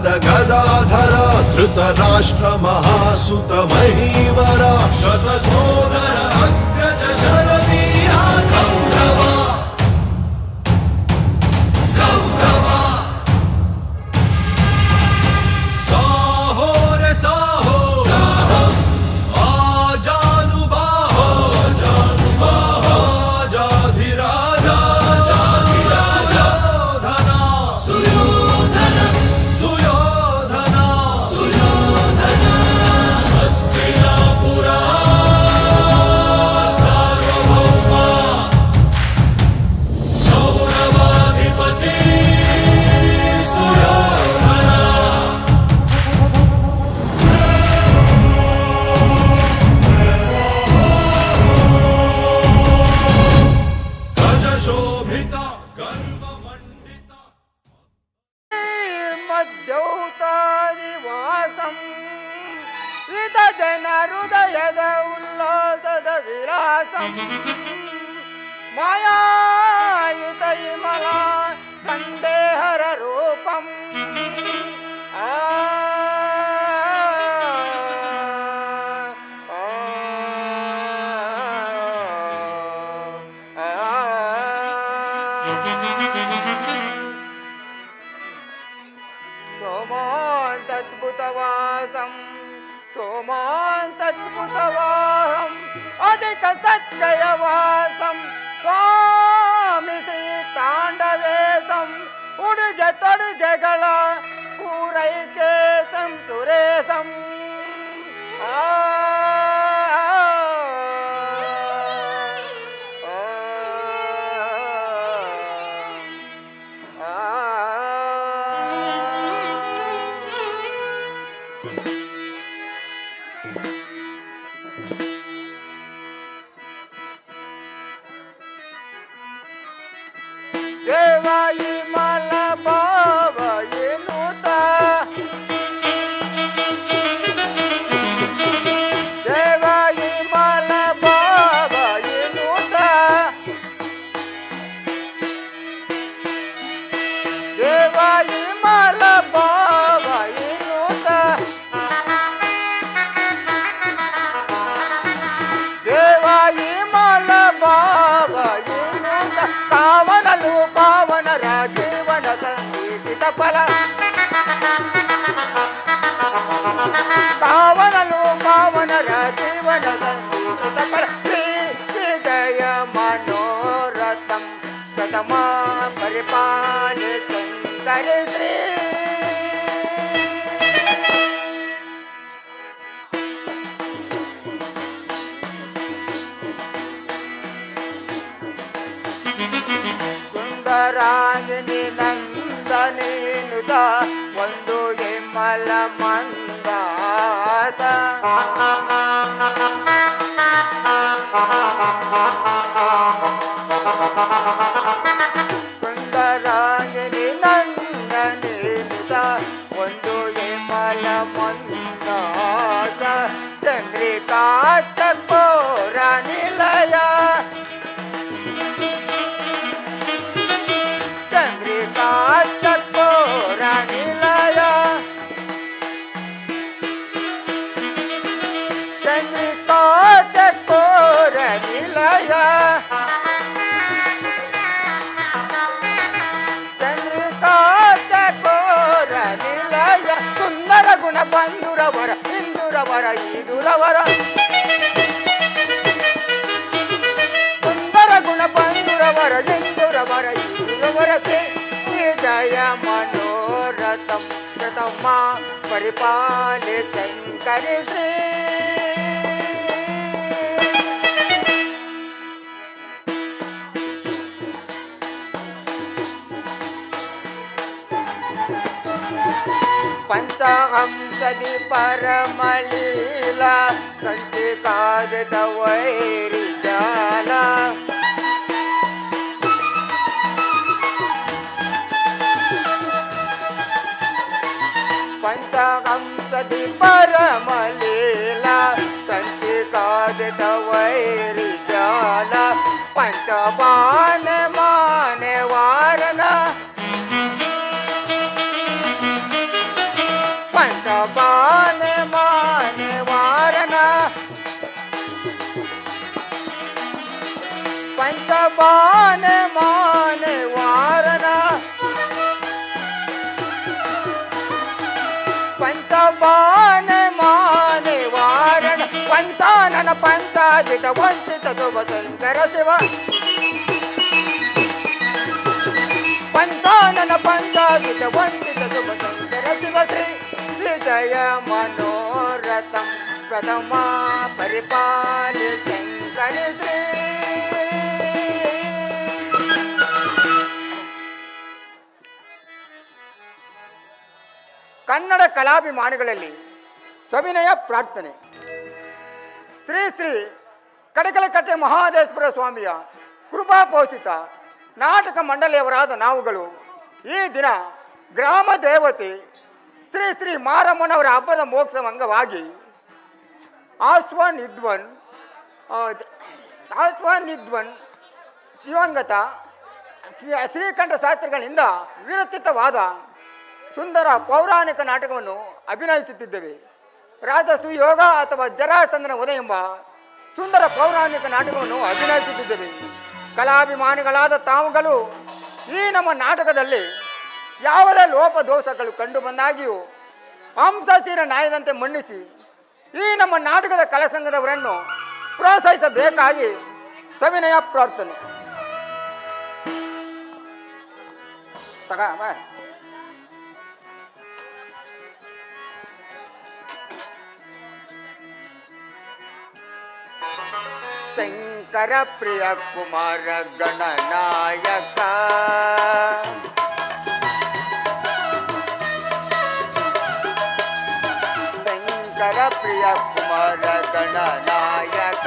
गदाधर धृतराष्ट्र महासुत महीवर शतसोदर अग्रज शरवीरा कौरव कौरव साहो रे साहो साहो आजानुबाहो जानुबाहो जाधिराजा ಹೃದಯದ ಉಲ್ಲಾಸದ ವಿಲಾಸಂ ಮಾಯಾಯಿತ ಇಮಲ ಸಂದೇಹರ ರೂಪಂ ಸೋಮಾಂತದ್ಭುತವಾಸಂ ಸೋಮಾಂತದ್ಭುತವಾಹಂ ಅಧಿಕ ಸತ್ಯವಾಸಂ ಸ್ವಾಮಿ ಶ್ರೀ ತಾಂಡವೇಶಂ ಉಡುಗೆ ತೊಡುಗೆಗಳ ಪೂರೈಕೇಶಂ ಸುರೇಶಂ ದೇವಾಯಿ ಮಲ ಭಾವ ಎನ್ನುತ್ತ ದೇವಾಯಿ ಮಲ ಭಾವ ಎನ್ನುತ್ತ ದೇವಾಯಿ ಮಲ ಭಾವ ಎನ್ನುತ್ತ ದೇವಾಯಿ ಮಲ ಭಾವ ಎನ್ನುತ್ತ ಕಾವನಲು ಪಾವನರ ಜೀವನ ಸಂಗೀತ ಫಲ ಕಾವನಲು ಪಾವನರ ಜೀವನ ಸಂಗೀತ ಫಲ ಶ್ರೀ ವಿಜಯ ಮನೋರಥಂ ಪ್ರಥಮ ಪರಿಪಾಲಿ ಶಂಕರಿ ಶ್ರೀ ಸುಂದರಾಂಗಿನಿ ನಂದನೇನುದ ಒಂದು ಎಮ್ಮಲ ಮಂದಾಸ ಸುಂದರಾಂಗಿನಿ ನಂದನೇನುದ ಒಂದು ಎಮ್ಮಲ ಮಂದಾಸ ಚಂದ್ರಿಕಾ ಚಕೋರ ನಿಲಯ ಚಂದ್ರಿಕಾ ಚಕೋರ ನಿಲಯ ಚಂದ್ರಿಕಾ ಚಕೋರ ನಿಲಯ ಚಂದ್ರಿಕಾ ಚಕೋರ ನಿಲಯ ಸುಂದರ ಗುಣ ಬಂಧುರವರ ಇಂದುರವರ ಈದುರವರ ಸುಂದರ ಗುಣ ಬಂಧುರವರ ಇಂದುರವರ ಈದುರವರ ವಿಜಯ ಮನೋರಥಂ ಪ್ರಥಮ ಪರಿಪಾಲಿ ಶಂಕರಿ ಶ್ರೀ ಪಂಚಹಂಸದಿ ಪರಮಲೀಲ ಸಂಚಿಕಾಗದ ವೈರಿ ಜಾಲ ಪಂಚಹಂಸದಿ ಪರಮಲೀಲ ಸಂಚಿಕಾಗದ ವೈರಿ ಜಾಲ ಪಂಚಬಾಣ ಮಾನೆ ವಾರನ ಪಂಚಬಾನೆ ಮಾನೆ ವಾರನ ಪಂಚಬಾನೆ ಮಾನೆ ವಾರಣ ಪಂಚಾನನ ಪಂಚಾಜಿತ ವಂಚಿತ ಶುಭ ಶಂಕರ ಶಿವ ಪಂಚಾನನ ಪಂಚಾಜಿತ ವಂಚಿತ ಶುಭ ಶಂಕರ ಶಿವ ಶ್ರೀ ವಿಜಯ ಮನೋರಥಂ ಪ್ರಥಮ ಪರಿಪಾಲಿ ಶಂಕರ ಶ್ರೀ. ಕನ್ನಡ ಕಲಾಭಿಮಾನಿಗಳಲ್ಲಿ ಸವಿನಯ ಪ್ರಾರ್ಥನೆ. ಶ್ರೀ ಶ್ರೀ ಕಡಕಲಕಟ್ಟೆ ಮಹಾದೇಶ್ವರ ಸ್ವಾಮಿಯ ಕೃಪಾಪೋಷಿತ ನಾಟಕ ಮಂಡಳಿಯವರಾದ ನಾವುಗಳು ಈ ದಿನ ಗ್ರಾಮ ದೇವತೆ ಶ್ರೀ ಶ್ರೀ ಮಾರಮ್ಮನವರ ಹಬ್ಬದ ಮೋಕ್ಷ ಅಂಗವಾಗಿ ಆಸ್ವಾನಿದ್ವನ್ ದಿವಂಗತ ಶ್ರೀಕಂಠ ಶಾಸ್ತ್ರಿಗಳಿಂದ ವಿರಚಿತವಾದ ಸುಂದರ ಪೌರಾಣಿಕ ನಾಟಕವನ್ನು ಅಭಿನಯಿಸುತ್ತಿದ್ದೇವೆ. ರಾಜಸು ಯೋಗ ಅಥವಾ ಜರಾಸಂಧನ ವಧ ಎಂಬ ಸುಂದರ ಪೌರಾಣಿಕ ನಾಟಕವನ್ನು ಅಭಿನಯಿಸುತ್ತಿದ್ದೇವೆ. ಕಲಾಭಿಮಾನಿಗಳಾದ ತಾವುಗಳು ಈ ನಮ್ಮ ನಾಟಕದಲ್ಲಿ ಯಾವುದೇ ಲೋಪದೋಷಗಳು ಕಂಡು ಬಂದಾಗಿಯೂ ಹಂಸಶಿರ ನ್ಯಾಯದಂತೆ ಮನ್ನಿಸಿ ಈ ನಮ್ಮ ನಾಟಕದ ಕಲಾಸಂಘದವರನ್ನು ಪ್ರೋತ್ಸಾಹಿಸಬೇಕಾಗಿ ಸವಿನಯ ಪ್ರಾರ್ಥನೆ. ಶಂಕರ ಪ್ರಿಯ ಕುಮಾರ ಗಣನಾಯಕ ಶಂಕರ ಪ್ರಿಯ ಕುಮಾರ ಗಣನಾಯಕ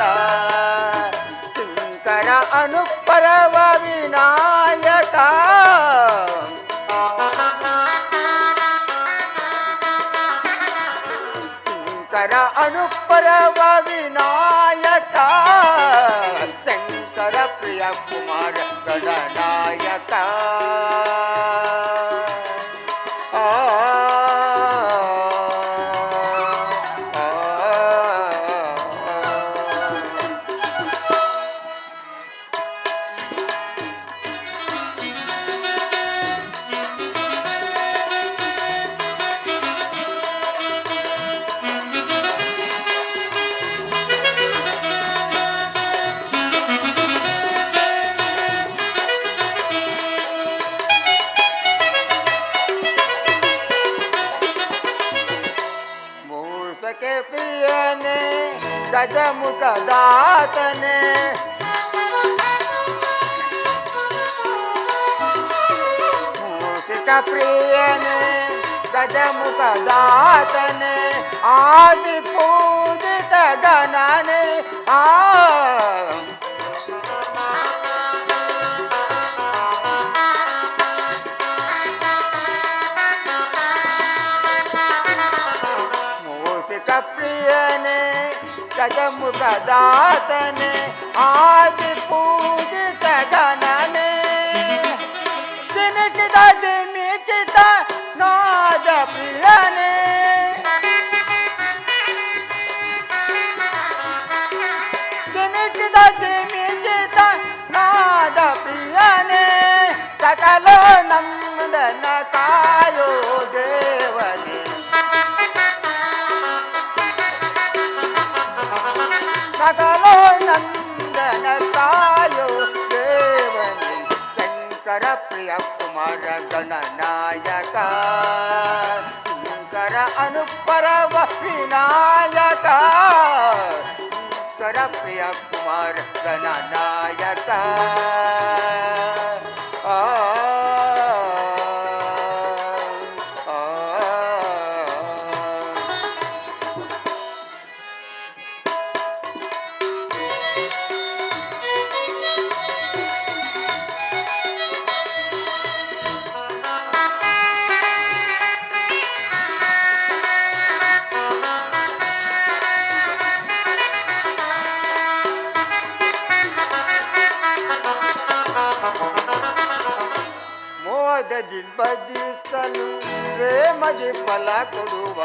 ಶಂಕರ ಅನುಪರವ ವಿನಾಯಕ ಶಂಕರ ಅನುಪರವ ವಿನಾಯಕ ಶಂಕರ ಪ್ರಿಯ ಕುಮಾರ ಗಣನಾಯಕ ಪ್ರಿಯನೇ ಗಜಮುಖ ದಾತನೆ ಮೂಷಿಕ ಪ್ರಿಯನೇ ಗಜಮುಖ ದಾತನೆ ಆದಿ ಪೂಜಿತ ಗಣನೆ ಪ್ರಿಯನೇ ಗಜಮುಖ ದಾತನೆ ಆದಿ ಪೂಜಿತ ಗಣನೆ ದಿಮಿಕಿದ ದಿಮಿಕಿತ ನಾದ ಪ್ರಿಯನೇ ದಿಮಿಕಿದ ದಿಮಿಕಿತ ನಾದ ಪ್ರಿಯನೇ ಸಕಲ ನಂದನ ಕಾಯೋ ದೇವನೇ ಸಕಲೋ ನಂದನ ಕಾಯೋ ದೇವನೇ ಶಂಕರ ಪ್ರಿಯ ಕುಮಾರ ಗಣನಾಯಕ ಶಂಕರ ಅನುಪರವ ವಿನಾಯಕ ಶಂಕರ ಪ್ರಿಯ ಕುಮಾರ ಗಣನಾಯಕ ಭಜಿಸಲು ಪ್ರೇಮದಿ ಫಲ ಕೊಡುವ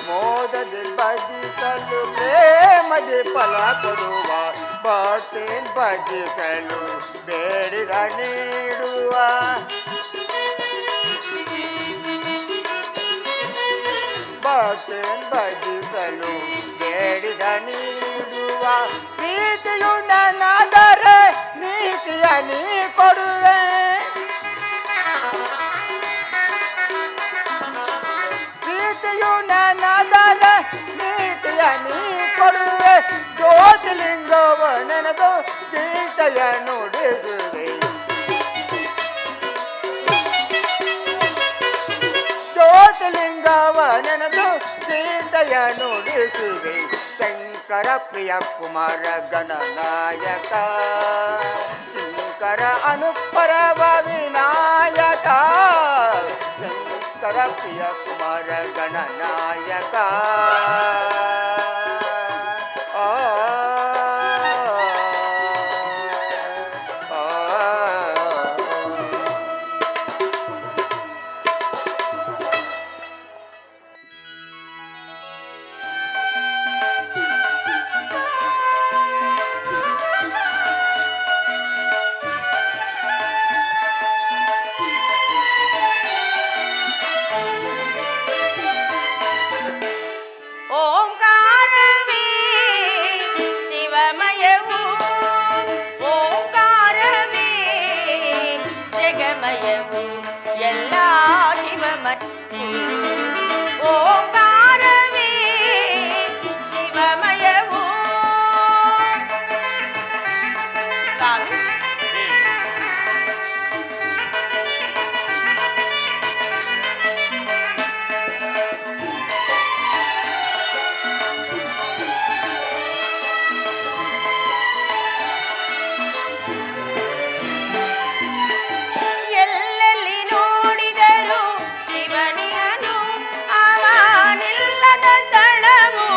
ಮೋದ ದಿಲ್ ಭಜಿಸಲು ಪ್ರೇಮದಿ ಫಲ ಕೊಡುವ ಭಕ್ತಿನ್ ಭಜಿಸಲು ಬೇಡಿದ ನೀಡುವ ಭಕ್ತಿನ್ ಭಜಿಸಲು ಬೇಡಿದ ನೀಡುವ ಪ್ರೀತಿಯು ನನ್ನದರೆ ನೀತಿಯ ನೀ ಕೊಡುವೆ ಪ್ರೀತಿಯು ನನ್ನದರ ನೀತಿಯ ನೀ ಕೊಡುವೆ ಜ್ಯೋತಿಲಿಂಗವ ನೆನೆದು ಗೀತೆಯ ನುಡಿಸುವೆ ಜ್ಯೋತಿಲಿಂಗವ ನೆನೆದು ಗೀತೆಯ ನುಡಿಸುವೆ ಶಂಕರ ಪ್ರಿಯ ಕುಮಾರ ಗಣನಾಯಕ ಶಂಕರ ಅನುಪರವ ವಿನಾಯಕ ಶಂಕರ ಪ್ರಿಯ ಕುಮಾರ ಗಣನಾಯಕ ಆ, ಆ, ಓಂಕಾರವೇ ಶಿವಮಯವು ಓಂಕಾರವೇ ಜಗಮಯವು ಎಲ್ಲ ಶಿವಮಯವು ಓಂಕಾರವೇ ಶಿವಮಯವು ಸ್ವಾಮಿ ಎಲ್ಲೆಲ್ಲಿ ನೋಡಿದರು ಶಿವನಿಯನು ಅವನಿಲ್ಲದ ಸ್ಥಳವು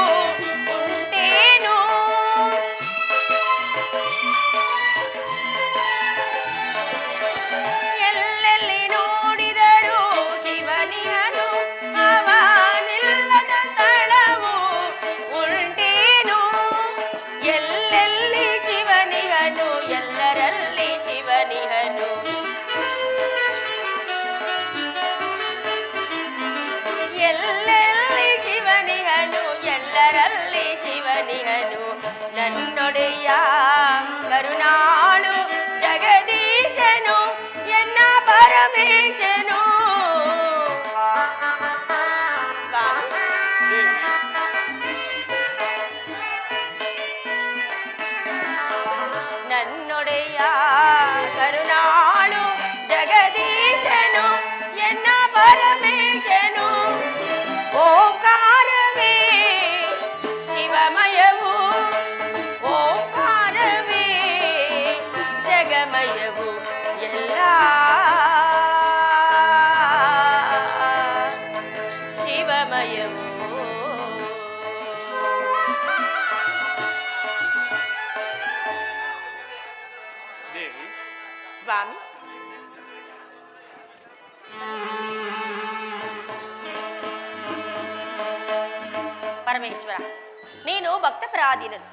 ಉಂಟೇನು ಎಲ್ಲೆಲ್ಲಿ ನೋಡಿದರು ಶಿವನಿಯನು ಅವನಿಲ್ಲದ ಸ್ಥಳವು ಉಂಟೇನು ಎಲ್ಲೆಲ್ಲಿ ಶಿವನಿಹನು ಎಲ್ಲರಲ್ಲಿ ಶಿವನಿಹನು ಎಲ್ಲೆಲ್ಲಿ ಶಿವನಿಹನು ಎಲ್ಲರಲ್ಲಿ ಶಿವನಿಹನು ನನ್ನೊಡೆಯ ಕರುಣಾಳು ಜಗದೀಶನು ಎನ್ನ ಪರಮೇಶನು ಸ್ವಾಮಿ ನನ್ನೊಡೆಯ ಕರುಣಾಳು ಜಗದೀಶನು ಎನ್ನ ಪರಮೇಶನು ಓಂಕಾರವೇ ಶಿವಮಯವು ಓಂಕಾರವೇ ಜಗಮಯವು ಎಲ್ಲ ಶಿವಮಯವು ದೇವಿ ಸ್ವಾಮಿ ಪರಮೇಶ್ವರ ನೀನು ಭಕ್ತಪರಾಧೀನನು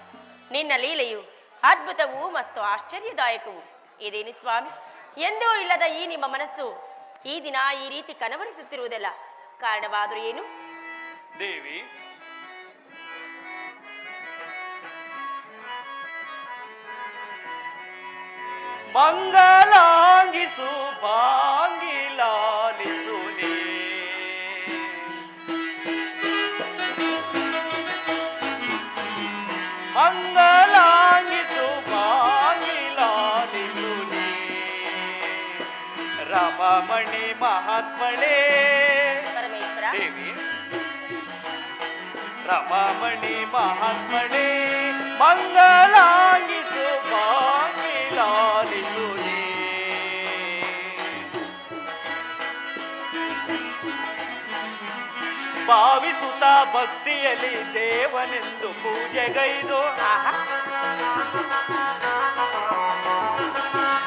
ನಿನ್ನ ಲೀಲೆಯು ಅದ್ಭುತವೂ ಮತ್ತು ಆಶ್ಚರ್ಯದಾಯಕವು ಇದೇನು ಸ್ವಾಮಿ ಎಂದೂ ಇಲ್ಲದ ಈ ನಿಮ್ಮ ಮನಸ್ಸು ಈ ದಿನ ಈ ರೀತಿ ಕನವರಿಸುತ್ತಿರುವುದಲ್ಲ ಕಾರಣವಾದರೂ ಏನು ದೇವಿ ಮಂಗಲಾಂಗಿಸು ಬಾಂಗಿಲಾಲಿಸು ನೀ ಮಂಗಲಾಂಗಿಸು ಬಾಂಗಿಲಾಲಿಸು ನೀ ರಮಮಣಿ ಮಹಾತ್ಮಳೇ ಪರಮೇಶ್ವರ ದೇವಿ ರಮಮಣಿ ಮಹಾತ್ಮಳೇ ಮಂಗಲಾಂಗಿಸು ಬಾಂಗಿಲಾಲಿಸು ನೀ ಭಾವಿಸುತ್ತ ಭಕ್ತಿಯಲ್ಲಿ ದೇವನೆಂದು ಪೂಜೆಗೈದು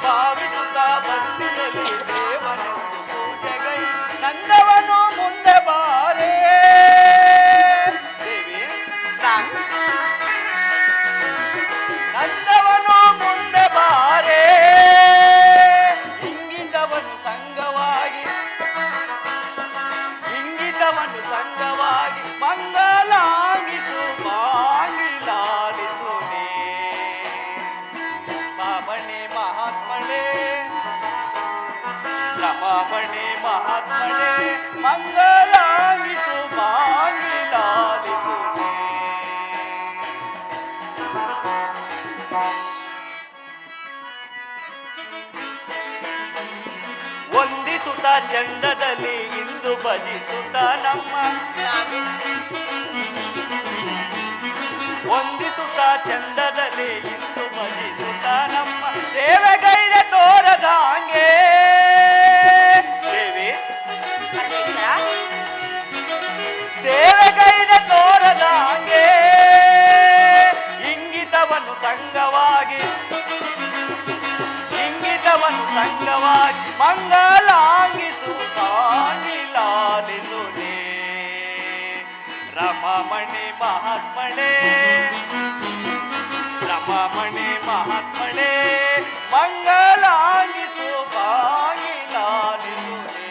ಭಾವಿಸುತ್ತ ಭಕ್ತಿಯಲ್ಲಿ ದೇವನೆಂದು ಪೂಜೆಗೈ ನಂದವನು ಮುಂದೆ ಬಾರೇ ದೇವಿ ಇಂಗಿತವನ್ನು ಸಂಗವಾಗಿ ಮಂಗಲಾಗಿಸು ಬಾಗಿಲಾಲಿಸು ನೀ ಮಾಮಣಿ ಮಹಾತ್ಮಳೆ ರಮಾಮಣಿ ಮಹಾತ್ಮಳೆ ಮಂಗಲಾಗಿಸು ಬಾಗಿಲಾಲಿಸು ನೀ ವಂದಿಸುತ್ತ ಚಂದದಲ್ಲಿ ಇಂದು ಭಜಿಸುತ್ತ ನಮ್ಮ ವಂದಿಸುತ್ತ ಚಂದದಲ್ಲಿ ಇಂದು ಭಜಿಸುತ್ತ ನಮ್ಮ ಸೇವೆಗೈದ ತೋರದ ಹಂಗೆ ದೇವಿ ಪರಮೇಶ್ವರ ಸೇವೆಗೈದ ತೋರದ ಹಂಗೆ ಇಂಗಿತವನ್ನು ಸಂಗವಾಗಿ ಮಂಗಲಾಂಗಿಸು ಕಾಣಿಲಾಲಿಸು ನೀ ರಮಾಮಣಿ ಮಹಾತ್ಮಳೆ ರಮಾಮಣಿ ಮಹಾತ್ಮಳೆ ಮಂಗಲಾಂಗಿಸು ಕಾಣಿಲಾಲಿಸು ನೀ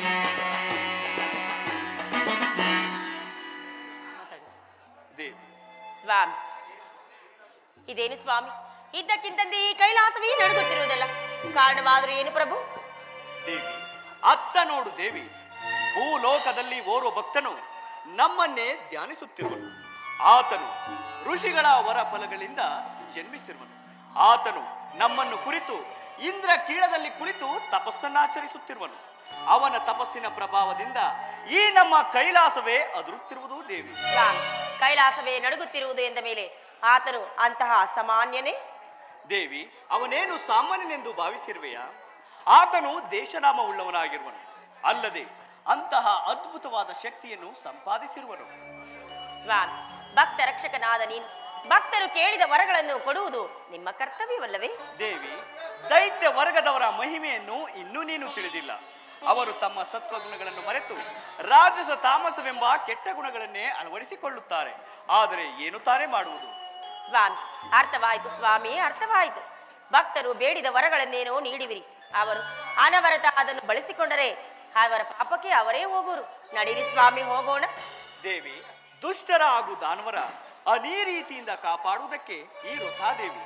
ದೇವಿ ಸ್ವಾಮಿ ಇದೇನು ಸ್ವಾಮಿ ಇದ್ದಕ್ಕಿದ್ದಂತೆ ಈ ಕೈಲಾಸವೇ ನಡುಗುತ್ತಿರುವುದಲ್ಲ ಕಾರಣವಾದರೂ ಏನು ಪ್ರಭು ದೇವಿ ಅತ್ತ ನೋಡು ದೇವಿ ಭೂಲೋಕದಲ್ಲಿ ಓರ್ವ ಭಕ್ತನು ನಮ್ಮನ್ನೇ ಧ್ಯಾನಿಸುತ್ತಿರುವನು ಆತನು ಋಷಿಗಳ ವರ ಫಲಗಳಿಂದ ಜನ್ಮಿಸಿರುವನು ಆತನು ನಮ್ಮನ್ನು ಕುರಿತು ಇಂದ್ರ ಕೀಳದಲ್ಲಿ ಕುಳಿತು ತಪಸ್ಸನ್ನಾಚರಿಸುತ್ತಿರುವನು ಅವನ ತಪಸ್ಸಿನ ಪ್ರಭಾವದಿಂದ ಈ ನಮ್ಮ ಕೈಲಾಸವೇ ಅದುರುತ್ತಿರುವುದು ದೇವಿ ಸ್ವಾಮಿ ಕೈಲಾಸವೇ ನಡುಗುತ್ತಿರುವುದು ಎಂದ ಮೇಲೆ ಆತನು ಅಂತಹ ಅಸಾಮಾನ್ಯನೇ ದೇವಿ ಅವನೇನು ಸಾಮಾನ್ಯನೆಂದು ಭಾವಿಸಿರುವೆಯಾ ಆತನು ದೇಶನಾಮ ಉಳ್ಳವನಾಗಿರುವನು ಅಲ್ಲದೆ ಅಂತಹ ಅದ್ಭುತವಾದ ಶಕ್ತಿಯನ್ನು ಸಂಪಾದಿಸಿರುವನು ಸ್ವಾಮಿ ಭಕ್ತ ರಕ್ಷಕನಾದ ನೀನು ಭಕ್ತರು ಕೇಳಿದ ವರಗಳನ್ನು ಕೊಡುವುದು ನಿಮ್ಮ ಕರ್ತವ್ಯವಲ್ಲವೇ ದೇವಿ ದೈತ್ಯ ವರ್ಗದವರ ಮಹಿಮೆಯನ್ನು ಇನ್ನೂ ನೀನು ತಿಳಿದಿಲ್ಲ ಅವರು ತಮ್ಮ ಸತ್ವಗುಣಗಳನ್ನು ಮರೆತು ರಾಜಸ ತಾಮಸವೆಂಬ ಕೆಟ್ಟ ಗುಣಗಳನ್ನೇ ಅಳವಡಿಸಿಕೊಳ್ಳುತ್ತಾರೆ ಆದರೆ ಏನು ತಾರೆ ಮಾಡುವುದು ಸ್ವಾಮಿ ಅರ್ಥವಾಯಿತು ಸ್ವಾಮಿ ಅರ್ಥವಾಯಿತು ಭಕ್ತರು ಬೇಡಿದ ವರಗಳನ್ನೇನೋ ನೀಡಿವಿರಿ ಅವರು ಅನವರತ ಅದನ್ನು ಬಳಸಿಕೊಂಡರೆ ಅವರ ಪಾಪಕ್ಕೆ ಅವರೇ ಹೋಗೋರು ನಡೀರಿ ಸ್ವಾಮಿ ಹೋಗೋಣ ದೇವಿ ದುಷ್ಟರ ಹಾಗೂ ದಾನವರ ಅನೀರೀತಿಯಿಂದ ಕಾಪಾಡುವುದಕ್ಕೆ ಈ ವೃಥಾದೇವಿ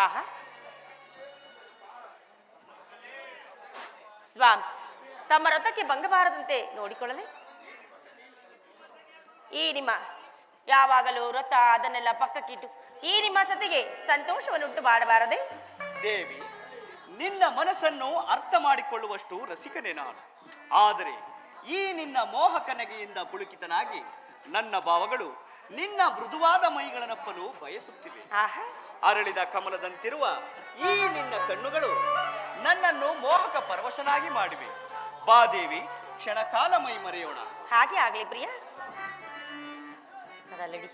ಆಹಾ ಸ್ವಾಮಿ ತಮ್ಮ ರಥಕ್ಕೆ ಭಂಗಬಾರದಂತೆ ನೋಡಿಕೊಳ್ಳಲೆ ಈ ನಿಮ್ಮ ಯಾವಾಗಲೂ ವ್ರತ ಅದನ್ನೆಲ್ಲ ಪಕ್ಕಕ್ಕಿಟ್ಟು ಈ ನಿಮ್ಮ ಸತಿಗೆ ಸಂತೋಷವನ್ನುಂಟು ಮಾಡಬಾರದೆ ದೇವಿ ನಿನ್ನ ಮನಸ್ಸನ್ನು ಅರ್ಥ ಮಾಡಿಕೊಳ್ಳುವಷ್ಟು ರಸಿಕನೇ ನಾನು ಆದರೆ ಈ ನಿನ್ನ ಮೋಹಕನಗೆಯಿಂದ ಪುಳುಕಿತನಾಗಿ ನನ್ನ ಭಾವಗಳು ನಿನ್ನ ಮೃದುವಾದ ಮೈಗಳನ್ನಪ್ಪಲು ಬಯಸುತ್ತಿವೆ ಆಹಾ ಅರಳಿದ ಕಮಲದಂತಿರುವ ಈ ನಿನ್ನ ಕಣ್ಣುಗಳು ನನ್ನನ್ನು ಮೋಹಕ ಪರವಶನಾಗಿ ಮಾಡಿವೆ ಬಾ ದೇವಿ ಕ್ಷಣಕಾಲ ಮೈ ಮರೆಯೋಣ ಹಾಗೆ ಆಗಲಿ ಪ್ರಿಯ ಅದಲ್ಲಡಿ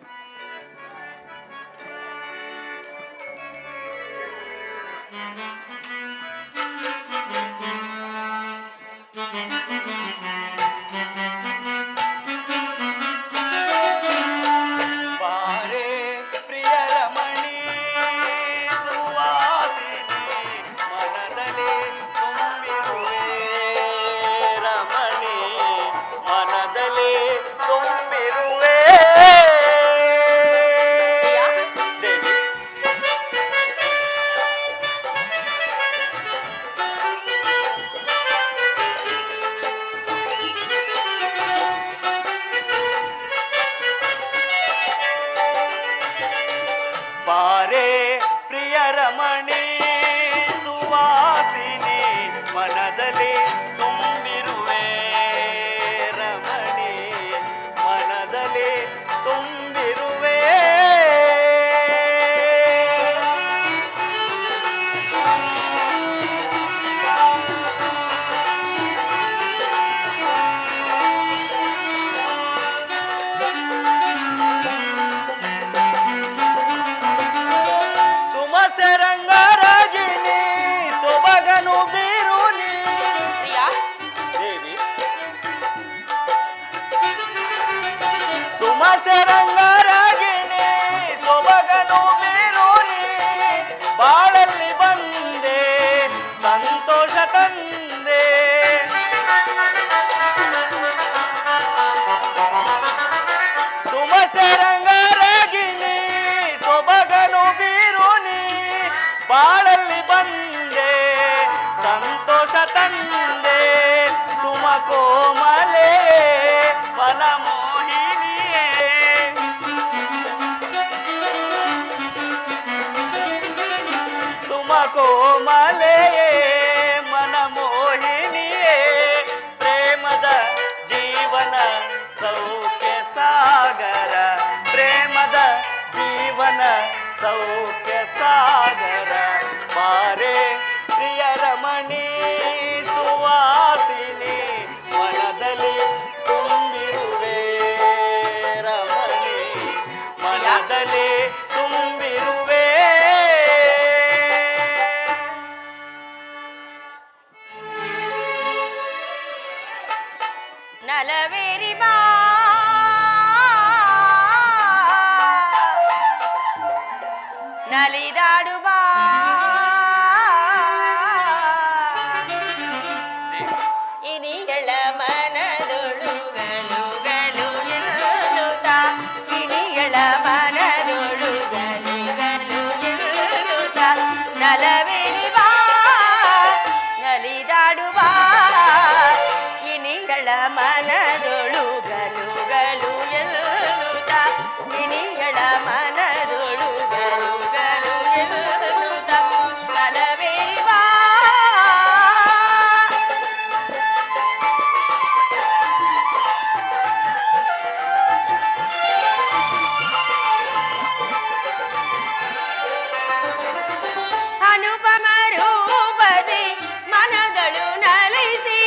ಬಾರೆ ಪ್ರಿಯ ರಮಣಿ ಸುವಾಸಿನಿ ಮನದಲ್ಲಿ ತುಂಬಿರುವೆ ರಮಣಿ ಮನದಲ್ಲಿ ತುಂಬಿರುವೆ ದೇವಿ ಬಾರೆ ಪ್ರಿಯ ರಮಣಿ ಸುವಾಸಿನಿ ಮನದಲ್ಲಿ ತುಂಬಿರುವೆ ರಮಣಿ ಮನದಲ್ಲಿ ತುಂಬಿರುವೆ ಸುಮಸರಂಗರಾಗಿನಿ ಸೊಬಗನು ಬೀರುನಿ ಪ್ರಿಯ ದೇವಿ ಸುಮಸರಂಗರಾಗಿನಿ ಸೊಬಗನು ಬೀರುನಿ ಬಾಳಲ್ಲಿ ಬಂದೆ ಸಂತೋಷ ತಂದೆ ಸೆರಂಗರಗಿನಿ ಸೊಬಗನು ಬೀರುನಿ ಬಾಳಲ್ಲಿ ಬಂದೆ ಸಂತೋಷ ತಂದೆ ಸುಮಕೋಮಲೆ ವನಮೋಹಿನಿಯೇ ಸುಮಕೋಮಲೆಯೇ ಮನಮೋಹಿನಿಯೇ ಪ್ರೇಮದ ಜೀವನ ಸೌಖ್ಯ ಸಾಗರ ಪ್ರೇಮದ ಜೀವನ ಸೌಖ್ಯ ಸಾಗರ ಬಾರೆ ಪ್ರಿಯ ರಮಣಿ ಸುವಾಸಿನಿ ಮನದಲ್ಲಿ ತುಂಬಿರುವೆ ರಮಣಿ ಮನದಲ್ಲಿ ತುಂಬಿರುವೆ ನಲವೇರಿ ಬಾ ನಲಿದಾಡು ಬಾ ಇನಿಗಳ ಮನದೊಳು ಗಲು ಗಲು ಎನ್ನುತ್ತ ಇನಿಗಳ ಮನದೊಳು ಗಲು ಗಲು ಎನ್ನುತ್ತ ನಲವೇರಿ ಬಾ ನಲಿದಾಡು ಬಾ ಇನಿಗಳ ಮನದೊಳು ಗಲು ಗಲು ಎನ್ನುತ್ತ ಇನಿಗಳ ಮನದೊಳು ಗಲು ಗಲು ಎನ್ನುತ್ತ ನಲವೇರಿ ಬಾ ಅನುಪಮ ರೂಪದಿ ಮನದಳು ನಲಿಸಿ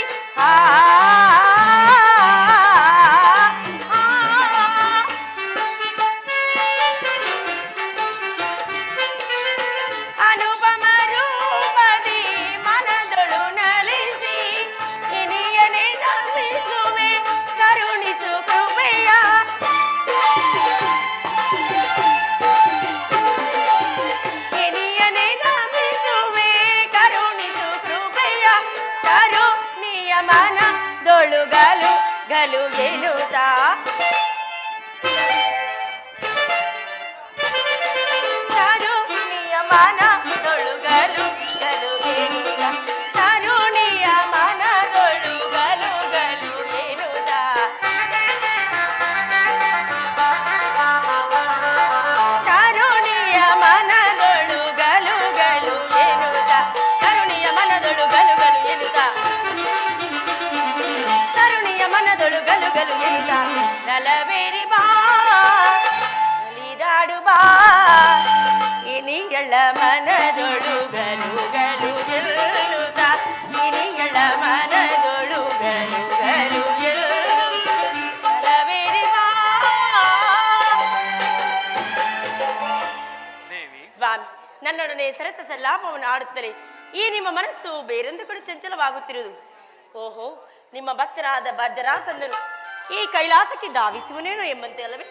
ಅನುಪಮ ರೂಪದಿ ಮನದಳು ನಲಿಸಿ ಇನಿಯನೆ ನಮಿಸುವೆ ಕರುಣಿಸು ಕೃಪೆಯ ಇನಿಯನೆ ನಮಿಸುವೆ ಕರುಣಿಸು ಕೃಪೆಯ ಕರುಣಿಯ ಮನದೊಳು ಗಲು ಗಲು ಎನ್ನುತ್ತ ಕರುಣಿಯ ಮನದೊಳು ಗಲು ಗಲು ಎನ್ನುತ್ತ ಕರುಣಿಯ ಮನದೊಳು ಗಲು ಗಲು ಎನ್ನುತ್ತ ಕರುಣಿಯ ಮನದೊಳು ಗಲು ಗಲು ಎನ್ನುತ್ತ ಕರುಣಿಯ ಮನದೊಳು ಗಲು ಗಲು ಎನ್ನುತ್ತ ಕರುಣಿಯ ಮನದೊಳು ಗಲು ಗಲು ಎನ್ನುತ್ತ ನಲವೇರಿ ಬಾ ನಲಿದಾಡು ಬಾ ಇನಿಗಳ ಮನದೊಳು ಗಲು ಗಲು ಎನ್ನುತ್ತ ಇನಿಗಳ ಮನದೊಳು ಗಲು ಗಲು ಎನ್ನುತ್ತ ನಲವೇರಿ ಬಾ ದೇವಿ ಸ್ವಾಮಿ ನನ್ನೊಡನೆ ಸರಸ ಸಲಾಪವನ್ನು ಆಡುತ್ತಲೇ ಈ ನಿಮ್ಮ ಮನಸ್ಸು ಬೇರೊಂದು ಕಡೆ ಚಂಚಲವಾಗುತ್ತಿರುವುದು ಓಹೋ ನಿಮ್ಮ ಭಕ್ತರಾದ ಜರಾಸಂಧನು ಈ ಕೈಲಾಸಕ್ಕೆ ಧಾವಿಸುವನೇನೋ ಎಂಬಂತೆ ಅಲ್ಲವೇ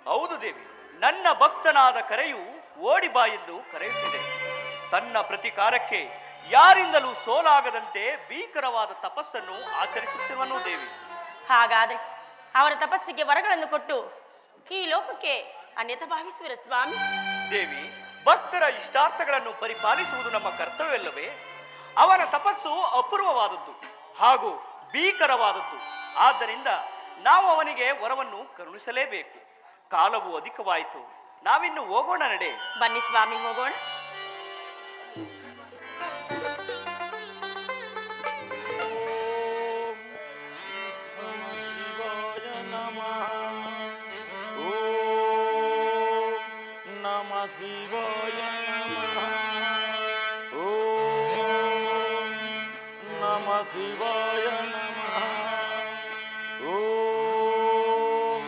ಹೌದು ದೇವಿ ನನ್ನ ಭಕ್ತನಾದ ಕರೆಯು ಓಡಿ ಬಾ ಎಂದು ಕರೆಯುತ್ತಿದೆ ತನ್ನ ಪ್ರತಿಕಾರಕ್ಕೆ ಯಾರಿಂದಲೂ ಸೋಲಾಗದಂತೆ ಭೀಕರವಾದ ತಪಸ್ಸನ್ನು ಆಚರಿಸುತ್ತಿರುವನು ದೇವಿ ಹಾಗಾದ್ರೆ ಅವರ ತಪಸ್ಸಿಗೆ ವರಗಳನ್ನು ಕೊಟ್ಟು ಈ ಲೋಕಕ್ಕೆ ಅನ್ಯಥ ಭಾವಿಸುವಿರ ಸ್ವಾಮಿ ದೇವಿ ಭಕ್ತರ ಇಷ್ಟಾರ್ಥಗಳನ್ನು ಪರಿಪಾಲಿಸುವುದು ನಮ್ಮ ಕರ್ತವ್ಯವಲ್ಲವೇ ಅವನ ತಪಸ್ಸು ಅಪೂರ್ವವಾದದ್ದು ಹಾಗೂ ಭೀಕರವಾದದ್ದು ಆದ್ದರಿಂದ ನಾವು ಅವನಿಗೆ ವರವನ್ನು ಕರುಣಿಸಲೇಬೇಕು ಕಾಲವು ಅಧಿಕವಾಯಿತು ನಾವಿನ್ನು ಹೋಗೋಣ ನಡೆ ಬನ್ನಿ ಸ್ವಾಮಿ ಹೋಗೋಣ ಶಿವಾಯ ನಮಃ ಓಂ ನಮಃ ಶಿವಾಯ ನಮಃ ಓಂ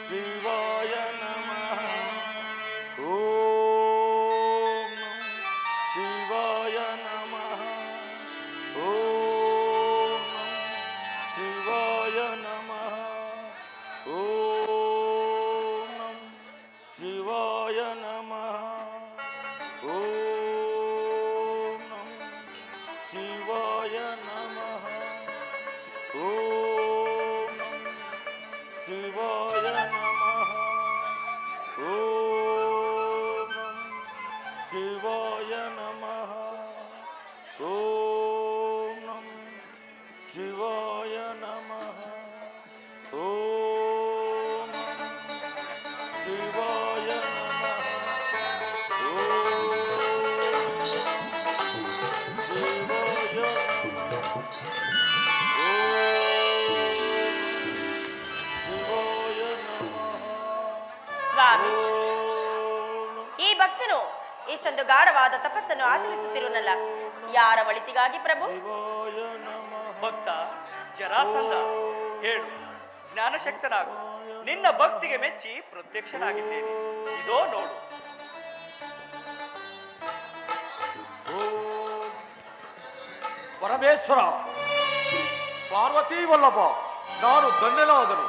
ಶಿವಾಯ ನಮಃ ಓಂ ಶಿವಾಯ ನಮಃ ಇಷ್ಟೊಂದು ಗಾಢವಾದ ತಪಸ್ಸನ್ನು ಆಚರಿಸುತ್ತಿರುವನಲ್ಲ, ಯಾರ ಒಳಿತಿಗಾಗಿ ಪ್ರಭು? ಶಿವಾಯ ನಮಃ. ಭಕ್ತ ಜರಾಸಂಧ, ಹೇಳು, ಜ್ಞಾನಶಕ್ತನಾಗು. ನಿನ್ನ ಭಕ್ತಿಗೆ ಮೆಚ್ಚಿ ಪ್ರತ್ಯಕ್ಷನಾಗಿದ್ದೇನೆ. ಇದೋ ನೋಡು. ಪರಮೇಶ್ವರ, ಪಾರ್ವತಿ ವಲ್ಲಭ, ನಾನು ಧನ್ಯನಾದನು.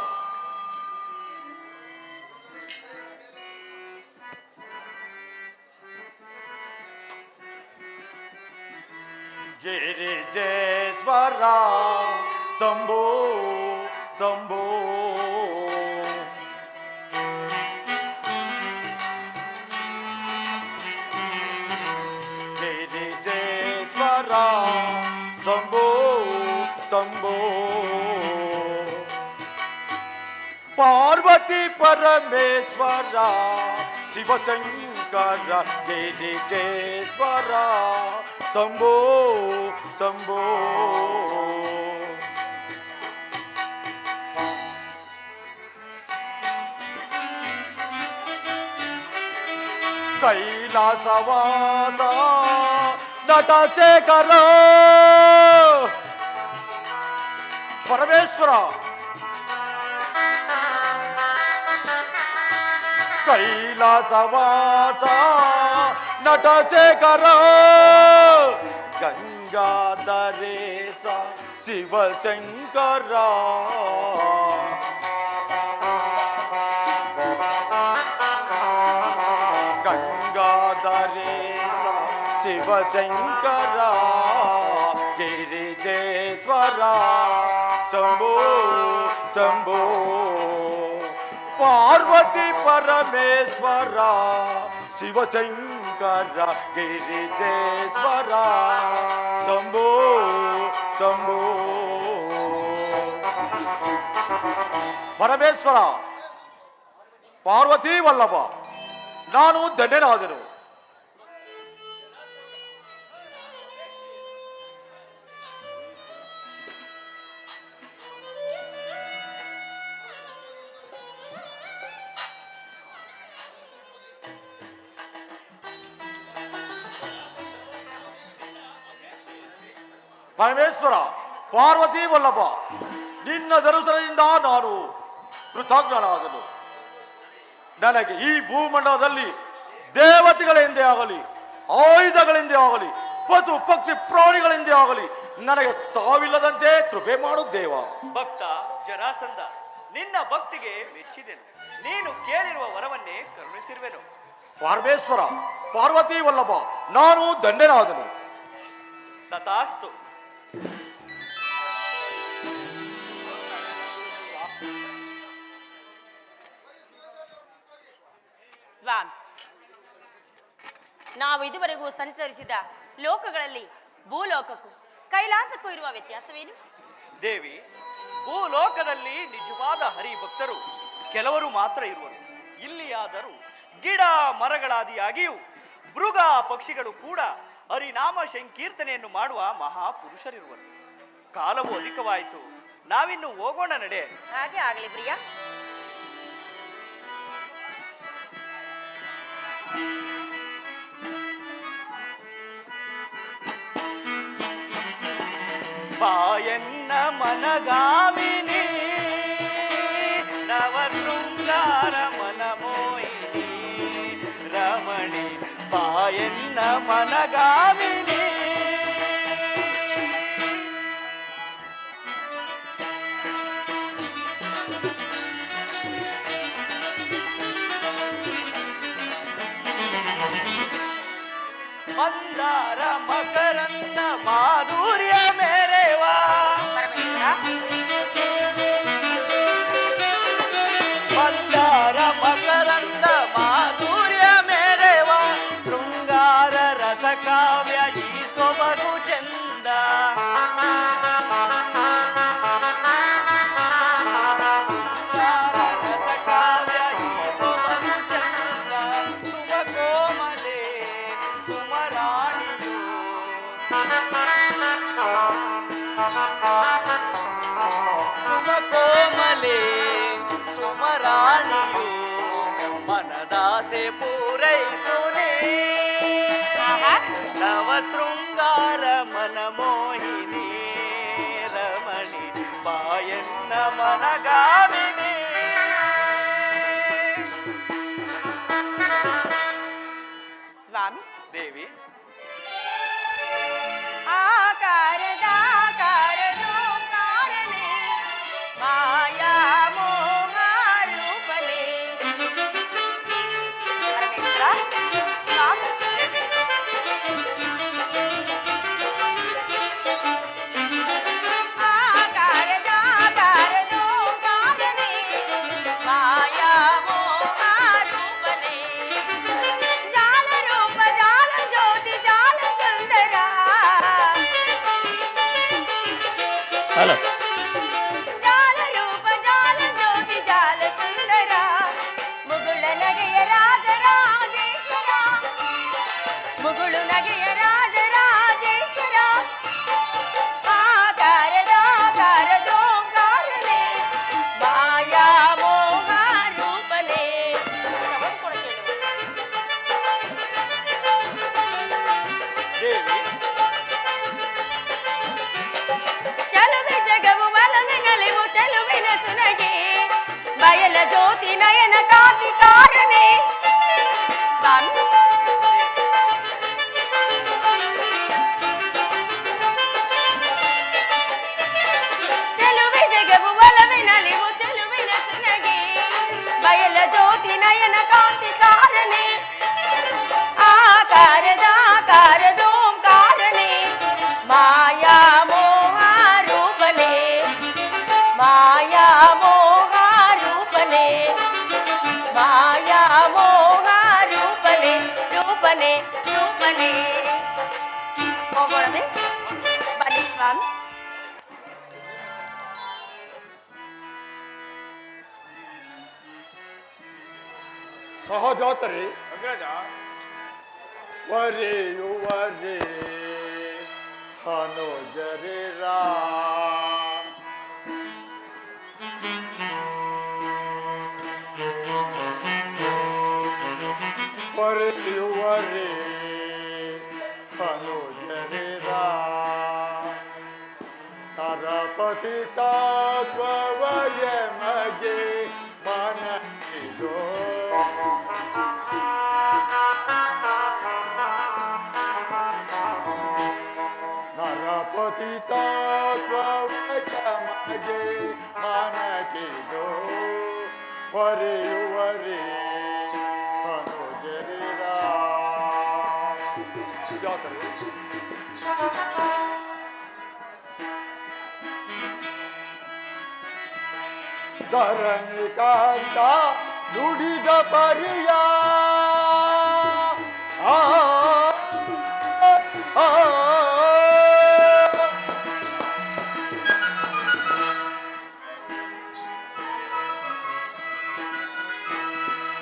ಗಿರಿಜೇಶ್ವರ ಶಂಭೋ ಶಂಭೋ. ಗಿರಿಜೇಶ್ವರ ಶಂಭೋ ಶಂಭೋ. ಪಾರ್ವತಿ ಪರಮೇಶ್ವರ ಶಿವಶಂಕರ ಗಿರಿಜೇಶ್ವರ ಶಂಭೋ ಶಂಭೋ. ಕೈಲಾಸವಾಸ ನಟಶೇಖರ ಪರಮೇಶ್ವರ. ಕೈಲಾಸವಾಸ ನಟಶೇಖರ ಗಂಗಾಧರೇಶ ಶಿವಶಂಕರ. ಗಂಗಾಧರೇಶ ಶಿವಶಂಕರ ಗಿರಿಜೇಶ್ವರ ಶಂಭೋ ಶಂಭೋ. ಪಾರ್ವತಿ ಪರಮೇಶ್ವರ ಶಿವಶಂಕರ ಗಿರಿಜೇಶ್ವರ ಶಂಭೋ ಶಂಭೋ. ಪರಮೇಶ್ವರ, ಪಾರ್ವತಿ ವಲ್ಲಭ, ನಾನು ಧನ್ಯನಾದನು. ಪರಮೇಶ್ವರ, ಪಾರ್ವತಿ ವಲ್ಲಭ, ನಿನ್ನ ದರ್ಶನದಿಂದ ನಾನು ಕೃತಜ್ಞನಾದನು. ನನಗೆ ಈ ಭೂಮಂಡಲದಲ್ಲಿ ದೇವತೆಗಳಿಂದೇ ಆಗಲಿ, ಆಯುಧಗಳಿಂದೇ ಆಗಲಿ, ಪಶು ಪಕ್ಷಿ ಪ್ರಾಣಿಗಳಿಂದೇ ಆಗಲಿ ನನಗೆ ಸಾವಿಲ್ಲದಂತೆ ಕೃಪೆ ಮಾಡು ದೇವ. ಭಕ್ತ ಜರಾಸಂಧ, ನಿನ್ನ ಭಕ್ತಿಗೆ ಮೆಚ್ಚಿದೆನು. ನೀನು ಕೇಳಿರುವ ವರವನ್ನೇ ಕರುಣಿಸಿರುವೆನು. ಪರಮೇಶ್ವರ, ಪಾರ್ವತಿ ವಲ್ಲಭ, ನಾನು ಧನ್ಯನಾದನು. ತಥಾಸ್ತು. ಸ್ವಾಮಿ, ನಾವು ಇದುವರೆಗೂ ಸಂಚರಿಸಿದ ಲೋಕಗಳಲ್ಲಿ ಭೂಲೋಕಕ್ಕೂ ಕೈಲಾಸಕ್ಕೂ ಇರುವ ವ್ಯತ್ಯಾಸವೇನು? ದೇವಿ, ಭೂಲೋಕದಲ್ಲಿ ನಿಜವಾದ ಹರಿಭಕ್ತರು ಕೆಲವರು ಮಾತ್ರ ಇರುವರು. ಇಲ್ಲಿಯಾದರೂ ಗಿಡ ಮರಗಳಾದಿಯಾಗಿಯೂ ಮೃಗ ಪಕ್ಷಿಗಳು ಕೂಡ ಹರಿನಾಮ ಸಂಕೀರ್ತನೆಯನ್ನು ಮಾಡುವ ಮಹಾಪುರುಷರಿರುವರು. ಕಾಲವು ಅಧಿಕವಾಯಿತು, ನಾವಿನ್ನು ಹೋಗೋಣ ನಡೆ. ಹಾಗೆ ಆಗಲಿ ಪ್ರಿಯ. ಬಾಯನ್ನ ಮನಗಾಮಿನಿ ನವ ಶೃಂಗಾರ ಮನಮೋಹಿನಿ ರಮಣಿ. ಬಾಯನ್ನ ಮನಗಾಮಿನಿ ಮಂದಾರ ಮಕರಂದ ಮಾಧುರ್ಯ ಮೇರೆವಾ. ಮಂದಾರ ಮಕರಂದ ಮಾಧುರ್ಯ ಮೇರೆವಾ. ಶೃಂಗಾರ ರಸ ಕಾವ್ಯ ಈ ಸೊಬಗು ಚಂದ. ಶೃಂಗಾರ ರಸ ಕಾವ್ಯ ಈ ಸೊಬಗು ಚಂದ. ಸುಮ ಕೋಮಲೆ ಸುಮರಾಣಿಯು. ಸುಮ ಕೋಮಲೆ ಸುಮರಾಣಿಯು ಮನದಾಸೆ ಪೂರೈಸುನೇ. ಶೃಂಗಾರ ಮನಮೋಹಿನಿ ರಮಣಿ ಬಾಯನ್ನ ಮನಗಾಮಿನಿ. ಸ್ವಾಮಿ, ದೇವಿ, ಆಕಾರದಾಕಾರದೋಂಕಾರನೇ ಮಾಯಾ ಮೋಹ ರೂಪನೇ. ಪರಮೇಶ್ವರ, ಸ್ವಾಮಿ. ಆಕಾರದಾಕಾರದೋಂಕಾರನೇ ಮಾಯಾ ಮೋಹ ರೂಪನೇ. ಜಾಲ ರೂಪ ಜಾಲ ಜ್ಯೋತಿ ಜಾಲ ಸುಂದರ. ಜಾಲ ರೂಪ ಜಾಲ ಜ್ಯೋತಿ ಜಾಲ ಸುಂದರ. ಮುಗುಳ ನಗೆಯ ರಾಜರಾಜೇಶ್ವರ. ಮುಗುಳು ನಗೆಯ ರಾಜರಾಜೇಶ್ವರ. ಆಕಾರದಾಕಾರದೋಂಕಾರನೇ ಮಾಯಾ ಮೋಹ ರೂಪನೇ. ದೇವಿ, ಚಲುವೆ ಜಗವು ಬಲವೆ ನಲಿವು ಚೆಲುವಿನ ಸುನಗೆ ಬಯಲ ಜ್ಯೋತಿ ನಯನ ಕಾಂತಿಕಾರನೇ. ಸ್ವಾಮಿ, ಚೆಲುವೆ ಜಗವು ಬಲವೆ ನಲಿವು ಚೆಲುವಿನ ಸುನಗೆ ಬಯಲ ಜ್ಯೋತಿ ನಯನ ಕಾಂತಿಕಾರನೇ. ಆಕಾರದಾಕಾರದೋಂಕಾರನೇ ಮಾಯಾ ಮೋಹ ರೂಪನೇ. ಮಾಯಾ ಮೋಹ ರೂಪನೇ. ಮಾಯಾ ಮೋಹ ರೂಪನೇ. ರೂಪನೇ ರೂಪನೇ. ಹೋಗೋಣವೇ? ಬನ್ನಿ ಸ್ವಾಮಿ. ಸಹಜಾತರೆ, ಅಗ್ರಜ, ವರೆಯುವರೆ ಹನುಜರೆ ರಾ ವರೆಯುವರೆ ಹನುಜರೆ ರಾ ನರಪತಿ ತಾತ್ವಯ ಮಗೆ ಮನಗಿದೋ ನರಪತಿ ಮಗೆ ಮನಗಿದೋ ಹೊರೆಯುವರೆ ಹನುಜರಿರ ಜಾತ್ರೆ. ಧರಣಿ ಕಾಂತ ನುಡಿದ ಪರಿಯ ಆ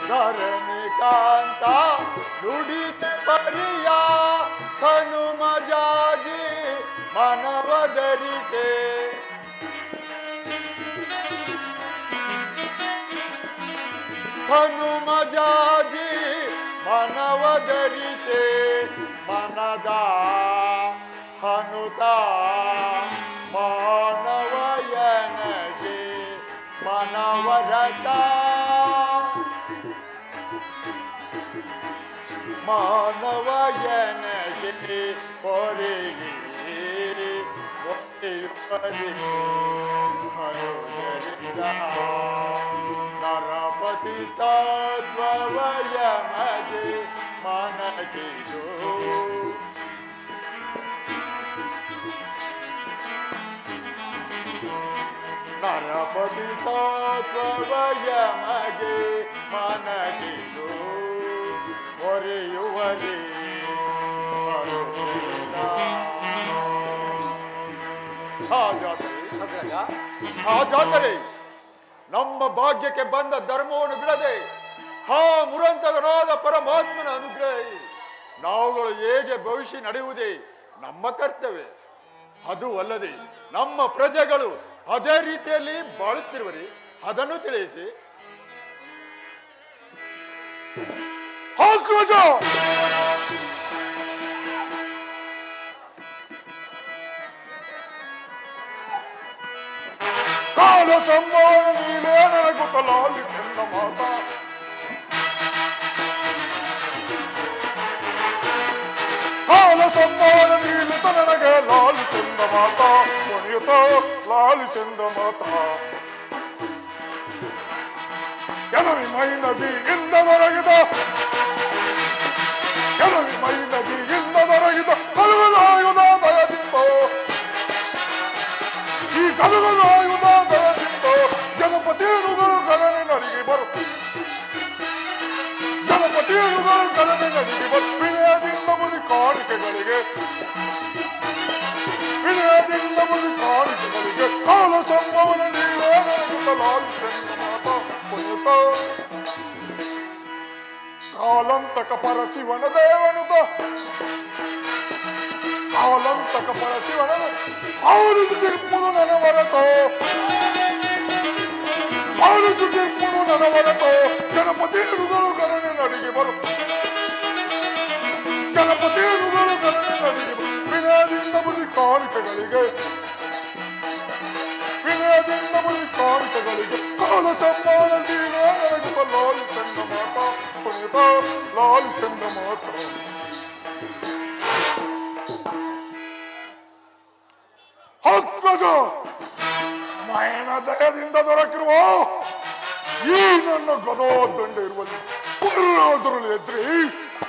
ಧರಣಿಕಾಂತ ನುಡಿದ ಪರಿಯ ಹನುಮ ಜಾಗಿ ಮನವದರಿಸೆ ಹನುಮ ಜಾಗಿ ಮನವದರಿಸೆ ಮನದ ಹನುತ ಮಾನವಯನಗೆ ಮನವರತ ಮಾನವಯನಗೆ ಪೊರೆಗಿ ನರಪತಿ ತತ್ವಯ ಮಗೆ ಮನಗಿದು ನರಪತಿ ತತ್ವಯ ಮಗೆ ಮನಗಿದು ಹೊರೆಯುವರೆ ಹಾಗಾದರೆ ನಮ್ಮ ಭಾಗ್ಯಕ್ಕೆ ಬಂದ ಧರ್ಮವನ್ನು ಬಿಡದೆ ಹಾ ಮುರಂತಕನಾದ ಪರಮಾತ್ಮನ ಅನುಗ್ರಹ ನಾವುಗಳು ಹೇಗೆ ಭವಿಷ್ಯ ನಡೆಯುವುದೇ ನಮ್ಮ ಕರ್ತವ್ಯ. ಅದು ಅಲ್ಲದೆ ನಮ್ಮ ಪ್ರಜೆಗಳು ಅದೇ ರೀತಿಯಲ್ಲಿ ಬಾಳುತ್ತಿರುವರೆ ಅದನ್ನು ತಿಳಿಸಿ. ಸಂಭಾವನೆ ನೀನೇ ನನಗುತ್ತಲಾಲಿ ಚೆನ್ನ ಮಾತ ಕಾಲ ಸಂಭಾವನೆ ನೀಲಿತ ನನಗೆ ಲಾಲಿ ಚೆಂದ ಮಾತ ಕೊನೆಯುತ್ತ ಲಾಲಿ ಚೆಂದ ಮಾತ ಕೆಲವಿ ಮೈ ನದಿಯಿಂದ ದೊರಗಿದ ಕೆಲವಿ ಮೈ ನದಿಯಿಂದ ದೊರಗಿದ ಕಲುಗಲಾಯುಧ ದಯದಿಂದೋ ಈ ಕಲುಗಲಾಯುಧ ದಯದಿಂದೋ ಜನಪತಿಯರುಗಳು ಗಣನೆ ನರಿಗೆ ಬರು ಜನಪತಿಯರುಗಳು ಗಣನೆ ನರಿಗೆ ಬರು ವಿನಯದಿಂದ ಮುದಿ ಕಾಣಿಕೆಗಳಿಗೆ ವಿನಯದಿಂದ ಮುದಿ ಕಾಣಿಕೆಗಳಿಗೆ ಕಾಲ ಸಂಭವನ ನೀವೇ ನನಗುತ್ತಲಾಲಿ ಚೆನ್ನ ಮಾತ ಕೊನೆಯುತ್ತ ಕಾಲಂತಕ ಪರ ಶಿವನ ದೇವನುತ ಕಾಲಂತಕ ಪರ ಶಿವನ ಆಲಿಸು ತೀರ್ಪುದು ನನ್ನ ಹೊರತೋ ಆಲಿಸು ತೀರ್ಪುದು ನನ್ನ ಹೊರತೋ ಜನಪತಿಯರುಗಳು ಗಣನೆ ನಡಿಗೆ ಬರು ಜನಪತಿಯರುಗಳು ಗಣನೆ ನಡಿಗೆ ಬರು ವಿನಯದಿಂದ ಮುದಿ ಕಾಣಿಕೆಗಳಿಗೆ ವಿನಯದಿಂದ ಮುದಿ ಕಾಣಿಕೆಗಳಿಗೆ ಕಾಲ ಸಂಭಾವನ ನೀನೇ ನನಗುತ್ತ ಲಾಲಿ ಚೆನ್ನ ಮಾತ ಕೊನೆಯುತ್ತ ಲಾಲಿ ಚೆನ್ನ ಮಾತ ಹಕ್ಕಜ ಮಯನ ದಯದಿಂದ ದೊರಕಿರುವ ಈ ನನ್ನ ಗದಾ ದಂಡ ಇರುವಲ್ಲಿ ಪರ್ವತರಲ್ಲಿ ಎದ್ರಿ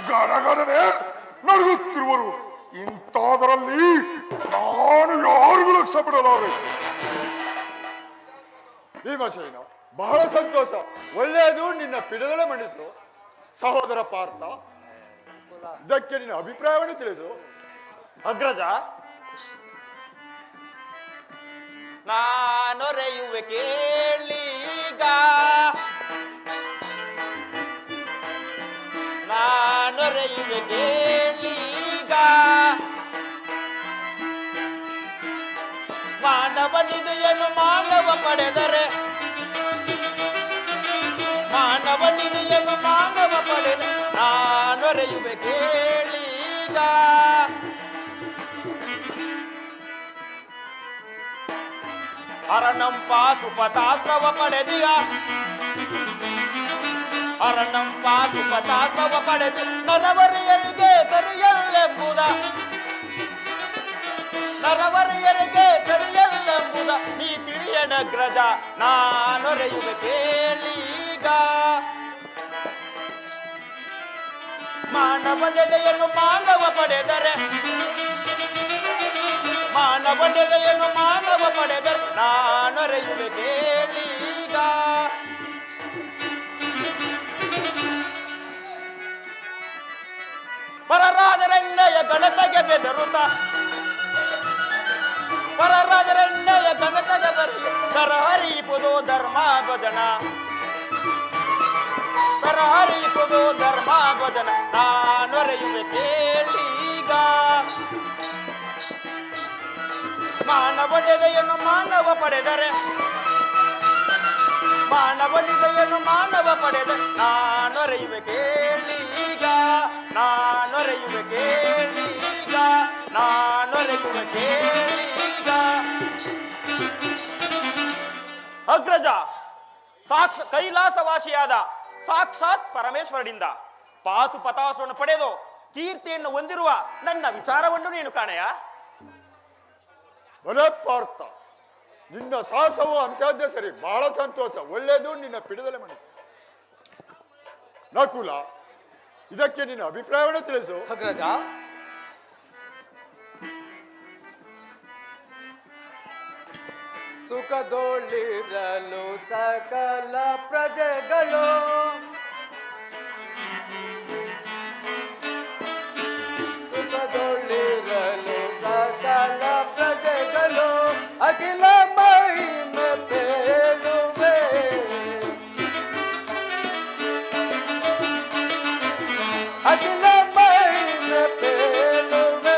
ಗಡಗಡನೆ ನಡುಗುತ್ತಿರುವರು ಇಂಥದರಲ್ಲಿ ನಾನು ಯಾರಿಗೂ ಲಕ್ಷ್ಯ ಬಿಡಲಾರೆ ಭೀಮಸೇನ ಬಹಳ ಸಂತೋಷ ಒಳ್ಳೆಯದು ನಿನ್ನ ಪಿಡದಲೆ ಮಂಡಿಸು ಸಹೋದರ ಪಾರ್ಥ ಇದಕ್ಕೆ ನಿನ್ನ ಅಭಿಪ್ರಾಯವನ್ನು ತಿಳಿಸು ಅಗ್ರಜ ನಾನೊರೆಯುವೆ ಕೇಳೀಗ ನಾನೊರೆಯುವೆ ಕೇಳೀಗ ಮಾನವನಿದೆಯನ್ನು ಮಾನವ ಪಡೆದರೆ ಮಾನವನಿದೆಯನ್ನು ಮಾನವ ಪಡೆದ ನಾನೊರೆಯುವೆ ಕೇಳೀಗ ಅರಣಂ ಪಾಶುಪತಾಸ್ತ್ರವ ಪಡೆದಿಯ ಅರಣಂ ಪಾಶುಪತಾಸ್ತ್ರವ ಪಡೆದು ನರವರಿಯರಿಗೆ ಸರಿಯಲ್ಲೆಂಬುದ ನರವರಿಯರಿಗೆ ಸರಿಯಲ್ಲೆಂಬುದ ನೀ ತಿಳಿಯನಗ್ರಜ ನಾನೊರೆಯುವೆ ಕೇಳೀಗ ಮಾನವನೆದೆಯನ್ನು ಮಾನವ ಪಡೆದರೆ ಮಾನವನೆದೆಯನ್ನು ಮಾನವ ಪಡೆದರೆ ನಾನೊರೆಯುವೆ ಕೇಳೀಗ ಪರರಾಜರೆಣ್ಣೆಯ ಗಣತೆಗೆ ಬೆದರುತ್ತ ಪರರಾಜರೆಣ್ಣೆಯ ಗಣತೆಗೆ ಬರಲಿ ಸರಹರಿಪುದು ಧರ್ಮ ಭಜನ ಸರಹರಿಪುದು ಧರ್ಮ ಭಜನ ನಾನೊರೆಯುವೆ ಕೇಳೀಗ ಮಾನವನೆದೆಯನ್ನು ಮಾನವ ಪಡೆದರೆ ಮಾನವನಿದೆಯನ್ನು ಮಾನವ ಪಡೆದ ನಾನೊರೆಯುವೆ ಕೇಳೀಗ ನಾನೊರೆಯುವೆ ಕೇಳೀಗ ನಾನೊರೆಯುವೆ ಕೇಳೀಗ ಅಗ್ರಜ ಕೈಲಾಸವಾಸಿಯಾದ ಸಾಕ್ಷಾತ್ ಪರಮೇಶ್ವರನಿಂದ ಪಾಶುಪತಾಸ್ತ್ರವನ್ನು ಪಡೆದು ಕೀರ್ತಿಯನ್ನು ಹೊಂದಿರುವ ನನ್ನ ವಿಚಾರವನ್ನು ನೀನು ಕಾಣೆಯ ಬಲೆ ಪಾರ್ಥ ನಿನ್ನ ಸಾಹಸವು ಅಂತ್ಯಾದ್ಯ ಸರಿ ಬಹಳ ಸಂತೋಷ ಒಳ್ಳೆಯದು ನಿನ್ನ ಪಿಡದಲೆ ಮಣಿ ನಕುಲ ಇದಕ್ಕೆ ನಿನ್ನ ಅಭಿಪ್ರಾಯವನ್ನು ತಿಳಿಸು ಅಗ್ರಜ ಸುಖದೊಳಿರಲು ಸಕಲ ಪ್ರಜೆಗಳು ಸುಖದೊಳಿರಲು ಸಕಲ ಪ್ರಜೆಗಳು ಅಖಿಲ ಮಹಿಮೆ ಪೇಳುವೆ ಅಖಿಲ ಮಹಿಮೆ ಪೇಳುವೆ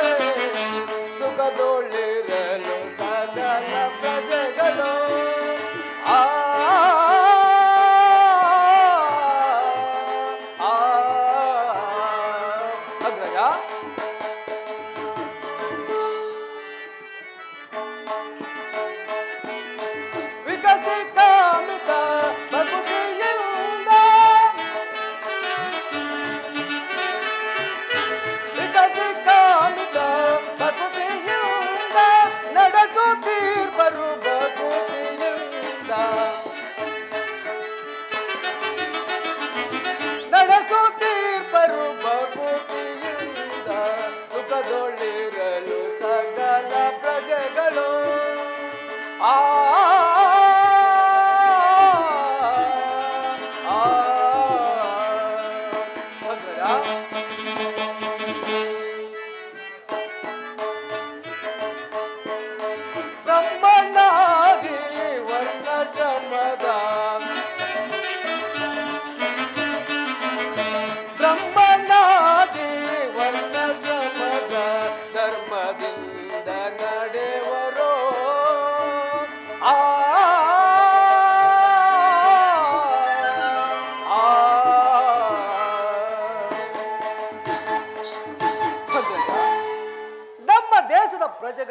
ಸುಖದೊಳಿರಲು ಸಕಲ ಪ್ರಜೆಗಳು ಅಗ್ರಜ ವಿಕಸಿತ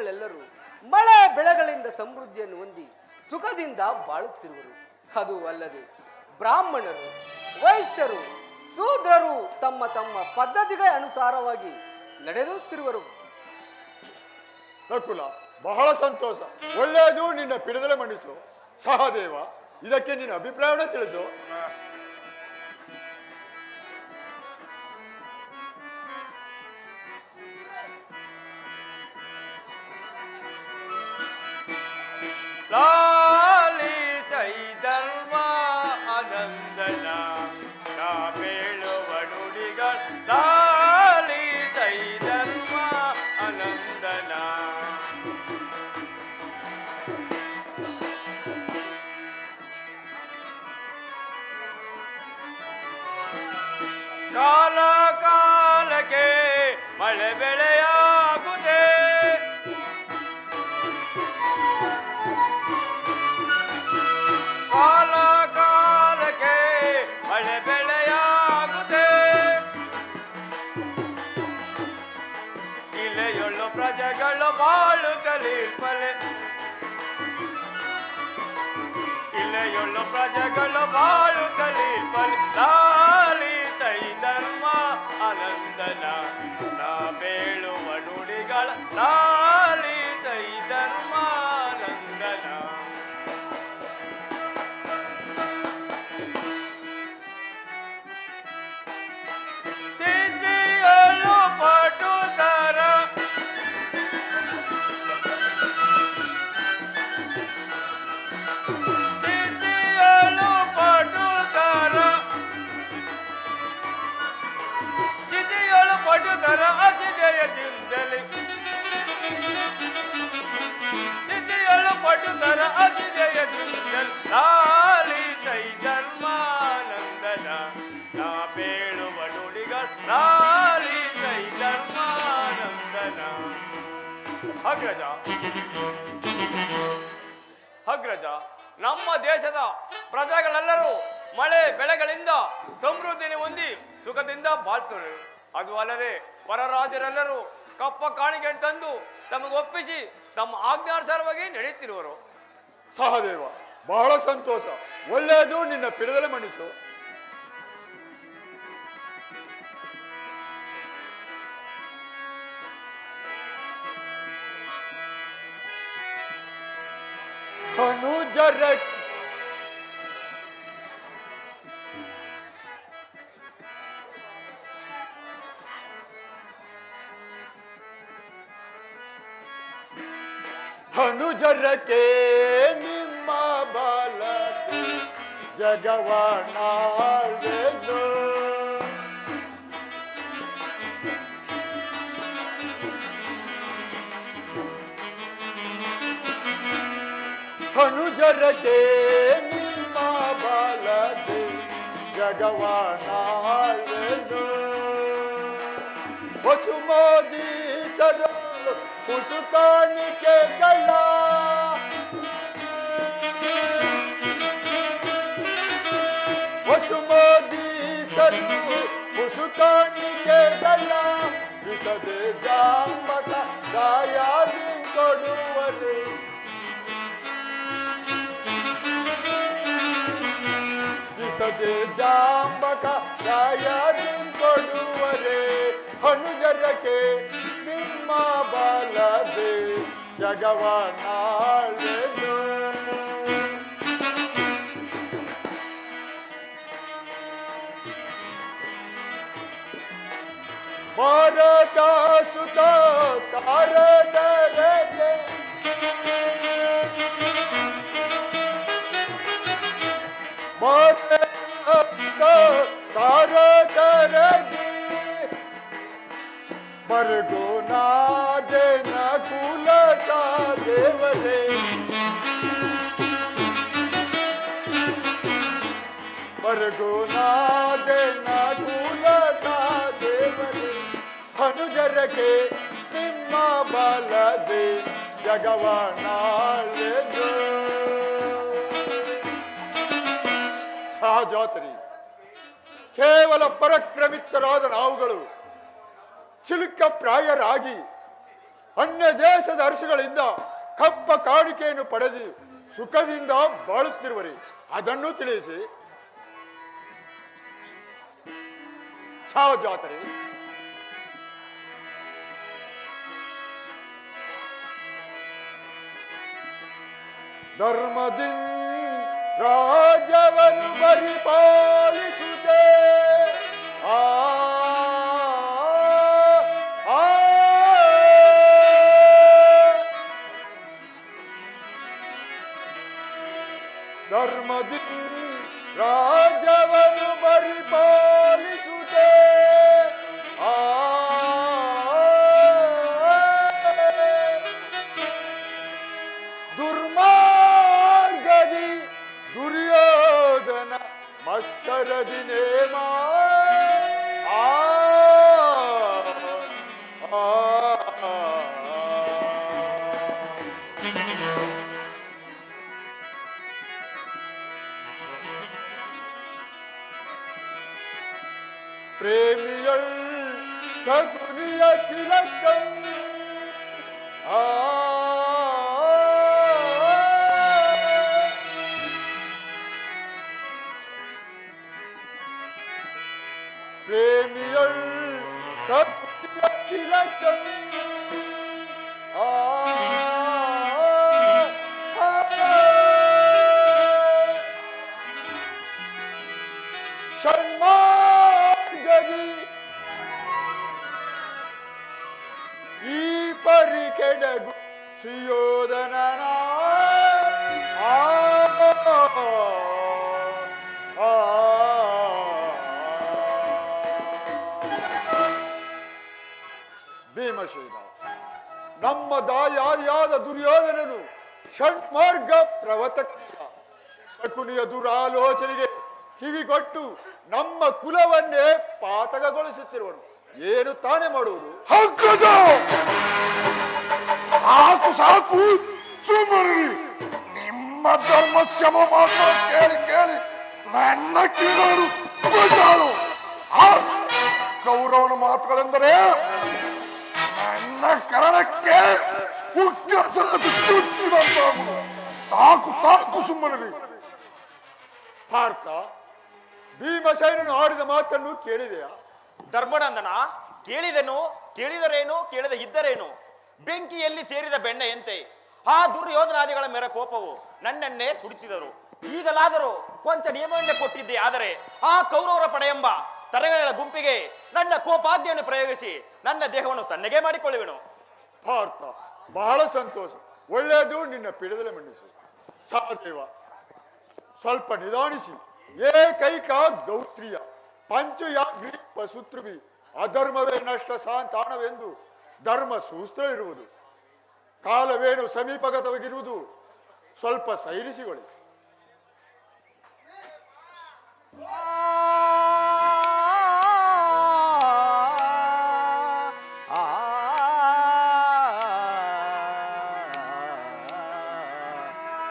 ಪ್ರಜೆಗಳೆಲ್ಲರೂ ಮಳೆ ಬೆಳೆಗಳಿಂದ ಸಮೃದ್ಧಿಯನ್ನು ಹೊಂದಿ ಸುಖದಿಂದ ಬಾಳುತ್ತಿರುವರು. ಅದು ಅಲ್ಲದೆ ಬ್ರಾಹ್ಮಣರು, ವೈಶ್ಯರು, ಶೂದ್ರರು ತಮ್ಮ ತಮ್ಮ ಪದ್ಧತಿಗಳ ಅನುಸಾರವಾಗಿ ನಡೆದುತ್ತಿರುವರು. ನಕುಲ, ಬಹಳ ಸಂತೋಷ. ಒಳ್ಳೆಯದು, ನಿನ್ನ ಪಿಡದಲೆ ಮಣಿಸು. ಸಹದೇವ, ಇದಕ್ಕೆ ನಿನ್ನ ಅಭಿಪ್ರಾಯವನ್ನು ತಿಳಿಸು. ಲಾಲಿಸೈ ಧರ್ಮ ಆನಂದನ ನಾ ಬೇಳುವ ನುಡಿಗಳ ಲಾಲಿಸೈ ಧರ್ಮ ಆನಂದನ. ಕಾಲ ಕಾಲಕ್ಕೆ ಮಳೆ ಬೆಳೆಯಾಗುತ್ತದೆ. ಕಾಲ ಕಾಲಕ್ಕೆ ಮಳೆ ಬೆಳೆಯಾಗುತ್ತದೆ. ಇಲೆಯೊಳ್ಳು ಪ್ರಜೆಗಳು ಬಾಳುತ್ತಲಿರ್ಪಲೆ. ಇಲೆಯೊಳ್ಳು ಪ್ರಜೆಗಳು ಬಾಳುತ್ತಲಿರ್ಪಲೆ. ಲಾಲಿಸೈ ಧರ್ಮ ಆನಂದನ ನಾ ಬೇಳುವ ನುಡಿಗಳ ಲಾಲಿಸೈ ಧರ್ಮ ಆನಂದನ. ಸಿದ್ಧಿಯಲು ಪಟುತರ ಸಿದ್ಧಿಯಲು ಪಟುತರ ಸಿದ್ಧಿಯಲು ಪಟುತರ ಅಸಿದೆಯದಿಂದಲೇ ಸಿದ್ಧಿಯಲು ಪಟುತರ ಅಸಿದೆಯದಿಂದಲೇ ಲಾಲಿಸೈ ಧರ್ಮಾನಂದನ ನಾ ಬೇಳುವ ನುಡಿಗಳ ಲಾಲಿಸೈ ಧರ್ಮಾನಂದನ. ಅಗ್ರಜ, ಅಗ್ರಜ, ನಮ್ಮ ದೇಶದ ಪ್ರಜೆಗಳೆಲ್ಲರೂ ಮಳೆ ಬೆಳೆಗಳಿಂದ ಸಮೃದ್ಧಿని ಹೊಂದಿ ಸುಖದಿಂದ ಬಾಳ್ತಾರೆ. ಅದು ಅಲ್ಲದೆ ಹೊರರಾಜರೆಲ್ಲರೂ ಕಪ್ಪ ಕಾಣಿಕೆ ತಂದು ತಮಗೊಪ್ಪಿಸಿ ತಮ್ಮ ಆಜ್ಞಾನುಸಾರವಾಗಿ ನಡೆಯುತ್ತಿರುವರು. ಸಹದೇವ, ಬಹಳ ಸಂತೋಷ. ಒಳ್ಳೆಯದು, ನಿನ್ನ ಪಿಡದಲೆ ಮಣಿಸು. ಅನುಜರ ಅನುಜರಕ್ಕೆ ನಿಮ್ಮ ಬಾಲ ಜಗವಾಣಾಳೆನು. ಅನುಜರಕ್ಕೆ ನಿಮ್ಮ ಬಾಲದೆ ಜಗವಾಣಾಳೆನು. ವಸುಮೋದೀಸರ ಕುಸುಕಾಣಿಕೆಗಳ ವಸುಮೋದೀಸರು ಕುಸುಕಾಣಿಕೆಗಳ ವಿಸದೆ ಜಾಂಬಕ ಗಾಯಾದಿ ಕೊಡುವರು. ವಿಸದೆ ಜಾಂಬಕ ಗಾಯಾದಿ ಕೊಡುವರೆ. ಅನುಜರಕ್ಕೆ ನಿಮ್ಮ ಬಾಲದೆ ಜಗವಾಣಾಳೆನು. ಭಾರತ ಸುತ ತಾರದರೆಗೆ ಭಾರತ ತಾರದರೆಗೆ ಬರ್ಗೋ ನಾದೆ ನಕುಲ ಸಾದೇವರೇ. ಬರ್ಗೋ ನಾದೆ ನಕುಲ ಸಾದೇವರೇ. ಅನುಜರಕ್ಕೆ ನಿಮ್ಮ ಬಾಲದೆ ಜಗವಾಣಾಳೆನು. ಸಹಜಾತರಿ, ಕೇವಲ ಪರಕ್ರಮಿತ್ತರಾದ ನಾವುಗಳು ಚಿಲುಕ ಪ್ರಾಯರಾಗಿ ಅನ್ಯ ದೇಶದ ಅರಸುಗಳಿಂದ ಕಪ್ಪ ಕಾಣಿಕೆಯನ್ನು ಪಡೆದು ಸುಖದಿಂದ ಬಾಳುತ್ತಿರುವರಿ ಅದನ್ನು ತಿಳಿಸಿ. ಜಾತರೆ ಧರ್ಮದಿಂದ ರಾಜ್ಯವನ್ನು ಪರಿಪಾಲಿಸುತ್ತೆ. ಆ ಆ ಧರ್ಮದಿಂದ ರಾಜ್ಯವನ್ನು ಪರಿಪಾಲಿಸುತ್ತೆ. ಆ ದುರ್ಮಾರ್ಗದಿ ದುರ್ಯೋಧನ ಮತ್ಸರದಿ ನೇಮ. ಆ ಆ ಪ್ರೇಮಿಯಳ್ ಸಗುನಿಯ ತಿಲಕಂ. ಆ ಪ್ರೇಮಿಯಳ್ ಸಗುನಿಯ ತಿಲಕಂ. ಆ ಷಣ್ಮಾರ್ಗದಿ ಈ ಪರಿ ಕೆಡಗು ಸುಯೋಧನನ. ಆ ಆ ಭೀಮಸೇನ, ನಮ್ಮ ದಾಯಾದಿಯಾದ ದುರ್ಯೋಧನನು ಷಣ್ಮಾರ್ಗ ಪ್ರವರ್ತಕ ಶಕುನಿಯ ದುರಾಲೋಚನೆಗೆ ಕಿವಿಗೊಟ್ಟು ನಮ್ಮ ಕುಲವನ್ನೇ ಪಾತಕಗೊಳಿಸುತ್ತಿರುವನು. ಏನು ತಾನೇ ಮಾಡುವುದು? ಅಗ್ರಜ, ಸಾಕು ಸಾಕು, ಸುಮ್ಮನಿರಿ. ನಿಮ್ಮ ಧರ್ಮ ಶ್ರಮ ಮಾತ್ರ ಕೇಳಿ ಕೇಳಿ ನನ್ನ ಕಿವಿಗಳು ಬಿದ್ದಾಳು. ಕೌರವನ ಮಾತುಗಳೆಂದರೆ ನನ್ನ ಕರಣಕ್ಕೆ ಮುಖ್ಯ ಚುಚ್ಚಿದಂತಾಗುವುದು. ಸಾಕು ಸಾಕು, ಸುಮ್ಮನಿರಿ. ಪಾರ್ಥ, ಭೀಮಸೇನನು ಆಡಿದ ಮಾತನ್ನು ಕೇಳಿದೆಯಾ? ಧರ್ಮನಂದನ, ಕೇಳಿದೆನು, ಕೇಳಿದರೇನು, ಕೇಳದೆ ಇದ್ದರೇನು? ಬೆಂಕಿಯಲ್ಲಿ ಸೇರಿದ ಬೆಣ್ಣೆಯಂತೆ ಆ ದುರ್ಯೋಧನಾದಿಗಳ ಮೇರ ಕೋಪವು ನನ್ನನ್ನೇ ಸುಡುತ್ತಿದ್ದರು. ಈಗಲಾದರೂ ಕೊಂಚ ನಿಯಮವನ್ನೇ ಕೊಟ್ಟಿದ್ದೆ. ಆದರೆ ಆ ಕೌರವರ ಪಡೆಯೆಂಬ ತರಗಳ ಗುಂಪಿಗೆ ನನ್ನ ಕೋಪಾಜ್ಞೆಯನ್ನು ಪ್ರಯೋಗಿಸಿ ನನ್ನ ದೇಹವನ್ನು ತನ್ನಗೆ ಮಾಡಿಕೊಳ್ಳುವೆನು. ಪಾರ್ಥ, ಬಹಳ ಸಂತೋಷ. ಒಳ್ಳೆಯದು, ನಿನ್ನ ಪಿಡದಲೆ ಮಂಡಿಸು. ಸಹದೇವ, ಸ್ವಲ್ಪ ನಿಧಾನಿಸಿ. ಏಕೈಕ ಗೌತ್ರಿಯ ಪಂಚಯಾಗ್ರಿ ಪಸುತೃವಿ ಅಧರ್ಮವೇ ನಷ್ಟ ಸಾಂತಾಣವೆಂದು ಧರ್ಮ ಸೂಸ್ತ್ರ ಇರುವುದು. ಕಾಲವೇನು ಸಮೀಪಗತವಾಗಿರುವುದು. ಸ್ವಲ್ಪ ಸೈರಿಸಿಕೊಳ್ಳಿ.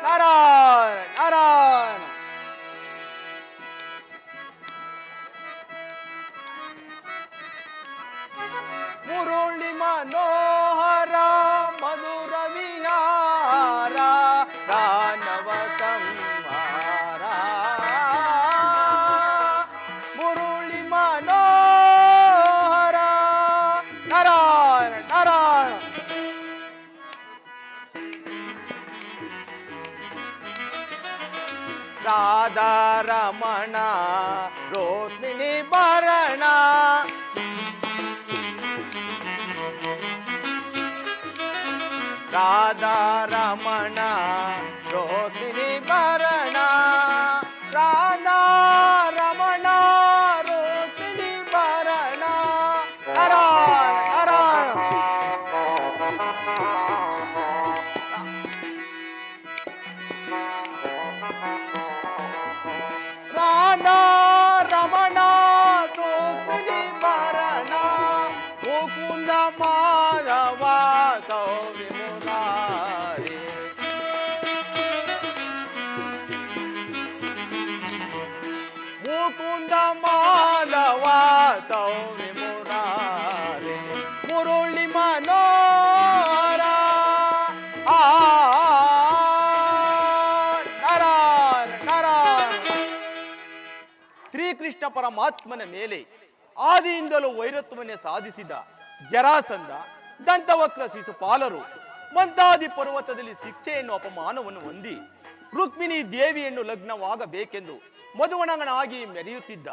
ನಾರಾಯಣ ನಾರಾಯಣ. ಮುರುಳಿ ಮನೋಹರ ಮಧುರ ವಿಹಾರ ದಾನವ ಸಂಹಾರ. ಮುರುಳಿ ಮನೋಹರ ನಾರಾಯಣ ನಾರಾಯಣ. ರಾಧಾ ರಮಣ ರೋಹಿಣಿ ಭರಣ. ರಾಧಾ ರಮಣ ರೋಹಿಣಿ ಭರಣ. ರಾಧಾ ರಮಣ ರೋಹಿಣಿ ಭರಣ. ನಾರಾಯಣ ನಾರಾಯಣ. ರಾಧಾ ರಮಣ ರೋಹಿಣಿ ಭರಣ. ಮುಕುಂದ ಮಾಧವ ಸೌರಿ ಮುರಾರಿ. ಮುಕುಂದ ಮಾಧವ ಸೌರಿ ಮುರಾರಿ. ಮುರುಳಿ ಮನೋಹರ ಶ್ರೀಕೃಷ್ಣ ಪರಮಾತ್ಮನ ಮೇಲೆ ಆದಿಯಿಂದಲೂ ವೈರತ್ವವನ್ನೇ ಸಾಧಿಸಿದ ಜರಾಸಂಧ, ದಂತವಕ್ರ ಶಿಶುಪಾಲರು ಮಂತಾದಿ ಪರ್ವತದಲ್ಲಿ ಶಿಕ್ಷೆಯನ್ನು ಅಪಮಾನವನ್ನು ಹೊಂದಿ ರುಕ್ಮಿಣಿ ದೇವಿಯನ್ನು ಲಗ್ನವಾಗಬೇಕೆಂದು ಮಧುವಣನಾಗಿ ಮೆರೆಯುತ್ತಿದ್ದ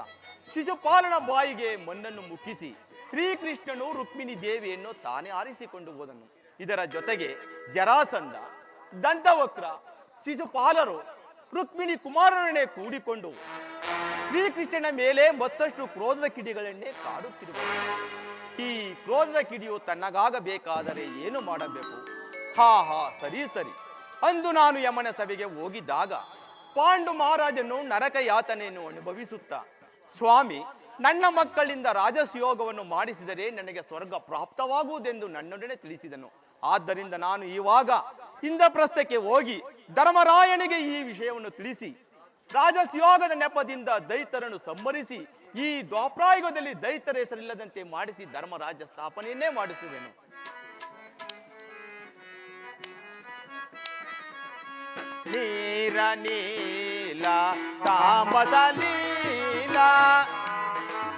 ಶಿಶುಪಾಲನ ಬಾಯಿಗೆ ಮಣ್ಣನ್ನು ಮುಕ್ಕಿಸಿ ಶ್ರೀಕೃಷ್ಣನು ರುಕ್ಮಿಣಿ ದೇವಿಯನ್ನು ತಾನೇ ಆರಿಸಿಕೊಂಡು ಹೋದನು. ಇದರ ಜೊತೆಗೆ ಜರಾಸಂಧ, ದಂತವಕ್ರ, ಶಿಶುಪಾಲರು ರುಕ್ಮಿಣಿ ಕುಮಾರನನ್ನೇ ಕೂಡಿಕೊಂಡು ಶ್ರೀಕೃಷ್ಣನ ಮೇಲೆ ಮತ್ತಷ್ಟು ಕ್ರೋಧದ ಕಿಡಿಗಳನ್ನೇ ಕಾಡುತ್ತಿರುವುದು. ಈ ಕ್ರೋಧದ ಕಿಡಿಯು ತನ್ನಗಾಗಬೇಕಾದರೆ ಏನು ಮಾಡಬೇಕು? ಹಾ ಸರಿ. ಅಂದು ನಾನು ಯಮನ ಸಭೆಗೆ ಹೋಗಿದ್ದಾಗ ಪಾಂಡು ಮಹಾರಾಜನು ನರಕ ಯಾತನೆಯನ್ನು ಅನುಭವಿಸುತ್ತಾ, ಸ್ವಾಮಿ, ನನ್ನ ಮಕ್ಕಳಿಂದ ರಾಜಸಯೋಗವನ್ನು ಮಾಡಿಸಿದರೆ ನನಗೆ ಸ್ವರ್ಗ ಪ್ರಾಪ್ತವಾಗುವುದೆಂದು ನನ್ನೊಡನೆ ತಿಳಿಸಿದನು. ಆದ್ದರಿಂದ ನಾನು ಇವಾಗ ಇಂದ್ರಪ್ರಸ್ಥಕ್ಕೆ ಹೋಗಿ ಧರ್ಮರಾಯನಿಗೆ ಈ ವಿಷಯವನ್ನು ತಿಳಿಸಿ ರಾಜಸಯೋಗದ ನೆಪದಿಂದ ದೈತ್ಯರನ್ನು ಸಂಹರಿಸಿ ಈ ದ್ವಾಪರಾಯುಗದಲ್ಲಿ ದೈತ್ಯರ ಹೆಸರಿಲ್ಲದಂತೆ ಮಾಡಿಸಿ ಧರ್ಮರಾಜ ಸ್ಥಾಪನೆಯನ್ನೇ ಮಾಡಿಸುವೆನು. ನೀರ ನೀಲ ತಾಮಸ ನೀಲ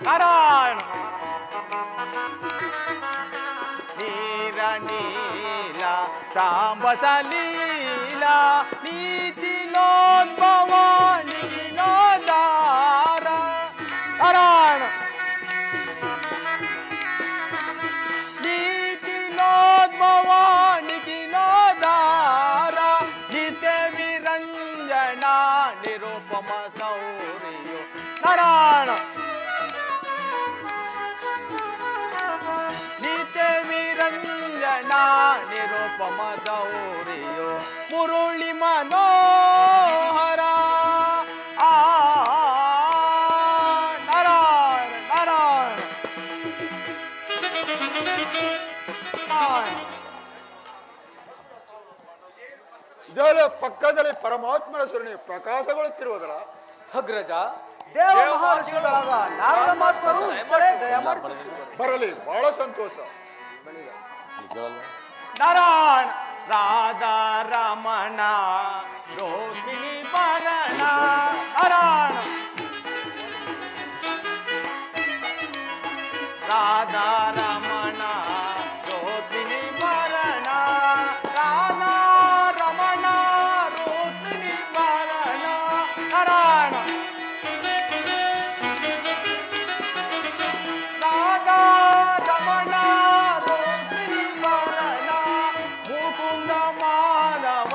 ನಾರಾಯಣ ನೀರ ನೀಲ ತಾಂಬಸ ಲೀಲ ನೀತಿನೋದ್ಭವ ನಿಗಿನೋದಾರ ನಾರಾಯಣ ನೀತಿನೋದ್ಭವ ನಿಗಿನೋದಾರ ನಿತ್ಯ ವಿರಂಜನ ನಿರುಪಮ ಸೌರ್ಯೋ ನಾರಾಯಣ ನಿರುಪಮ ಗೌರಿಯೋ ಮುರುಳಿ ಮನೋಹರ ನಾರಾಯಣ ನಾರಾಯಣ ಇದರ ಪಕ್ಕದಲ್ಲಿ ಪರಮಾತ್ಮನ ಸರಣಿ ಪ್ರಕಾಶಗೊಳ್ಳುತ್ತಿರುವುದರ ಅಗ್ರಜ ದೇವ ಮಹರ್ಷಿಗಳಾದ ನಾರದ ಮಾತರು ಇತ್ತಲೇ ದಯಮಾಡಿಸುತ್ತಿರುವರು. ಬರಲಿ, ಬಹಳ ಸಂತೋಷ. ನಾರಾಯಣ ರಾಧಾ ರಮಣ ರೋಹಿಣಿ ಭರಣ ನಾರಾಯಣ ರಾಧಾ ರಮಣ ರೋಹಿಣಿ ಭರಣ ರಾಧಾ ರಮಣ ರೋಹಿಣಿ ಭರಣ ನಾರಾಯಣ ರಾಧಾ ರಮಣ ರೋಹಿಣಿ ಭರಣ ಮುಕುಂದ ಮಾಧವ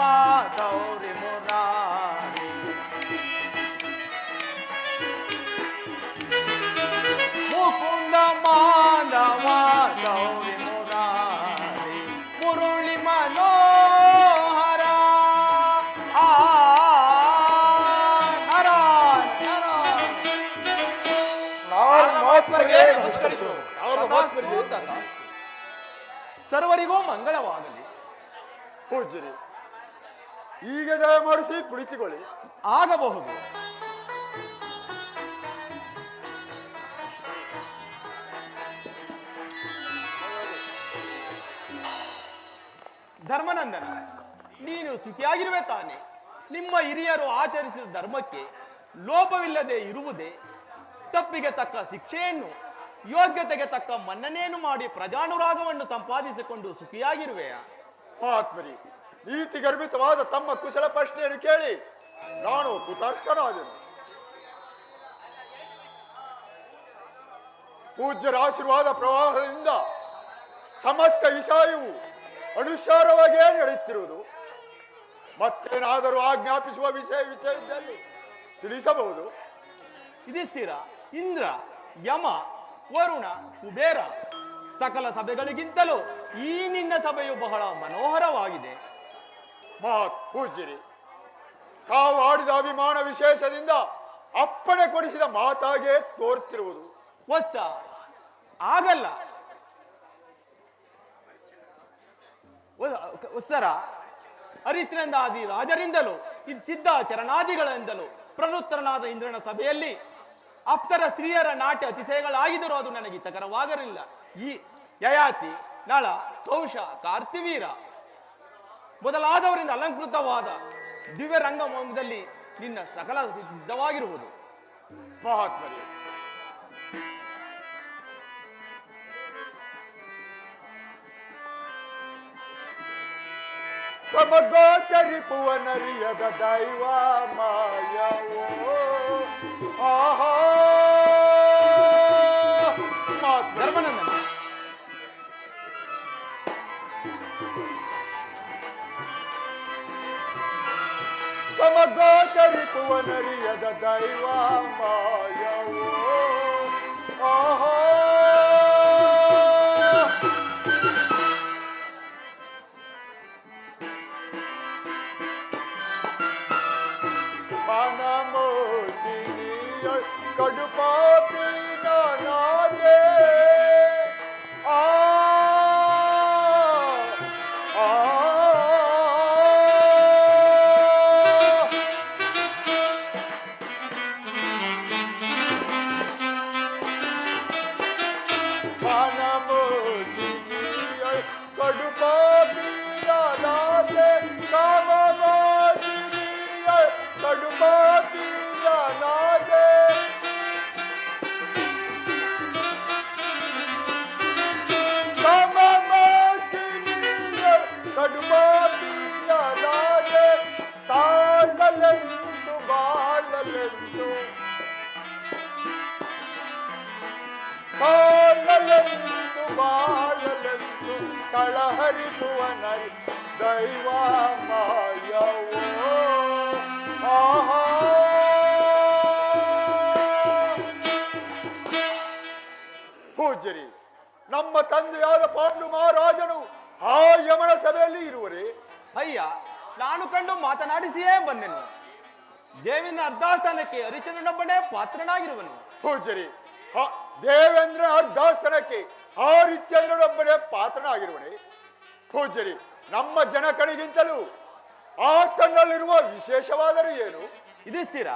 ಗೌರಿ ಮುರಾರಿ ಮುಕುಂದ ಮಾಧವ ಗೌರಿ ಮುರಾರಿ ಮುರುಳಿ ಮನೋಹರ ನಾರಾಯಣ ಮಹಾತ್ಮರಿಗೆ ನಮಸ್ಕರಿಸು. ಸರ್ವರಿಗೂ ಮಂಗಳವಾಗಲಿ. ಪೂಜ್ಯರಿ, ಈಗ ದಯಮಾಡಿಸಿ ಕುಳಿತುಕೊಳ್ಳಿ. ಆಗಬಹುದು. ಧರ್ಮನಂದನ, ನೀನು ಸುಖಿಯಾಗಿರುವೆ ತಾನೆ? ನಿಮ್ಮ ಹಿರಿಯರು ಆಚರಿಸಿದ ಧರ್ಮಕ್ಕೆ ಲೋಪವಿಲ್ಲದೆ ಇರುವುದೇ? ತಪ್ಪಿಗೆ ತಕ್ಕ ಶಿಕ್ಷೆಯನ್ನು, ಯೋಗ್ಯತೆಗೆ ತಕ್ಕ ಮನ್ನಣೆಯನ್ನು ಮಾಡಿ ಪ್ರಜಾನುರಾಗವನ್ನು ಸಂಪಾದಿಸಿಕೊಂಡು ಸುಖಿಯಾಗಿರುವೆಯಾ? ಮಹಾತ್ಮರಿ, ನೀತಿ ಗರ್ಭಿತವಾದ ತಮ್ಮ ಕುಶಲ ಪ್ರಶ್ನೆಯನ್ನು ಕೇಳಿ ನಾನು ಕೃತಾರ್ಥನಾದೆನು. ಪೂಜ್ಯರ ಆಶೀರ್ವಾದ ಪ್ರವಾಹದಿಂದ ಸಮಸ್ತ ವಿಷಯವು ಅನುಸಾರವಾಗಿಯೇ ನಡೆಯುತ್ತಿರುವುದು. ಮತ್ತೇನಾದರೂ ಆಜ್ಞಾಪಿಸುವ ವಿಷಯದಲ್ಲಿ ತಿಳಿಸಬಹುದು. ಯುಧಿಷ್ಠಿರ, ಇಂದ್ರ, ಯಮ, ವರುಣ, ಕುಬೇರ ಸಕಲ ಸಭೆಗಳಿಗಿಂತಲೂ ಈ ನಿನ್ನ ಸಭೆಯು ಬಹಳ ಮನೋಹರವಾಗಿದೆ. ಮಹತ್ ಪೂಜ್ಯರಿ, ತಾವು ಆಡಿದ ಅಭಿಮಾನ ವಿಶೇಷದಿಂದ ಅಪ್ಪಣೆ ಕೊಡಿಸಿದ ಮಾತಾಗೆ ತೋರುತ್ತಿರುವುದು. ವತ್ಸ, ಆಗಲ್ಲ. ವತ್ಸರ, ಹರಿತ್ರಂದಾದಿ ರಾಜರಿಂದಲೂ ಸಿದ್ಧ ಚರಣಾದಿಗಳಿಂದಲೂ ಪ್ರವೃತ್ತರನಾದ ಇಂದ್ರನ ಸಭೆಯಲ್ಲಿ ಅಪ್ತರ ಸ್ತ್ರೀಯರ ನಾಟ್ಯ ಅತಿಶಯಗಳಾಗಿದ್ದರೂ ಅದು ನನಗೆ ಹಿತಕರವಾಗಲಿಲ್ಲ. ಈ ಯಯಾತಿ, ನಳ, ಕೌಶ, ಕಾರ್ತಿವೀರ ಮೊದಲಾದವರಿಂದ ಅಲಂಕೃತವಾದ ದಿವ್ಯ ರಂಗಮಂದಿರದಲ್ಲಿ ನಿನ್ನ ಸಕಲ ಸಿದ್ಧವಾಗಿರುವುದು. ಮಹಾತ್ಮರೇ, ತಮಗೋಚರಿಪುವನರಿಯದ ದೈವ ಮಾಯವೋ ಆಹಾ ಮಹಾತ್ಮ ಧರ್ಮನಂದನ, ತಮಗೋಚರಿಪುವನರಿಯದ ದೈವ ಮಾಯವೋ ಆಹಾ ಮನಮೋಚಿನಿಯಳ್ ಕಡುಪಾಪಿನ ನಾದೆ ಆ ಆ ಮನಮೋಚಿನಿಯಳ್ ಕಡುಪಾಪಿನ ನಾದೆ ಕಾಮಮೋಚಿನಿಯಳ್ ಕಡುಪಾಪಿನ ನಾದೆ ಕಾಮಮೋಚಿನಿಯಳ್ ಕಡುಪಾಪಿನ ನಾದೆ ತಾಳಲೆಂದು ಬಾಳಲೆಂದು ತಾಳಲೆಂದು ಬಾಳಲೆಂದು ತಳಹರಿಪುವನರಿ ದೈವ ಮಾಯವೋ ಆಹಾ ಪೂಜ್ಯರಿ, ನಮ್ಮ ತಂದೆಯಾದ ಪಾಂಡು ಮಹಾರಾಜನು ಆ ಯಮನ ಸಭೆಯಲ್ಲಿ ಇರುವರೇ? ಅಯ್ಯ, ನಾನು ಕಂಡು ಮಾತನಾಡಿಸಿಯೇ ಬಂದೆನು. ದೇವೇಂದ್ರ ಅರ್ಧಾಸ್ಥಾನಕ್ಕೆ ಹರಿಚಂದ್ರನೊಬ್ಬನೇ ಪಾತ್ರನಾಗಿರುವನು. ಪೂಜ್ಯರಿ, ದೇವೇಂದ್ರ ಅರ್ಧಾಸ್ಥಾನಕ್ಕೆ ಹರಿಶ್ಚಂದ್ರನೊಬ್ಬನೇ ಪಾತ್ರನಾಗಿರುವನೇ? ಪೂಜ್ಯರಿ, ನಮ್ಮ ಜನಕನಿಗಿಂತಲೂ ಆ ತನ್ನಲ್ಲಿರುವ ವಿಶೇಷವಾದರೂ ಏನು? ಯುಧಿಷ್ಠಿರ,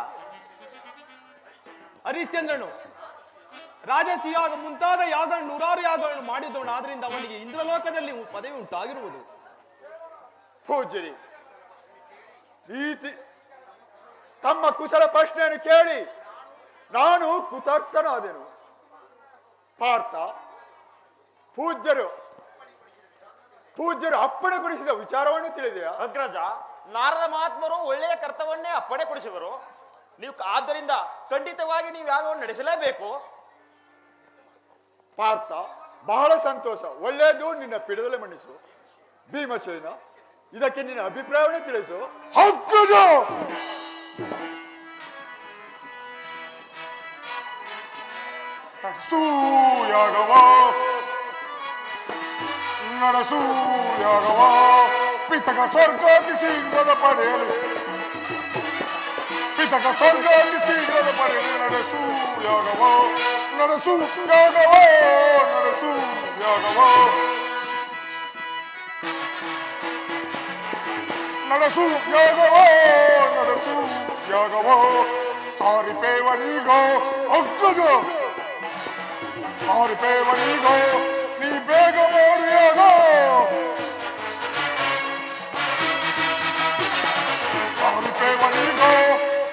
ಹರಿಶ್ಚಂದ್ರನು ರಾಜಸಿಯಾಗ ಮುಂತಾದ ಯಾಗ ನೂರಾರು ಯಾಗಗಳನ್ನು ಮಾಡಿದವನು. ಆದ್ರಿಂದ ಅವನಿಗೆ ಇಂದ್ರಲೋಕದಲ್ಲಿ ಪದವಿ ಉಂಟಾಗಿರುವುದು. ಪೂಜ್ಯರಿ, ತಮ್ಮ ಕುಶಲ ಪ್ರಶ್ನೆಯನ್ನು ಕೇಳಿ ನಾನು ಕುತರ್ಥನಾದೆನು. ಪಾರ್ಥ, ಪೂಜ್ಯರು ಅಪ್ಪಣೆಗೊಳಿಸಿದ ವಿಚಾರವನ್ನು ತಿಳಿದೆಯಾ? ಅಗ್ರಜ, ನಾರದ ಮಹಾತ್ಮರು ಒಳ್ಳೆಯ ಕರ್ತವನ್ನೇ ಅಪ್ಪಣೆ ಕೊಡಿಸುವರು. ನೀವು ಆದ್ದರಿಂದ ಖಂಡಿತವಾಗಿ ನೀವು ಯಾಗವನ್ನು ನಡೆಸಲೇಬೇಕು. ಪಾರ್ಥ, ಬಹಳ ಸಂತೋಷ, ಒಳ್ಳೆಯದು. ನಿನ್ನ ಪಿಡದಲೆ ಮಣಿಸು. ಭೀಮಸೇನ, ಇದಕ್ಕೆ ನಿನ್ನ ಅಭಿಪ್ರಾಯವನ್ನು ತಿಳಿಸು. ಸೂಯಾಗವ ನಡೆಸೂಯಾಗವ ಪಿತಕ ಸ್ವರ್ಗಾತಿ ಶೀಘ್ರದ ಪಡೆಯಲು ಪಿತಕ ಸ್ವರ್ಗಾತಿ ಶೀಘ್ರದ ಪಡೆಯಲು ನಡೆಸೂಯಾಗವ ನಡೆಸೂಯಾಗವ ನಡೆಸೂಯಾಗವ ನಡೆಸೂಯಾಗವ ನಡೆಸೂಯಾಗವ ಸಾರಿಪೇವನೀಗೋ ಅಗ್ಗಜ ಸಾರಿಪೇವನೀಗೋ ನೀ ಬೇಗ ಮಾಡಿಯಾಗೋ ಸಾರಿಪೇವನೀಗೋ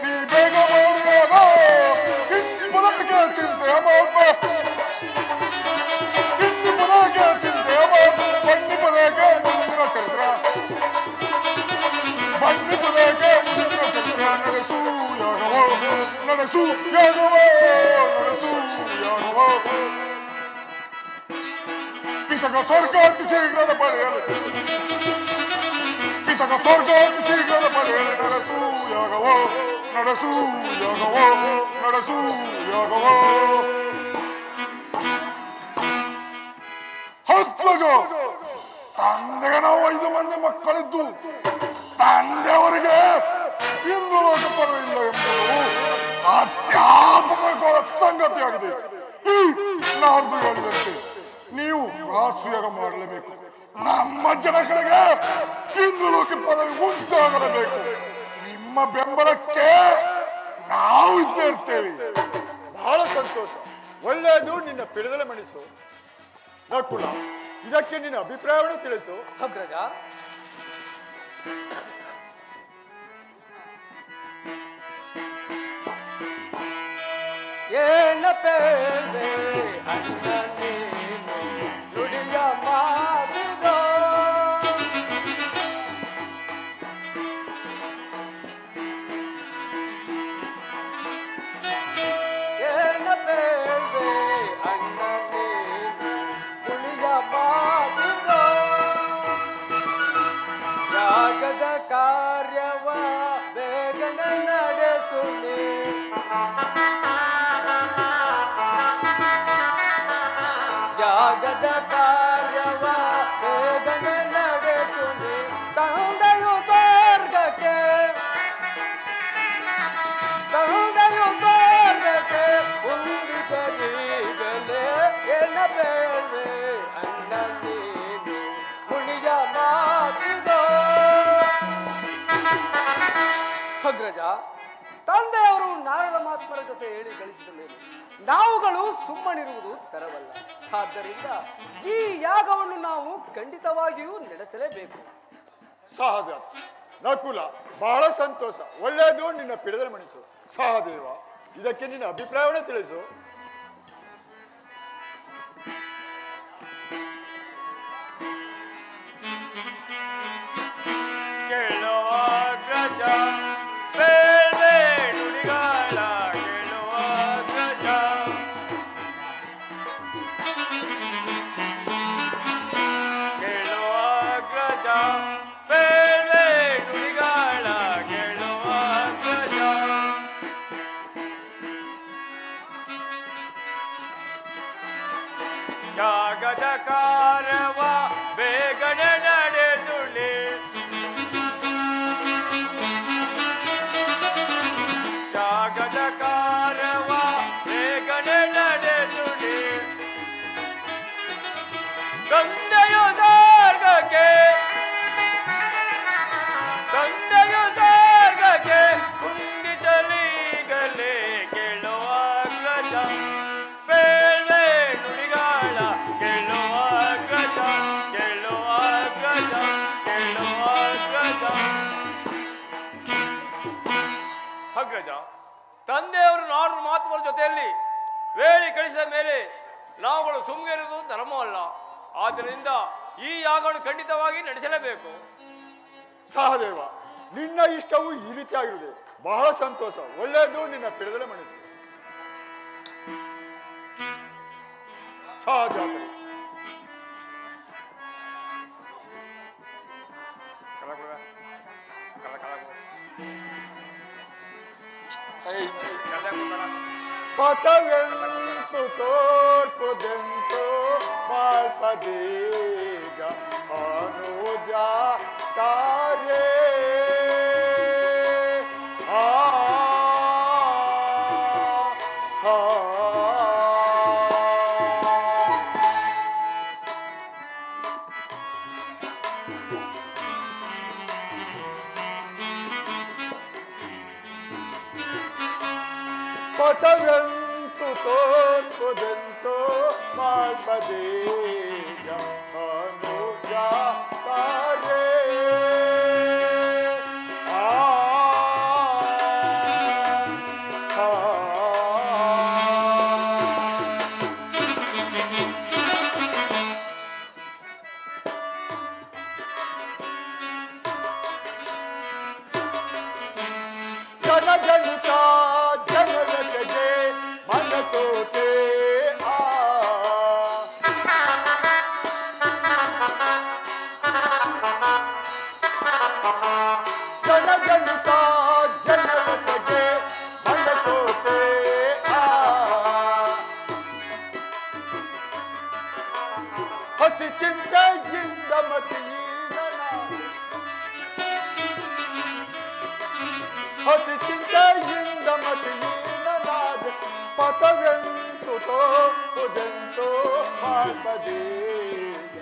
ನೀ ಬೇಗ ಮಾಡಿಯಾಗೋ ಹಿಂದಿ ಪದಕ್ಕೆ ಚಿಂತೆಯ ಮಾಪ ಹಿಂದಿ ಪದಕ್ಕೆ ಚಿಂತೆಯ ಮಾಪ ಬನ್ನಿ ಪದಕ್ಕೆ ಮುಂದಿನ ಚಂದ್ರ ಬನ್ನಿ ಪದಕ್ಕೆ ಮುಂದಿನ ಚಂದ್ರ ನಡೆಸೂಯಾಗವೋ ನಡೆಸೂಯಾಗವೋ ನಡೆಸೂಯಾಗವೋ ಪಿತಕ ಸ್ವರ್ಗಾತಿ ಶೀಘ್ರದ ಪಡೆಯಲು ಪಿತಕ ಸ್ವರ್ಗಾತಿ ಶೀಘ್ರದ ಪಡೆಯಲು ನಡೆಸೂಯಾಗವೋ ನಡೆಸೂಯಾಗವೋ ನಡೆಸೂಯಾಗವೋ ಹಕ್ಕಜ ತಂದೆಗೆ ನಾವು 5 ಮಂದಿ ಮಕ್ಕಳಿದ್ದು ತಂದೆಯವರಿಗೆ ಇಂದು ಲೋಕಪರವಿಲ್ಲ ಎಂಬುದು ಅತ್ಯಾಪಕ ಸಂಗತಿಯಾಗಿದೆ. ಈ ನಾರ್ದು ಹೇಳಿದಂತೆ ನೀವು ರಾಸುಯಾಗ ಮಾಡಲೇಬೇಕು. ನಮ್ಮ ಜನಗಳಿಗೆ ಇಂದು ಲೋಕ ಪದವಿ ಉಂಟಾಗಲೇಬೇಕು. ನಿಮ್ಮ ಬೆಂಬಲಕ್ಕೆ ನಾವು ಇದ್ದೇ ಇರ್ತೇವೆ. ಬಹಳ ಸಂತೋಷ, ಒಳ್ಳೆಯದು. ನಿನ್ನ ಪಿಡದಲೆ ಮಣಿಸು. ನಕುಲ, ಇದಕ್ಕೆ ನಿನ್ನ ಅಭಿಪ್ರಾಯವನ್ನು ತಿಳಿಸು. ಅಗ್ರಜ, ಏನ ಬೇರೆ ಅಣ್ಣ ನೀನು ನುಡಿಯ ಮಾತಿಗೋ ಏನ ಬೇರೆ ಅಣ್ಣ ನೀನು ನುಡಿಯ ಮಾತಿಗೋ ಯಾಗದ ಕಾರ್ಯವ ಬೇಗನೆ ನಡೆಸುನಿ ಯಾಗದ ಕಾರ್ಯವ ಬೇಗನೆ ನಡೆಸುನಿ ತಂದೆಯು ಸ್ವರ್ಗಕ್ಕೆ ಉಂಡಿಗಲೇ ಎನ್ನ ಬೇರೆ ಅಣ್ಣ ನೀನು ಮುನಿಯ ಮಾತಿದೋ ಅಗ್ರಜ ತಂದೆಯವರು ನಾರದ ಮಹಾತ್ಮರ ಜೊತೆ ಹೇಳಿ ಗಳಿಸಿದ ಮೇಲೆ ನಾವುಗಳು ಸುಮ್ಮನಿರುವುದು ತರವಲ್ಲ. ಆದ್ದರಿಂದ ಈ ಯಾಗವನ್ನು ನಾವು ಖಂಡಿತವಾಗಿಯೂ ನಡೆಸಲೇಬೇಕು. ಸಹಜಾತ ನಕುಲ, ಬಹಳ ಸಂತೋಷ, ಒಳ್ಳೆಯದು. ನಿನ್ನ ಪಿಡದಲು ಮಣಿಸು. ಸಹದೇವ, ಇದಕ್ಕೆ ನಿನ್ನ ಅಭಿಪ್ರಾಯವನ್ನು ತಿಳಿಸು. ಕೇಳುವ ಅಗ್ರಜ ಬೇರೆ ನುಡಿಗಳ ಕೇಳುವ ಅಗ್ರಜ ಕೇಳುವ ಅಗ್ರಜ ಬೇರೆ ನುಡಿಗಳ ಕೇಳುವ ಅಗ್ರಜ ಯಾಗದ ಕಾರ್ಯವ ಬೇಗನೆ ನಡೆಸುಳಿ ಯಾಗದ ಕಾರ್ಯವ ಬೇಗನೆ ನಡೆಸುಳಿ ತಂದೆಯು ಸಾರ್ಗಕ್ಕೆ ಕುಂದಿಸಲಿಗಲೇ ಕೇಳುವ ಅಗ್ರಜ ಬೇರೆ ನುಡಿಗಳ ಕೇಳುವ ಅಗ್ರಜ ಕೇಳುವ ಅಗ್ರಜ ಕೇಳುವ ಅಗ್ರಜ ಅಗ್ರಜ ತಂದೆಯವರು ನಾರು ಮಹಾತ್ಮರ ಜೊತೆಯಲ್ಲಿ ವೇಳಿ ಕಳಿಸಿದ ಮೇಲೆ ನಾವುಗಳು ಸುಮ್ಮನಿರುವುದು ಧರ್ಮವಲ್ಲ. ಆದ್ದರಿಂದ ಈ ಯಾಗವನ್ನು ಖಂಡಿತವಾಗಿ ನಡೆಸಲೇಬೇಕು. ಸಹದೇವ, ನಿನ್ನ ಇಷ್ಟವು ಈ ರೀತಿಯಾಗಿರುವುದು ಬಹಳ ಸಂತೋಷ, ಒಳ್ಳೆಯದು. ನಿನ್ನ ಪಿಡದಲೆ ಮಣಿಸು. ಸಹಜಾತರೆ ಪಥವೆಂತು ತೋರ್ಪುದೆಂತು ಮಾಲ್ಪದೀಗ ಅನುಜ ಕಾರ್ಯೇ ಪಥವೆಂತು ತೋರ್ಪುದೆಂತು ಮಾಲ್ಪದೀಗ ಅನುಜ ಕಾರ್ಯೇ ಜನಜನಿತ ಜನರತೆಗೆ ಮನಸೋತೆ ಜನಜನಿತ ಜನರತೆಗೆ ಮನಸೋತೆ ಅತಿ ಚಿಂತೆಯಿಂದ ಮತೀನನ ಅತಿ ಚಿಂತೆಯಿಂದ ಮತೀನನಾದ ಪಥವೆಂತು ತೋಪುದೆಂತು ಮಾಲ್ಪದೀಗ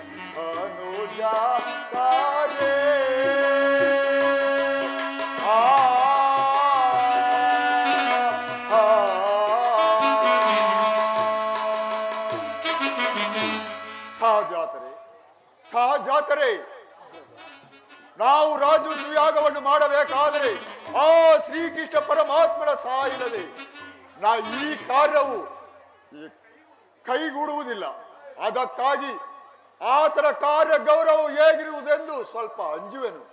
ಅನುಜ ಕಾರ್ಯೇ ಸಹಜಾತರೆ, ಸಹಜಾತರೆ, ನಾವು ರಾಜಸೂಯಾಗವನ್ನು ಮಾಡಬೇಕಾದರೆ ಆ ಶ್ರೀಕೃಷ್ಣ ಪರಮಾತ್ಮನ ಸಹಾಯ ಇಲ್ಲದೆ ಈ ಕಾರ್ಯವು ಈ ಕೈಗೂಡುವುದಿಲ್ಲ. ಅದಕ್ಕಾಗಿ ಆತನ ಕಾರ್ಯ ಗೌರವ ಹೇಗಿರುವುದೆಂದು ಸ್ವಲ್ಪ ಅಂಜುವೆನು.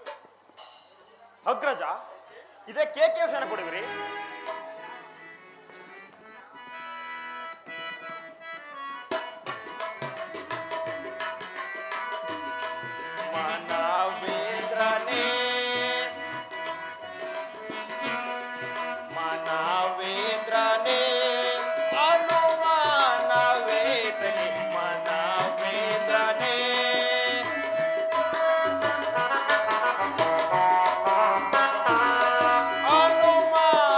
ಅಗ್ರಜ, ಇದಕ್ಕೇಕೆ ಕ್ಷಣ ಕೊಡುವಿರಿ? ಮನವೇಂದ್ರನೇ ಮನವೇಂದ್ರನೇ ಅನುಮಾನವೇತನೆ ಮನವೇಂದ್ರನೇ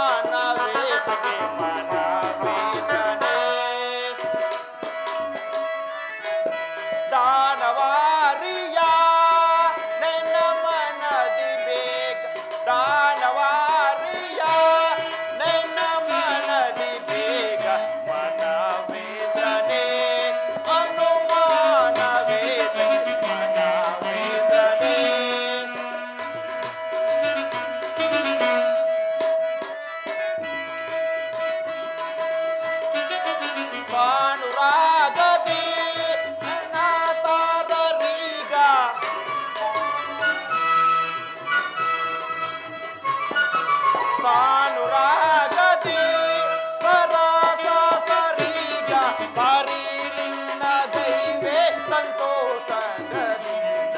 ಅನುಮಾನವೇತನೆ ಮನವೇಂದ್ರನೇ ದಾನವಾರಿಯ ನನ್ನ ಮನದಿ ಬೇಗ ದಾನವಾರಿಯ ನನ್ನ ಮನದಿ ಬೇಗ ಮನವೇಂದ್ರನೇ ಅನುಮಾನವೇತನೆ ಮನವೇಂದ್ರನೇ ಭಾನುರಾಗದಿ ಅನಾಥಾರರೀಗ ಭಾನುರಾಗದಿ ಪರಾಸರೀಗ ಪಾರಿ ನಿನ್ನ ದೈವೇ ಸಂತೋಷದಿಂದ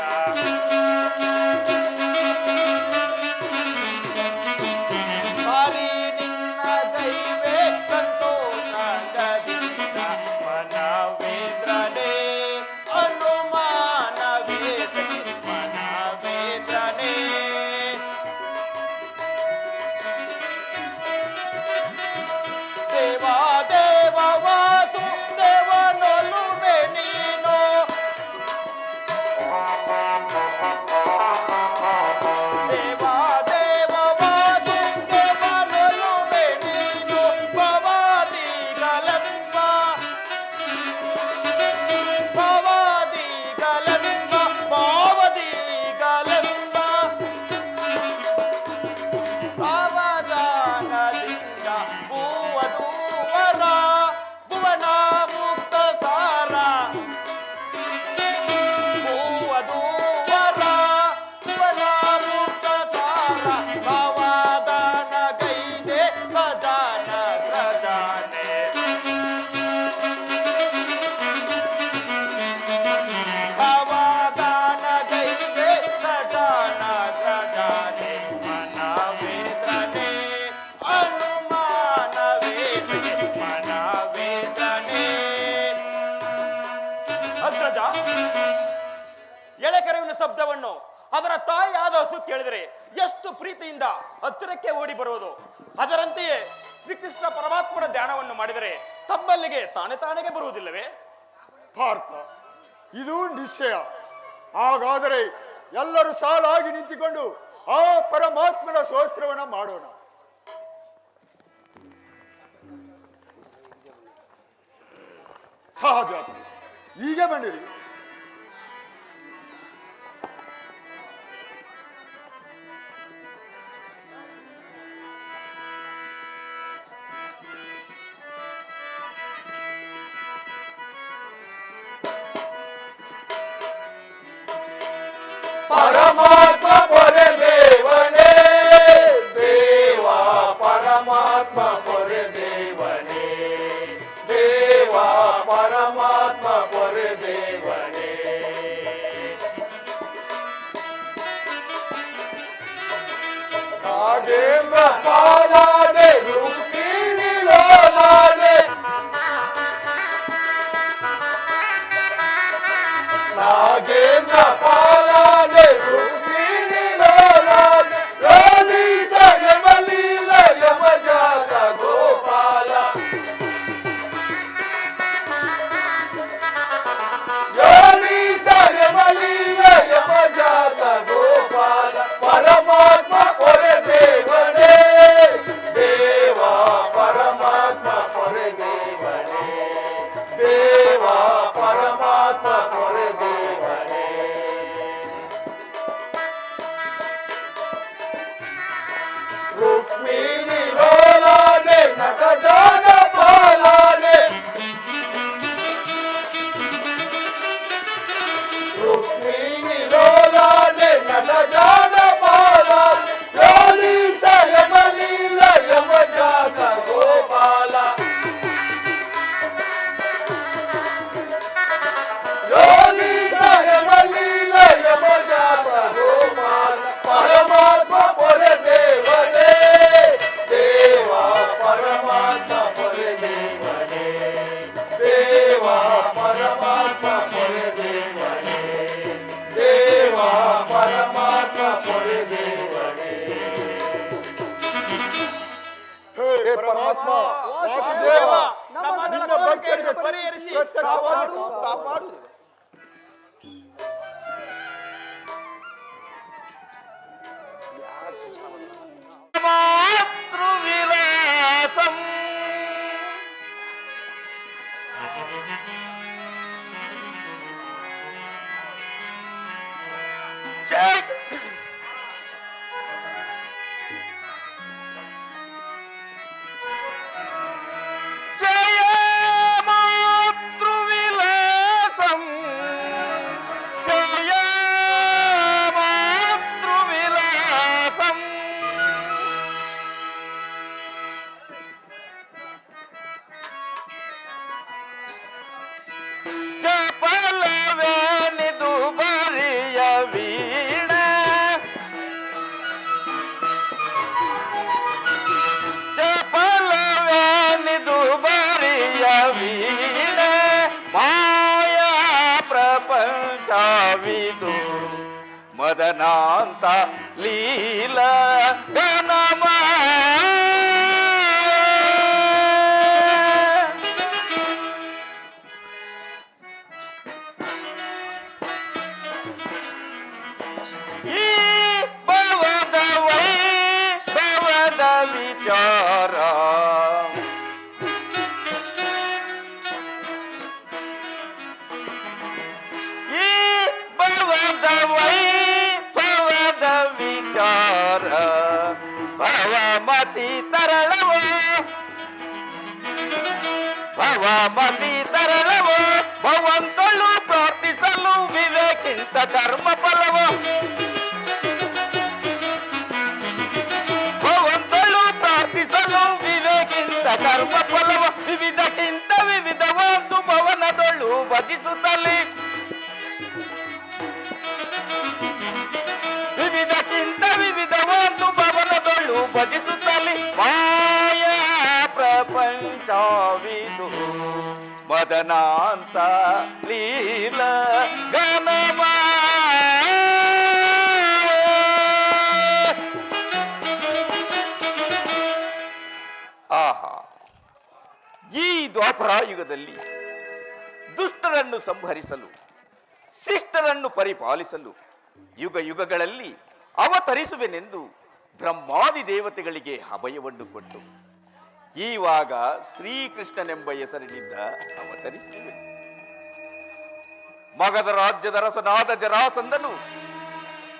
ಪಾರಿ ನಿನ್ನ ದೈವೇ ಸಂತೋಷದಿಂದ ಮನವೇಂದ್ರನೇ ಅನುಮಾನವೇತನೆ ಮನವೇಂದ್ರನೇ ದೇವಾ ದೇವ ವಾಸು ದೇವನೊಲುವೆ ನೀನು ದೇವಾ ದೇವ ವಾಸು ದೇವನೊಲುವೆ ನೀನು ಭವಾದಿಗಲೆಂಬ ಭವಾದಿಗಲೆಂಬ ಭಾವದಿಗಲೆಂಬ ಅವಧಾನದಿಂದ ಭೂವದು ವರ ಭುವನ ಮುಕ್ತ ಸಾರ ಭೂವದು ವರ ಭುವನ ಮುಕ್ತ ಸಾರ ಭವದಾನ ಗೈದೆ ಪ್ರಧಾನ ಪ್ರಧಾನೆ ಭವದಾನ ಗೈದೆ ಪ್ರಧಾನ ಪ್ರಧಾನೆ ಮನವೇಂದ್ರನೇ ಅನುಮಾನವೇತನೆ ಮನವೇಂದ್ರನೇ ಅಗ್ರಜ, ಎಳೆಕರೆಯುವ ಶಬ್ದವನ್ನು ಅದರ ತಾಯಿಯಾದ ಹಸು ಕೇಳಿದರೆ ಎಷ್ಟು ಪ್ರೀತಿಯಿಂದ ಹತ್ತಿರಕ್ಕೆ ಓಡಿ ಬರುವುದು. ಅದರಂತೆಯೇ ಶ್ರೀಕೃಷ್ಣ ಪರಮಾತ್ಮನ ಧ್ಯಾನವನ್ನು ಮಾಡಿದರೆ ತಮ್ಮಲ್ಲಿಗೆ ತಾನೇ ಬರುವುದಿಲ್ಲವೇ? ಪಾರ್ಥ, ಇದು ನಿಶ್ಚಯ. ಹಾಗಾದರೆ ಎಲ್ಲರೂ ಸಾಲಾಗಿ ನಿಂತುಕೊಂಡು ಆ ಪರಮಾತ್ಮನ ಸ್ತೋತ್ರವನ್ನ ಮಾಡೋಣ. ಸಹಜ, ಈಗ ಬನ್ನಿರಿ. ಪರಮಾತ್ಮ ಪೊರೆ ದೇವನೇ ದೇವಾ ಪರಮಾತ್ಮ ಪೊರೆ ದೇವನೇ ದೇವಾ ಪರಮಾತ್ಮ ಪೊರೆ ದೇವನೇ ನಾಗೇಂದ್ರ ಪಾಲಾದೆ ರುಕ್ಮಿಣಿ ಲೋಲಾದೆ ನಾಗೇಂದ್ರ ಪಾಲಾದೆ ಪರಮಾತ್ಮ ವಾಸುದೇವ ನಮ್ಮ ನಿನ್ನ ಭಕ್ತರಿಗೆ ಪರಿಹರಿಸಿ ಪ್ರತ್ಯಕ್ಷವಾಗಿ ಕಾಪಾಡು. ಮಾತೃವಿಲಾಸಂ ಜಯ ಜಯ ಮಾತೃವಿಲಾಸಂ ಜಯ ಮಾತೃವಿಲಾಸಂ ಚಪಲವೇನಿದು ಬರಿಯ ವೀಣ ಚಪಲವೇನಿದು ಬರಿಯ ವೀಣ ಮಾಯಾ ಪ್ರಪಂಚವಿದು ಮದನಾಂತ ಲೀಲ ಗಣಮ ಈ ಭವದ ವೈಭವದ ವಿಚಾರ ಈ ಭವದ ವೈಭವದ ವಿಚಾರ ಭವಮತಿ ತರಳವೋ ಭವಮತಿ ತರಳವೋ ಭವಂತಳು ಪ್ರಾರ್ಥಿಸಲು ವಿವೇಕಿಂತ ಕರ್ಮ ಫಲವೋ ಭವಂತಳು ಪ್ರಾರ್ಥಿಸಲು ವಿವೇಕಿಂತ ಕರ್ಮ ಫಲವ ವಿವಿಧಕ್ಕಿಂತ ವಿವಿಧವಾದು ಭವನದೊಳು ಭಜಿಸುತ್ತಲೇ ವಿವಿಧಕ್ಕಿಂತ ವಿವಿಧವಾದು ಭವನದೊಳು ಭಜಿಸುತ್ತಲೇ ಮಾಯಾ ಪ್ರಪಂಚವಿದು ಮದನಾಂತ ಲೀಲ ಗಣಮ ಆಹಾ ಈ ದ್ವಾಪರಾಯುಗದಲ್ಲಿ ದುಷ್ಟರನ್ನು ಸಂಹರಿಸಲು ಶಿಷ್ಟರನ್ನು ಪರಿಪಾಲಿಸಲು ಯುಗ ಯುಗಗಳಲ್ಲಿ ಅವತರಿಸುವೆನೆಂದು ಬ್ರಹ್ಮಾದಿ ದೇವತೆಗಳಿಗೆ ಅಭಯವನ್ನು ಕೊಟ್ಟು ಈವಾಗ ಶ್ರೀಕೃಷ್ಣನೆಂಬ ಹೆಸರಿನಿಂದ ಅವತರಿಸಿವೆ. ಮಗಧ ರಾಜ್ಯದ ರಸನಾದ ಜರಾಸಂಧನು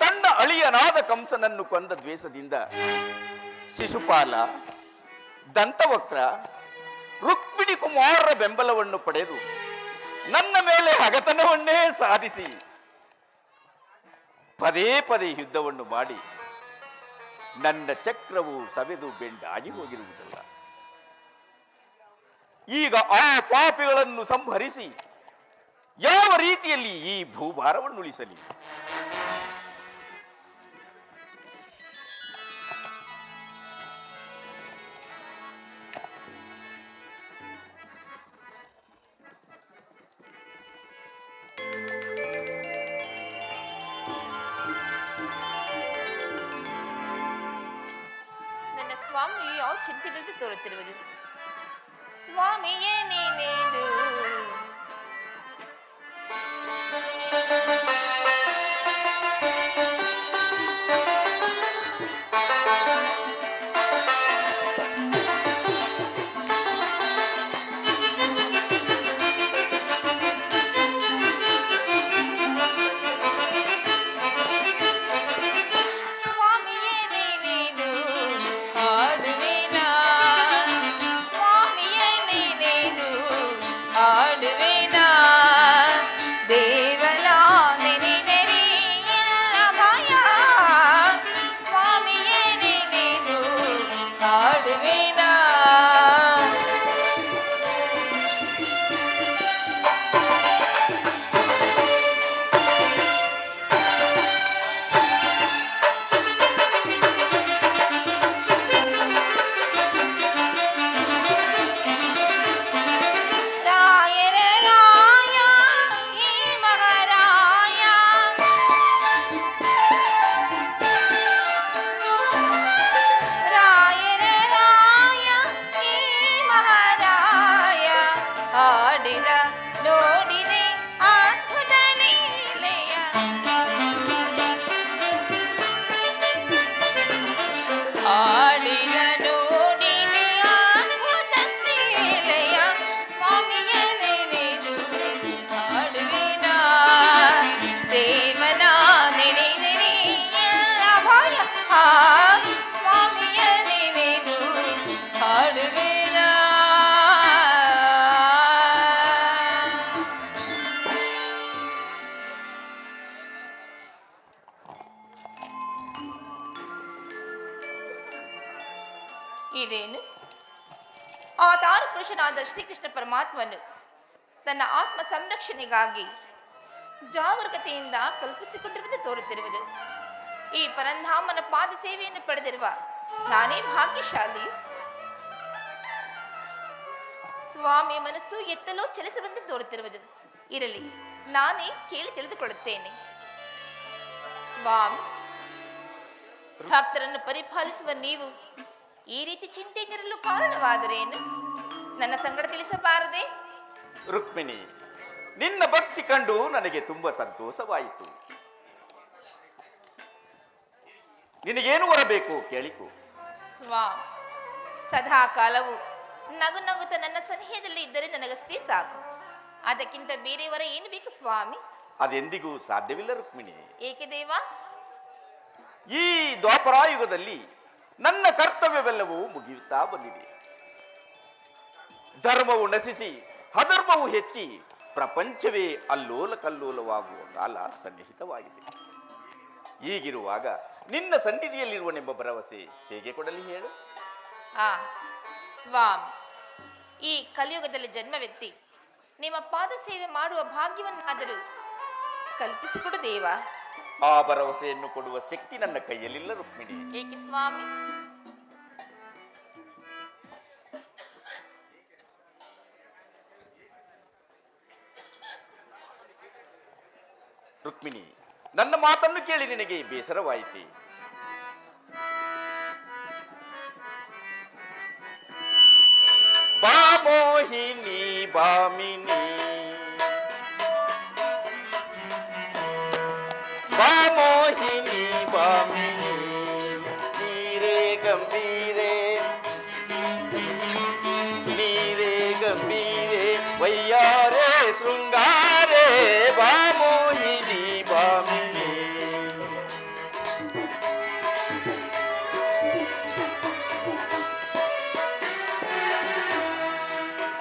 ತನ್ನ ಅಳಿಯನಾದ ಕಂಸನನ್ನು ಕೊಂದ ದ್ವೇಷದಿಂದ ಶಿಶುಪಾಲ, ದಂತವಕ್ರ, ರುಕ್ಮಿಣಿ ಕುಮಾರರ ಬೆಂಬಲವನ್ನು ಪಡೆದು ನನ್ನ ಮೇಲೆ ಹಗತನವನ್ನೇ ಸಾಧಿಸಿ ಪದೇ ಪದೇ ಯುದ್ಧವನ್ನು ಮಾಡಿ ನನ್ನ ಚಕ್ರವು ಸವೆದು ಬೆಂಡಾಗಿ ಹೋಗಿರುವುದಲ್ಲ. ಈಗ ಆ ಪಾಪಿಗಳನ್ನು ಸಂಹರಿಸಿ ಯಾವ ರೀತಿಯಲ್ಲಿ ಈ ಭೂಭಾರವನ್ನು ಉಳಿಸಲಿ? ನನ್ನ ಸ್ವಾಮಿಯು ಯಾವ ಚಿಂತೆಗಳಿಂದ ತೋರುತ್ತಿರುವುದು? ಸ್ವಾಮಿಯೇ ನೀನೇನು ಸ್ವಾಮಿಯೇ ನೀನೇನು ಹಾಡುವೆನಾ ಆಡಿದ ನೋಡಿದೆ ಅದ್ಭುತ ಲೀಲೆಯ ಆಡಿದ ನೋಡಿದೆ ಅದ್ಭುತ ಲೀಲೆಯ ಸ್ವಾಮಿಯ ನೆನೆದು ಹಾಡುವಿನ ದೇವನ ನೆನೆದರೆ ಎಲ್ಲ ಭಯ ಸ್ವಾಮಿಯ ನೆನೆದು ಹಾಡುವಿನ ಇದೇನು ಅವತಾರ ಪುರುಷನಾದ ಶ್ರೀಕೃಷ್ಣ ಪರಮಾತ್ಮನು ತನ್ನ ಆತ್ಮ ಸಂರಕ್ಷಣೆಗಾಗಿ ಜಾಗರೂಕತೆಯಿಂದ ಕಲ್ಪಿಸಿಕೊಂಡಿರುವುದು ತೋರುತ್ತಿರುವುದು. ಈ ಪರಂಧಾಮನ ಪಾದ ಸೇವೆಯನ್ನು ಪಡೆದಿರುವ ನಾನೇ ಭಾಗ್ಯಶಾಲಿ. ಸ್ವಾಮಿ ಮನಸ್ಸು ಎತ್ತಲೋ ಚಲಿಸುವಂತೆ ತೋರುತ್ತಿರುವುದು. ಇರಲಿ, ನಾನೇ ಕೇಳಿ ತಿಳಿದುಕೊಳ್ಳುತ್ತೇನೆ. ಸ್ವಾಮಿ, ಭಕ್ತರನ್ನು ಪರಿಪಾಲಿಸುವ ನೀವು ಈ ರೀತಿ ಚಿಂತೆಯಿಂದಿರಲು ಕಾರಣವಾದರೇನು? ನನ್ನ ಸಂಗಡ ತಿಳಿಸಬಾರದೆ? ರುಕ್ಮಿಣಿ, ನಿನ್ನ ಭಕ್ತಿ ಕಂಡು ನನಗೆ ತುಂಬಾ ಸಂತೋಷವಾಯಿತು. ನಿನಗೇನು ಬರಬೇಕು ಕೇಳಿಕೊ. ಸ್ವಾಮಿ, ಸದಾ ಕಾಲವು ನಗು ನಗುತ್ತ ನನ್ನ ಸನಿಹದಲ್ಲಿ ಇದ್ದರೆ ನನಗಷ್ಟೇ ಸಾಕು. ಅದಕ್ಕಿಂತ ಬೇರೆಯವರ ಏನು ಬೇಕು ಸ್ವಾಮಿ? ಅದೆಂದಿಗೂ ಸಾಧ್ಯವಿಲ್ಲ ರುಕ್ಮಿಣಿ. ಏಕೆ ದೇವ? ಈ ದ್ವಾಪರಾಯುಗದಲ್ಲಿ ನನ್ನ ಕರ್ತವ್ಯವೆಲ್ಲವೂ ಮುಗಿಯುತ್ತಾ ಬಂದಿದೆ. ಧರ್ಮವು ನಶಿಸಿ ಅಧರ್ಮವು ಹೆಚ್ಚಿ ಪ್ರಪಂಚವೇ ಅಲ್ಲೋಲ ಕಲ್ಲೋಲವಾಗುವ ಕಾಲ ಸನ್ನಿಹಿತವಾಗಿದೆ. ಹೀಗಿರುವಾಗ ನಿನ್ನ ಸನ್ನಿಧಿಯಲ್ಲಿರುವನೆಂಬ ಭರವಸೆ ಹೇಗೆ ಕೊಡಲಿ ಹೇಳು? ಸ್ವಾಮಿ, ಈ ಕಲಿಯುಗದಲ್ಲಿ ಜನ್ಮವೆತ್ತಿ ನಿಮ್ಮ ಪಾದ ಸೇವೆ ಮಾಡುವ ಭಾಗ್ಯವನ್ನಾದರೂ ಕಲ್ಪಿಸಿಕೊಡು ದೇವ. ಆ ಭರವಸೆಯನ್ನು ಕೊಡುವ ಶಕ್ತಿ ನನ್ನ ಕೈಯಲ್ಲಿಲ್ಲ ರುಕ್ಮಿಣಿ. ಏಕೆ ಸ್ವಾಮಿ? ರುಕ್ಮಿಣಿ, ನನ್ನ ಮಾತನ್ನು ಕೇಳಿ ನಿನಗೆ ಬೇಸರವಾಯಿತೆ? ಬಾ ಮೋಹಿನಿ ಬಾಮಿನಿ, ಬಾ ಮೋಹಿನಿ ಬಾಮಿನಿ, ನೀರೇ ಗಂಭೀರೆ, ನೀರೇ ಗಂಭೀರೆ, ವಯ್ಯಾರೆ ಶೃಂಗಾರೆ, ಬಾ ಮೋಹಿನಿ ಬಾಮಿನಿ.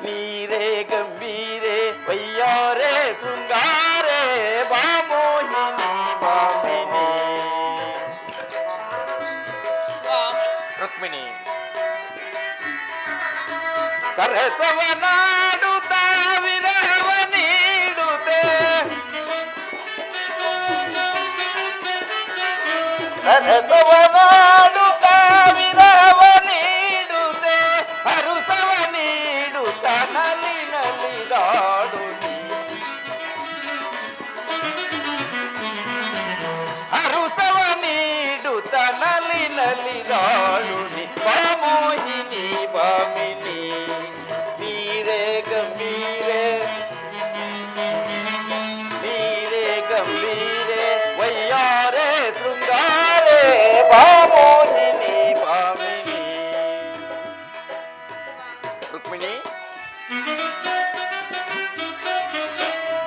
ನೀರೇ ಗಂಭೀರೆ, ವಯ್ಯಾರೆ ಶೃಂಗಾರೆ, ಬಾ ಮೋಹಿನಿ ಬಾಮಿನಿ. ರುಕ್ಮಿಣಿ, ಕರಸವನಾಡುತ್ತ ವಿರಹವ ನೀಡುತ್ತೆ, ಕರಸವನಾಡುತ್ತ ವಿರಹವ ನೀಡುತ್ತೆ, ಹರುಸವ ನೀಡುತ್ತ ನಲಿ ನಲಿದಾಡು ನೀ, ಹರುಸವ ನೀಡುತ್ತ ನಲಿ ನಲಿದಾಡು ನೀ, ಬಾ ಮೋಹಿನಿ ಬಾಮಿನಿ. ನೀರೇ ಗಂಭೀರೆ, ನೀರೇ ಗಂಭೀರೆ, ವಯ್ಯಾರೆ ಶೃಂಗಾರೆ, ಬಾ ಮೋಹಿನಿ ಬಾಮಿನಿ. ರುಕ್ಮಿಣಿ,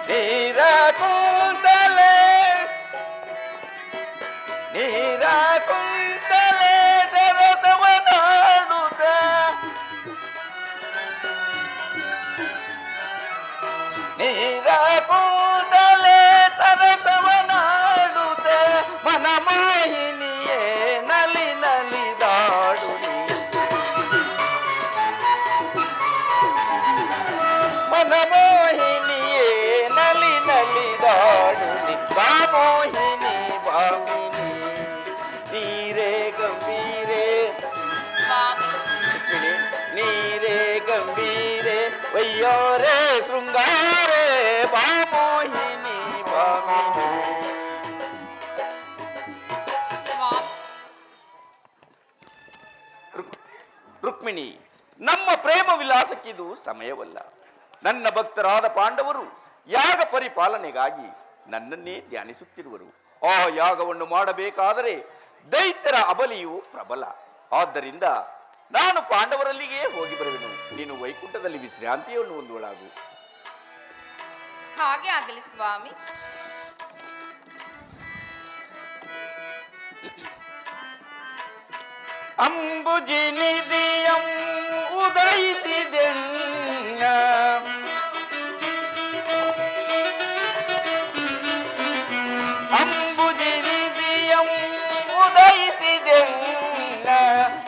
ನೀರ ಕುಂತಲೆ, ನೀರ ಕುಂತಲೆ ಜರದವನಾಡುತ್ತ, ನೀರ ಕೂದಲೇ ಸರಸವನಾಡುತ್ತ, ಮನ ಮೋಹಿನಿಯೇ ನಲಿ ನಲಿದಾಡು ನೀ, ಮನ ಮೋಹಿನಿಯೇ ನಲಿ ನಲಿದಾಡು ನೀ, ಬಾ ಮೋಹಿನಿ ಬಾಮಿನಿ. ನೀರೇ ಗಂಭೀರೆ, ನೀರೇ ಗಂಭೀರೆ, ವಯ್ಯಾರೆ ಶೃಂಗಾರೆ, ಬಾ ಮೋಹಿನಿ ಬಾಮಿನಿ. ರುಕ್ಮಿಣಿ, ನಮ್ಮ ಪ್ರೇಮ ವಿಲಾಸಕ್ಕಿದು ಸಮಯವಲ್ಲ. ನನ್ನ ಭಕ್ತರಾದ ಪಾಂಡವರು ಯಾಗ ಪರಿಪಾಲನೆಗಾಗಿ ನನ್ನನ್ನೇ ಧ್ಯಾನಿಸುತ್ತಿರುವರು. ಆ ಯಾಗವನ್ನು ಮಾಡಬೇಕಾದರೆ ದೈತ್ಯರ ಅಬಲಿಯು ಪ್ರಬಲ. ಆದ್ದರಿಂದ ನಾನು ಪಾಂಡವರಲ್ಲಿಗೆ ಹೋಗಿ ಬರುವೆನು. ನೀನು ವೈಕುಂಠದಲ್ಲಿ ವಿಶ್ರಾಂತಿಯನ್ನು ಹೊಂದುವಳಾಗು. ಹಾಗೆ ಆಗಲಿ ಸ್ವಾಮಿ. ಅಂಬುಜಿನಿದಿಯಂ ಉದಯಿಸಿದೆನ್ನ ಅಂಬುಜಿನಿದಿಯಂ ಉದಯಿಸಿದೆನ್ನ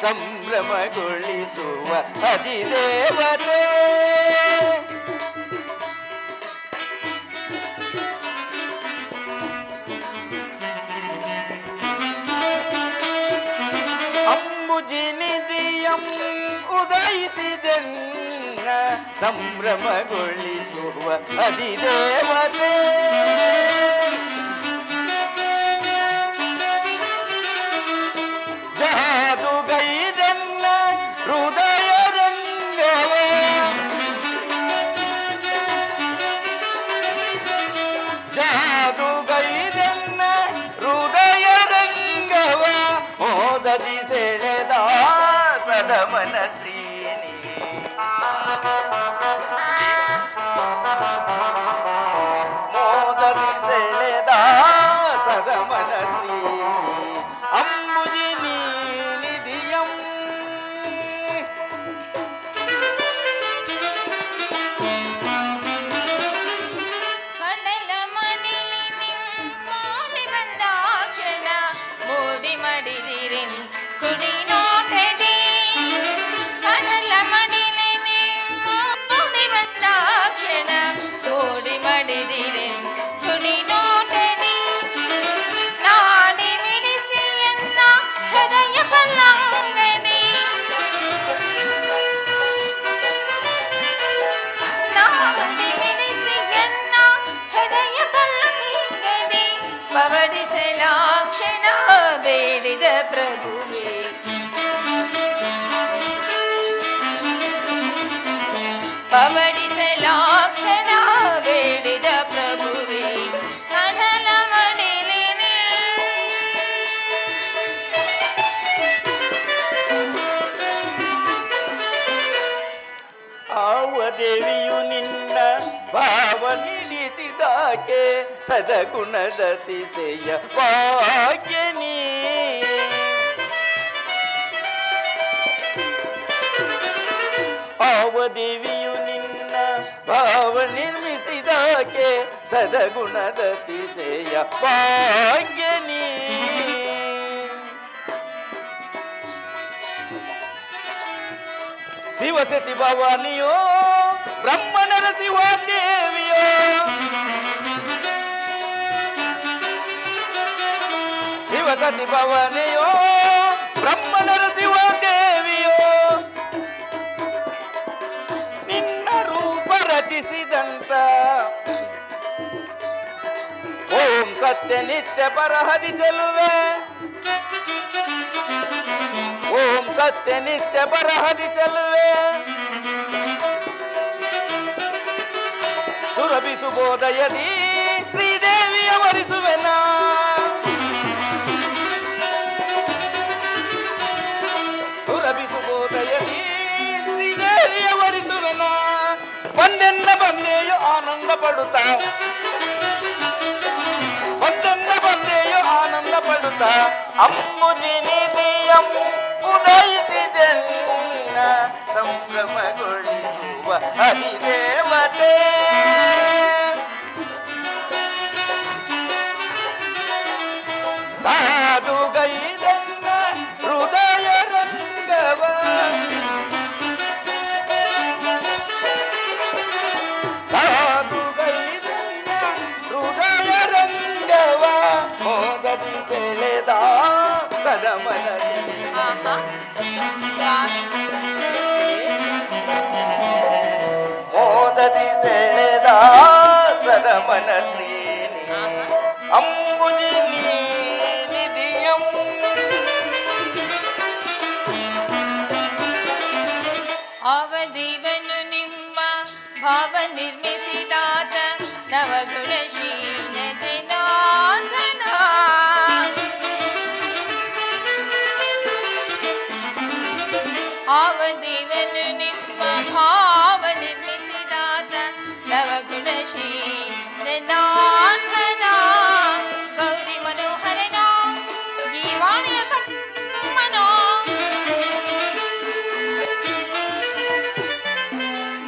ಸಂಭ್ರಮಗೊಳಿಸುವ ಅಧಿದೇವತೆ. ಅಂಬುಜಿನಿದಿಯಂ ಉದಯಿಸಿದೆನ್ನ ಸಂಭ್ರಮಗೊಳಿಸುವ ಅಧಿದೇವತೆ. ಜಾದುಗೈದೆನ್ನ ಹೃದಯ ರಂಗವ ಜಾದುಗೈದೆನ್ನ ಹೃದಯ ರಂಗವ ಮೋದದಿ ಸೆಳೆದ ಸದಮನ ಶ್ರೀನಿ. ಮೋದದಿ ಸೆಳೆದ ಸದಮನ ಶ್ರೀನಿ ಅಂಬುಜಿನಿ ನಿಧಿಯಂ. ಕಡಲ ಮಡಿಲಿ ನಿಮ್ಮೋಡಿ ಬಂದಾಕ್ಷಣ ಮೋಡಿ ಮಡಿದಿರಿ ಕುಡಿ ನೋಟದಿ. ಕಡಲ ಮಡಿಲಿ ನಿಮ್ಮೋಡಿ ಬಂದಾಕ್ಷಣ ಮೋಡಿ ಮಡಿದಿರಿ ಕುಡಿ ನೋಟದಿ. ನಾಡಿ ಮಿಡಿಸಿ ಎನ್ನ ಹೃದಯ ಪಲ್ಲಂಗದಿ. ನಾಡಿ ಮಿಡಿಸಿ ಎನ್ನ ಹೃದಯ ಪಲ್ಲಂಗದಿ. ಪವಡಿಸಲಾಕ್ಷಣ ಬೇಡಿದ ಪ್ರಭುವೇ. ಪವಡಿಸಲಾಕ್ಷಣ ಬೇಡಿದ ಪ್ರಭುವೇ. ಕಡಲ ಮಡಿಲಿನಿ ಆವ ದೇವಿಯು ನಿನ್ನ ಭಾವ ನಿಡಿಸಿದಾಕೆ ಸದಗುಣದ ತಿಸೆಯ ಭಾಗ್ಯ ನೀ. ಆವ ದೇವಿಯು ನಿನ್ನ ಭಾವ ನಿರ್ಮಿಸಿದಾಕೆ ಸದಗುಣದ ತಿಸೆಯ ಭಾಗ್ಯ ನೀ. ಶಿವಸತಿ ಭವಾನಿಯೋ ಬ್ರಹ್ಮನರ ಶಿವ ದೇವಿಯೋ. ಶಿವಸತಿ ಭವಾನಿಯೋ ಬ್ರಹ್ಮನರ ಶಿವ ದೇವಿಯೋ. ನಿನ್ನ ರೂಪ ರಚಿಸಿದಂತ ಓಂ ಸತ್ಯ ನಿತ್ಯ ಪರಹದಿ ಚೆಲುವೆ. ಓಂ ಸತ್ಯ ನಿತ್ಯ ಪರಹದಿ ಚೆಲುವೆ. ಸುರಭಿಸುಬೋದಯದಿ ಶ್ರೀದೇವಿಯ ವರಿಸುವೆನ. ಸುರಭಿಸುಬೋದಯದಿ ಶ್ರೀದೇವಿಯ ವರಿಸುವೆನ. ಬಂದೆನ್ನ ಬಂದೆಯೋ ಆನಂದ ಪಡುತ್ತಾ ಬಂದೆನ್ನ ಬಂದೆಯೋ ಆನಂದ ಪಡುತ್ತಾ ಅಂಬುಜಿನಿದಿಯಂ ಉದಯಿಸಿದೆನ್ನ ಸಂಭ್ರಮಗೊಳಿಸುವ ಅಧಿದೇವತೆ. ಸಾಧುಗೈದೆನ್ನ ಹೃದಯ ರಂಗವ ಸಾಧುಗೈದೆನ್ನ ಹೃದಯ ರಂಗವ ಮೋದದಿ ಸೆಳೆದ ಸದಮನದಿ. ಆಹಾ ಸ್ವಾಮಿ. ಮೋದದಿ ಸೆಳೆದ ಸದಮನ ಶ್ರೀನಿ ಅಂಬುಜಿನಿ ನಿಧಿಯಂ. ಅವಧಿವನು ನಿಮ್ಮ ಭಾವ ನಿರ್ಮಿಸಿದಾತ ನವಗುಣಶೀಲ ಜನಾರ್ದನ. ಆವದೇವನು ನಿಮ್ಮ ಭಾವ ನಿರ್ಮಿಸಿದಾತ ನವಗುಣಶೀಲ ಜನಾರ್ದನ. ಗೌರಿ ಮನೋಹರನ ಜೀವಾಣಿಯ ಕಮ್ಮನೋ.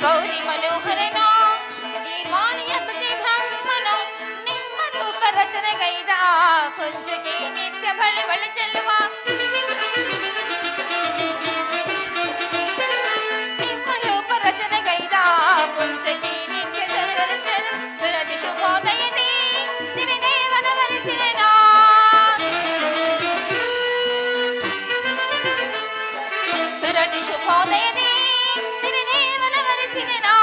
ಗೌರಿ ಮನೋಹರನ ಜೀವಾಣಿಯ ಪ್ರತಿ ಬ್ರಹ್ಮನೋ. ನಿಮ್ಮ ರೂಪ ರಚನೆಗೈದ ಕೊಂಚಕ್ಕೆ ನಿತ್ಯ ಬಳಿ ಬಳಿ ಚೆಲ್ಲುವ. ನಿಮ್ಮ ರೂಪ ರಚನೆಗೈದ ಕೊಂಚಕ್ಕೆ ನಿತ್ಯ ಬಳಿ ಚೆಲ್ಲುವ. ಸುರತಿ ಶುಭೋದಯದಿ ಸಿರಿದೇವನ ವರಿಸಿದೆನಾ. ಸುರತಿ ಶುಭೋದಯದಿ ಸಿರಿದೇವನ ವರಿಸಿದೆನಾ.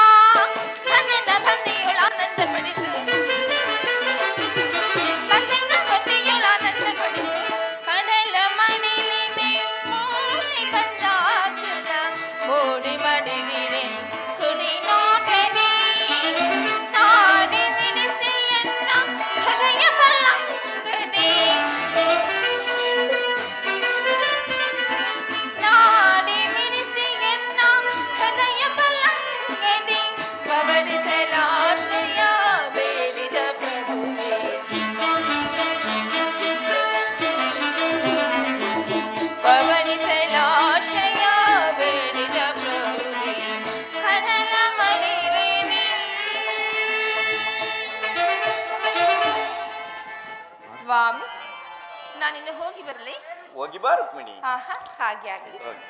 ನನ್ನ ಬಂದಿಯುಳಾನಂದ ಪಡಿಸು. ನನ್ನ ಬಂದಿಯುಳಾನಂದ ಪಡಿಸು. ಕಡಲ ಮಡಿಲಿನೆ ಮೂಡಿ ಬಂದಾಚುನ ಮೂಡಿ ಮಡಿದಿರೆ ಕುಡಿ ನೋಟನೆ. ನಾಡಿ ಮಿಡಿಸಿಯನ್ನ ಹೃದಯ ಬಲ್ಲಂಗದೆ. ನಾಡಿ ಮಿಡಿಸಿಯನ್ನ ಹೃದಯ ಬಲ್ಲಂಗದೆ. ಪವಡಿಸಲಾಶ್ರಯ ಬೇಡಿದ ಪ್ರಭುವೆ. ಪವಡಿಸಲಾಶ್ರಯ ಬೇಡಿದ ಪ್ರಭುವೆ. ಕಡಲ ಮಡಿಲಿನೆ. ಸ್ವಾಮಿ, ನಾನಿನ್ನು ಹೋಗಿ ಬರಲಿ. ಹೋಗಿ ಬಾ ರುಕ್ಮಿಣಿ. ಆಹಾ, ಹಾಗೆ ಆಗಲಿ. ಹೋಗಿ.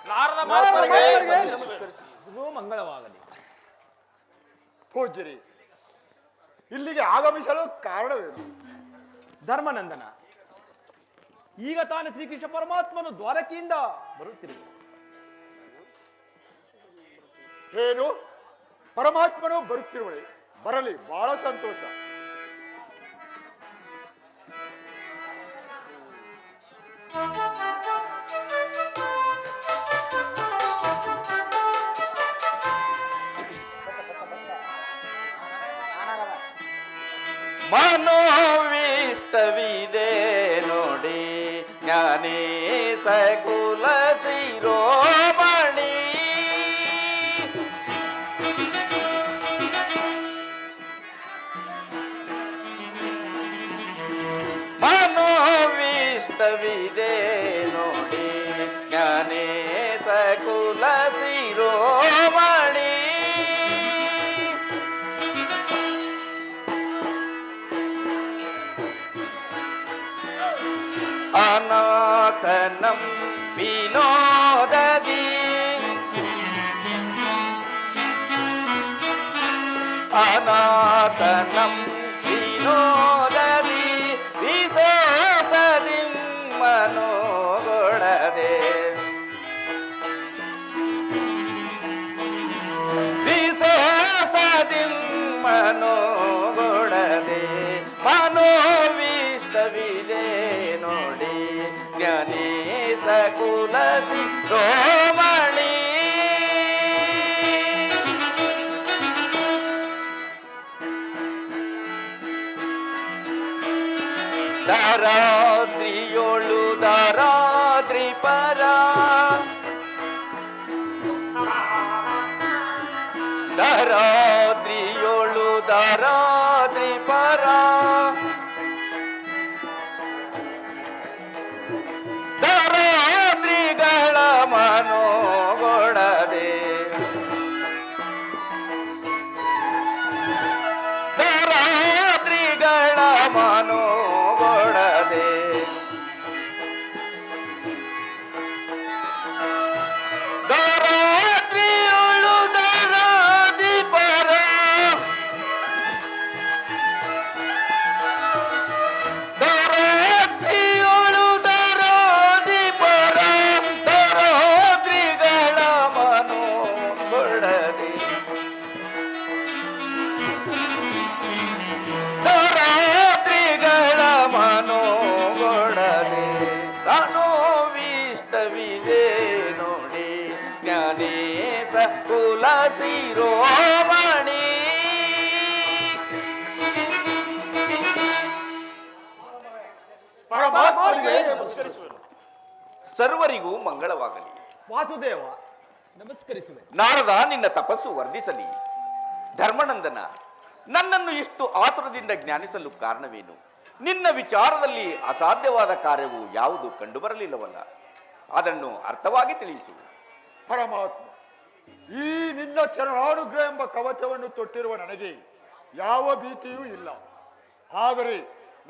ನಾರದ ಮಾಸ್ತರಿಗೆ ನಮಸ್ಕರಿಸಿ. ಮಂಗಳವಾಗಲಿ. ಪೂಜ್ಯರಿ, ಇಲ್ಲಿಗೆ ಆಗಮಿಸಲು ಕಾರಣವೇನು? ಧರ್ಮನಂದನ, ಈಗ ತಾನೇ ಶ್ರೀಕೃಷ್ಣ ಪರಮಾತ್ಮನು ದ್ವಾರಕೆಯಿಂದ ಬರುತ್ತಿರುವುದು. ಏನು? ಪರಮಾತ್ಮನು ಬರುತ್ತಿರುವಳೆ? ಬರಲಿ, ಬಹಳ ಸಂತೋಷ. ಮನೋವಿಷ್ಟವಿದೆ ನೋಡಿ ಜ್ಞಾನೇ ಸಕುಲ ಶಿರೋಮಣಿ. ಮನೋವಿಷ್ಟವಿದೆ ನೋಡಿ ಜ್ಞಾನೇ ಸಕುಲ ಶಿರೋಮಣಿ. ಅನಾಥನಂ ವಿನೋದದಿ ಅನಾಥನಂ ವಿನೋದದಿ ವಿಶೇಷದಿ ಮನೋಗೊಳದೆ. ವಿಶೇಷದಿ ಮನೋಗೊಳದೆ. ಮನೋವಿಷ್ಟವಿದೆ ನೋಡಿ ಜ್ಞಾನೇಶ ಕುಲಸಿ ರೋಮಣಿ. ದಾರಾದ್ರಿಯೊಳು ದಾರಾದ್ರಿ ಪರ. ದಾರಾದ್ರಿಯೊಳು ದಾರಾದ್ರಿ ಪರ. ದಾರಾದ್ರಿಗಳ ಮನೋಗೊಳದೆ. ದಾರಾದ್ರಿಗಳ ಮನೋಗೊಳದೆ. ದಾರಾದ್ರಿಯೊಳು ದಾರಾದಿ ಪರ. ಶಿರೋಮಣಿ. ಪರಮಾತ್ಮನಿಗೆ ನಮಸ್ಕರಿಸುವೆನು. ಸರ್ವರಿಗೂ ಮಂಗಳವಾಗಲಿ. ವಾಸುದೇವ ನಮಸ್ಕರಿಸುವೆ. ನಾರದ ನಿನ್ನ ತಪಸ್ಸು ವರ್ಧಿಸಲಿ. ಧರ್ಮನಂದನ, ನನ್ನನ್ನು ಇಷ್ಟು ಆತುರದಿಂದ ಜ್ಞಾನಿಸಲು ಕಾರಣವೇನು? ನಿನ್ನ ವಿಚಾರದಲ್ಲಿ ಅಸಾಧ್ಯವಾದ ಕಾರ್ಯವು ಯಾವುದು ಕಂಡುಬರಲಿಲ್ಲವಲ್ಲ, ಅದನ್ನು ಅರ್ಥವಾಗಿ ತಿಳಿಸು. ಪರಮಾತ್ಮ, ಈ ನಿನ್ನ ಚರಣಾನುಗ್ರಹ ಎಂಬ ಕವಚವನ್ನು ತೊಟ್ಟಿರುವ ನನಗೆ ಯಾವ ಭೀತಿಯೂ ಇಲ್ಲ. ಆದರೆ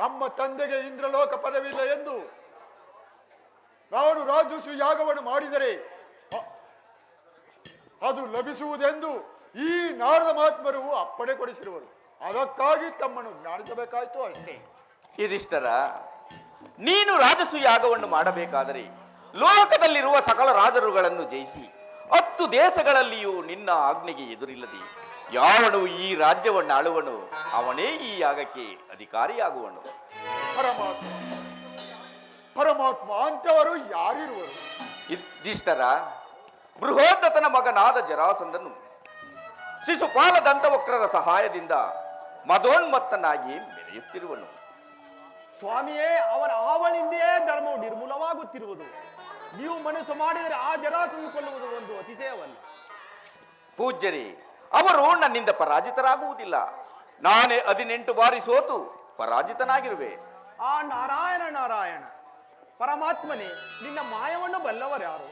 ನಮ್ಮ ತಂದೆಗೆ ಇಂದ್ರಲೋಕ ಪದವಿಲ್ಲ ಎಂದು ನಾನು ರಾಜಸು ಯಾಗವನ್ನು ಮಾಡಿದರೆ ಅದು ಲಭಿಸುವುದೆಂದು ಈ ನಾರದ ಮಹಾತ್ಮರು ಅಪ್ಪಣೆ ಕೊಡಿಸಿರುವರು. ಅದಕ್ಕಾಗಿ ತಮ್ಮನ್ನು ಜ್ಞಾನಿಸಬೇಕಾಯ್ತು ಅಷ್ಟೇ. ಯುಧಿಷ್ಠರ, ನೀನು ರಾಜಸು ಯಾಗವನ್ನು ಮಾಡಬೇಕಾದರೆ ಲೋಕದಲ್ಲಿರುವ ಸಕಲ ರಾಜರುಗಳನ್ನು ಜಯಿಸಿ 10 ದೇಶಗಳಲ್ಲಿಯೂ ನಿನ್ನ ಆಜ್ಞೆಗೆ ಎದುರಿಲ್ಲದೆ ಯಾವನು ಈ ರಾಜ್ಯವನ್ನು ಆಳುವನು ಅವನೇ ಈ ಯಾಗಕ್ಕೆ ಅಧಿಕಾರಿಯಾಗುವನು. ಪರಮಾತ್ಮ ಪರಮಾತ್ಮ ಅಂಥವರು ಯಾರಿರುವರು? ಯುಧಿಷ್ಠರ, ಬೃಹೋದತನ ಮಗನಾದ ಜರಾಸಂಧನು ಶಿಶುಪಾಲ ದಂತವಕ್ರರ ಸಹಾಯದಿಂದ ಮದೋನ್ಮತ್ತನಾಗಿ ಮೆರೆಯುತ್ತಿರುವನು. ಸ್ವಾಮಿಯೇ, ಅವನ ಆವಳಿಂದೆಯೇ ಧರ್ಮವು ನಿರ್ಮೂಲವಾಗುತ್ತಿರುವುದು. ನೀವು ಮನಸ್ಸು ಮಾಡಿದರೆ ಆ ಜರಾಸಂಧನನ್ನು ಕೊಲ್ಲುವುದು ಒಂದು ಅತಿಶಯವಲ್ಲ. ಪೂಜ್ಯರೇ, ಅವರು ನನ್ನಿಂದ ಪರಾಜಿತರಾಗುವುದಿಲ್ಲ. ನಾನೇ 18 ಬಾರಿ ಸೋತು ಪರಾಜಿತನಾಗಿರುವೆ. ಆ ನಾರಾಯಣ ನಾರಾಯಣ, ಪರಮಾತ್ಮನೇ, ನಿನ್ನ ಮಾಯವನ್ನು ಬಲ್ಲವರ್ಯಾರು?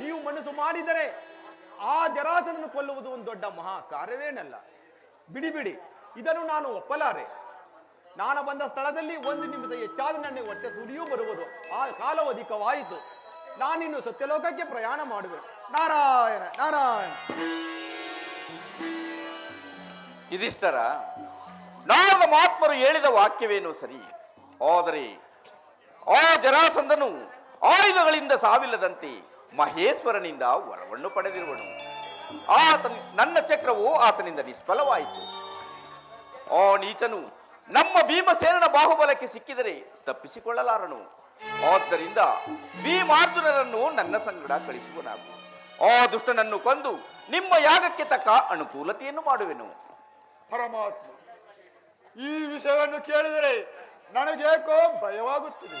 ನೀವು ಮನಸ್ಸು ಮಾಡಿದರೆ ಆ ಜರಾಸಂಧನನ್ನು ಕೊಲ್ಲುವುದು ಒಂದು ದೊಡ್ಡ ಮಹಾ ಕಾರ್ಯವೇನಲ್ಲ. ಬಿಡಿ ಬಿಡಿ, ಇದನ್ನು ನಾನು ಒಪ್ಪಲಾರೆ. ನಾನು ಬಂದ ಸ್ಥಳದಲ್ಲಿ 1 ನಿಮಿಷ ಹೆಚ್ಚಾದ ನನಗೆ ಹೊಟ್ಟೆ ಸುರಿಯೂ ಬರುವುದು. ಆ ಕಾಲವು ಅಧಿಕವಾಯಿತು. ನಾನಿನ್ನು ಸತ್ಯಲೋಕಕ್ಕೆ ಪ್ರಯಾಣ ಮಾಡುವೆ. ನಾರಾಯಣ ನಾರಾಯಣ. ಯುಧಿಷ್ಠರ, ನಾರದ ಮಹಾತ್ಮರು ಹೇಳಿದ ವಾಕ್ಯವೇನೋ ಸರಿ. ಆದರೆ ಆ ಜರಾಸಂಧನು ಆಯುಧಗಳಿಂದ ಸಾವಿಲ್ಲದಂತೆ ಮಹೇಶ್ವರನಿಂದ ವರವನ್ನು ಪಡೆದಿರುವನು. ನನ್ನ ಚಕ್ರವು ಆತನಿಂದ ನಿಷ್ಫಲವಾಯಿತು. ಆ ನೀಚನು ನಮ್ಮ ಭೀಮಸೇನನ ಬಾಹುಬಲಕ್ಕೆ ಸಿಕ್ಕಿದರೆ ತಪ್ಪಿಸಿಕೊಳ್ಳಲಾರನು. ಆದ್ದರಿಂದ ಭೀಮಾರ್ಜುನರನ್ನು ನನ್ನ ಸಂಗಡ ಕಳಿಸುವನಾಗು. ಆ ದುಷ್ಟನನ್ನು ಕೊಂದು ನಿಮ್ಮ ಯಾಗಕ್ಕೆ ತಕ್ಕ ಅನುಕೂಲತೆಯನ್ನು ಮಾಡುವೆನು. ಪರಮಾತ್ಮ, ಈ ವಿಷಯವನ್ನು ಕೇಳಿದರೆ ನನಗೇಕೋ ಭಯವಾಗುತ್ತಿದೆ.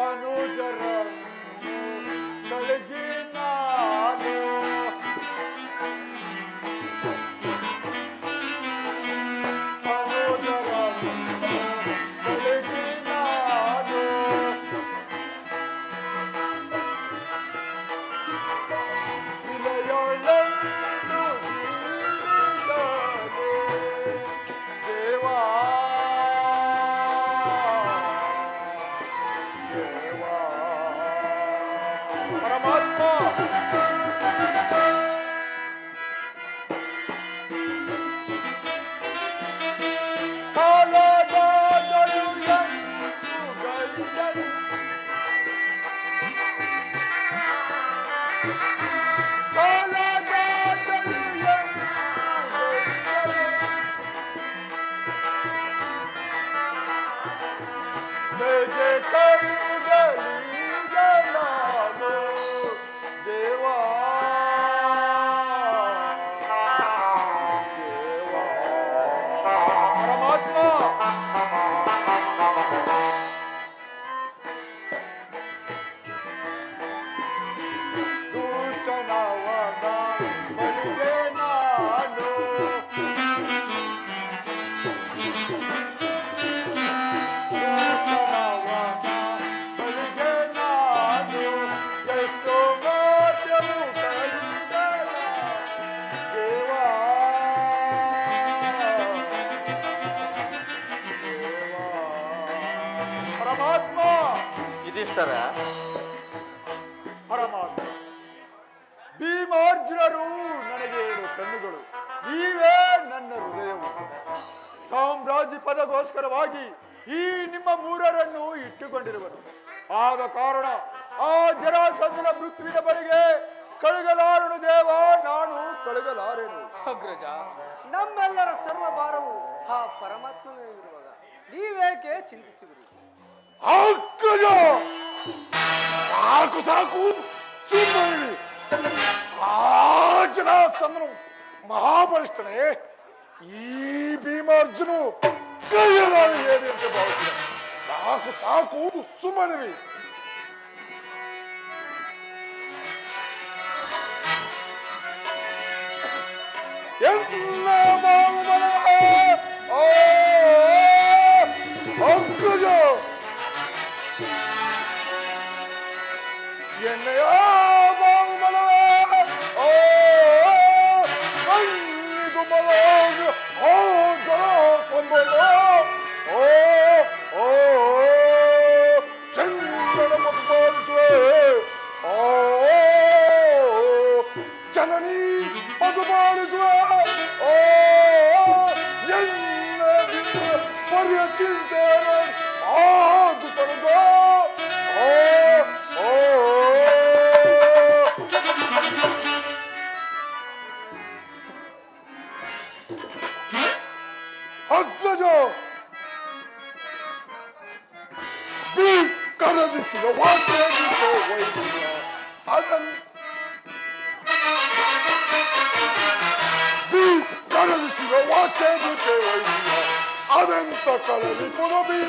ಅನುಜರನ್ನು ಕಳಗಿ ನಾನು ಯುಧಿಷ್ಠರ, ಪರಮಾತ್ಮ, ಭೀಮಾರ್ಜುನರು ನನಗೆ 2 ಕಣ್ಣುಗಳು, ನೀವೇ ನನ್ನ ಹೃದಯವು. ಸಾಮ್ರಾಜ್ಯ ಪದಗೋಸ್ಕರವಾಗಿ ಈ ನಿಮ್ಮ 3ರನ್ನು ಇಟ್ಟುಕೊಂಡಿರುವನು. ಆದ ಕಾರಣ ಆ ಜರಾಸಂಧನ ಮೃತ್ಯುವಿನ ಬಳಿಗೆ ಕಳುಗಲಾರನು ದೇವ, ನಾನು ಕಳುಗಲಾರೆನು. ಅಗ್ರಜ, ನಮ್ಮೆಲ್ಲರ ಸರ್ವಭಾರವು ಆ ಪರಮಾತ್ಮನಿರುವಾಗ ನೀವೇಕೆ ಚಿಂತಿಸುವಿರಿ? ಅಗ್ರಜ, ಸಾಕು ಸಾಕು ಸುಮ್ಮನಿರಿ. ಆ ಜರಾಸಂಧನು ಮಹಾಬಲಿಷ್ಠನೇ. ಈ ಭೀಮಾರ್ಜುನು ಕೈಯಲಾಗಿ ಹೇಳಿ ಅಂತ ಭಾವಿಸಿದ. ಸಾಕು ಸಾಕು ಸುಮ್ಮನಿರಿ. ಎಲ್ಲ ಬಾಹುಬಲವೇ ಅಗ್ರಜ ಎಣ್ಣೆಯ ಬಾಹುಬಲವೇ ಕಣ್ಣಿದು ಬಲವಾಗಿ ಜನ ಕೊಂಬಲು ಚಂದನ ಮಧುಪಾಲಿಸುವೆ ಜನನಿ ಮಧುಪಾಲಿಸುವೆ ಪರಿಯ ಚಿಂತೆ ಆದು ತನಕ ಅಗ್ರಜ ಕರದಿಸಿದ ವಾಕ್ಯ ಕರದಿಸಿದ ವಾಕ್ಯ ಅದಂತ ಕಳಲಿ ಪುನಬಿ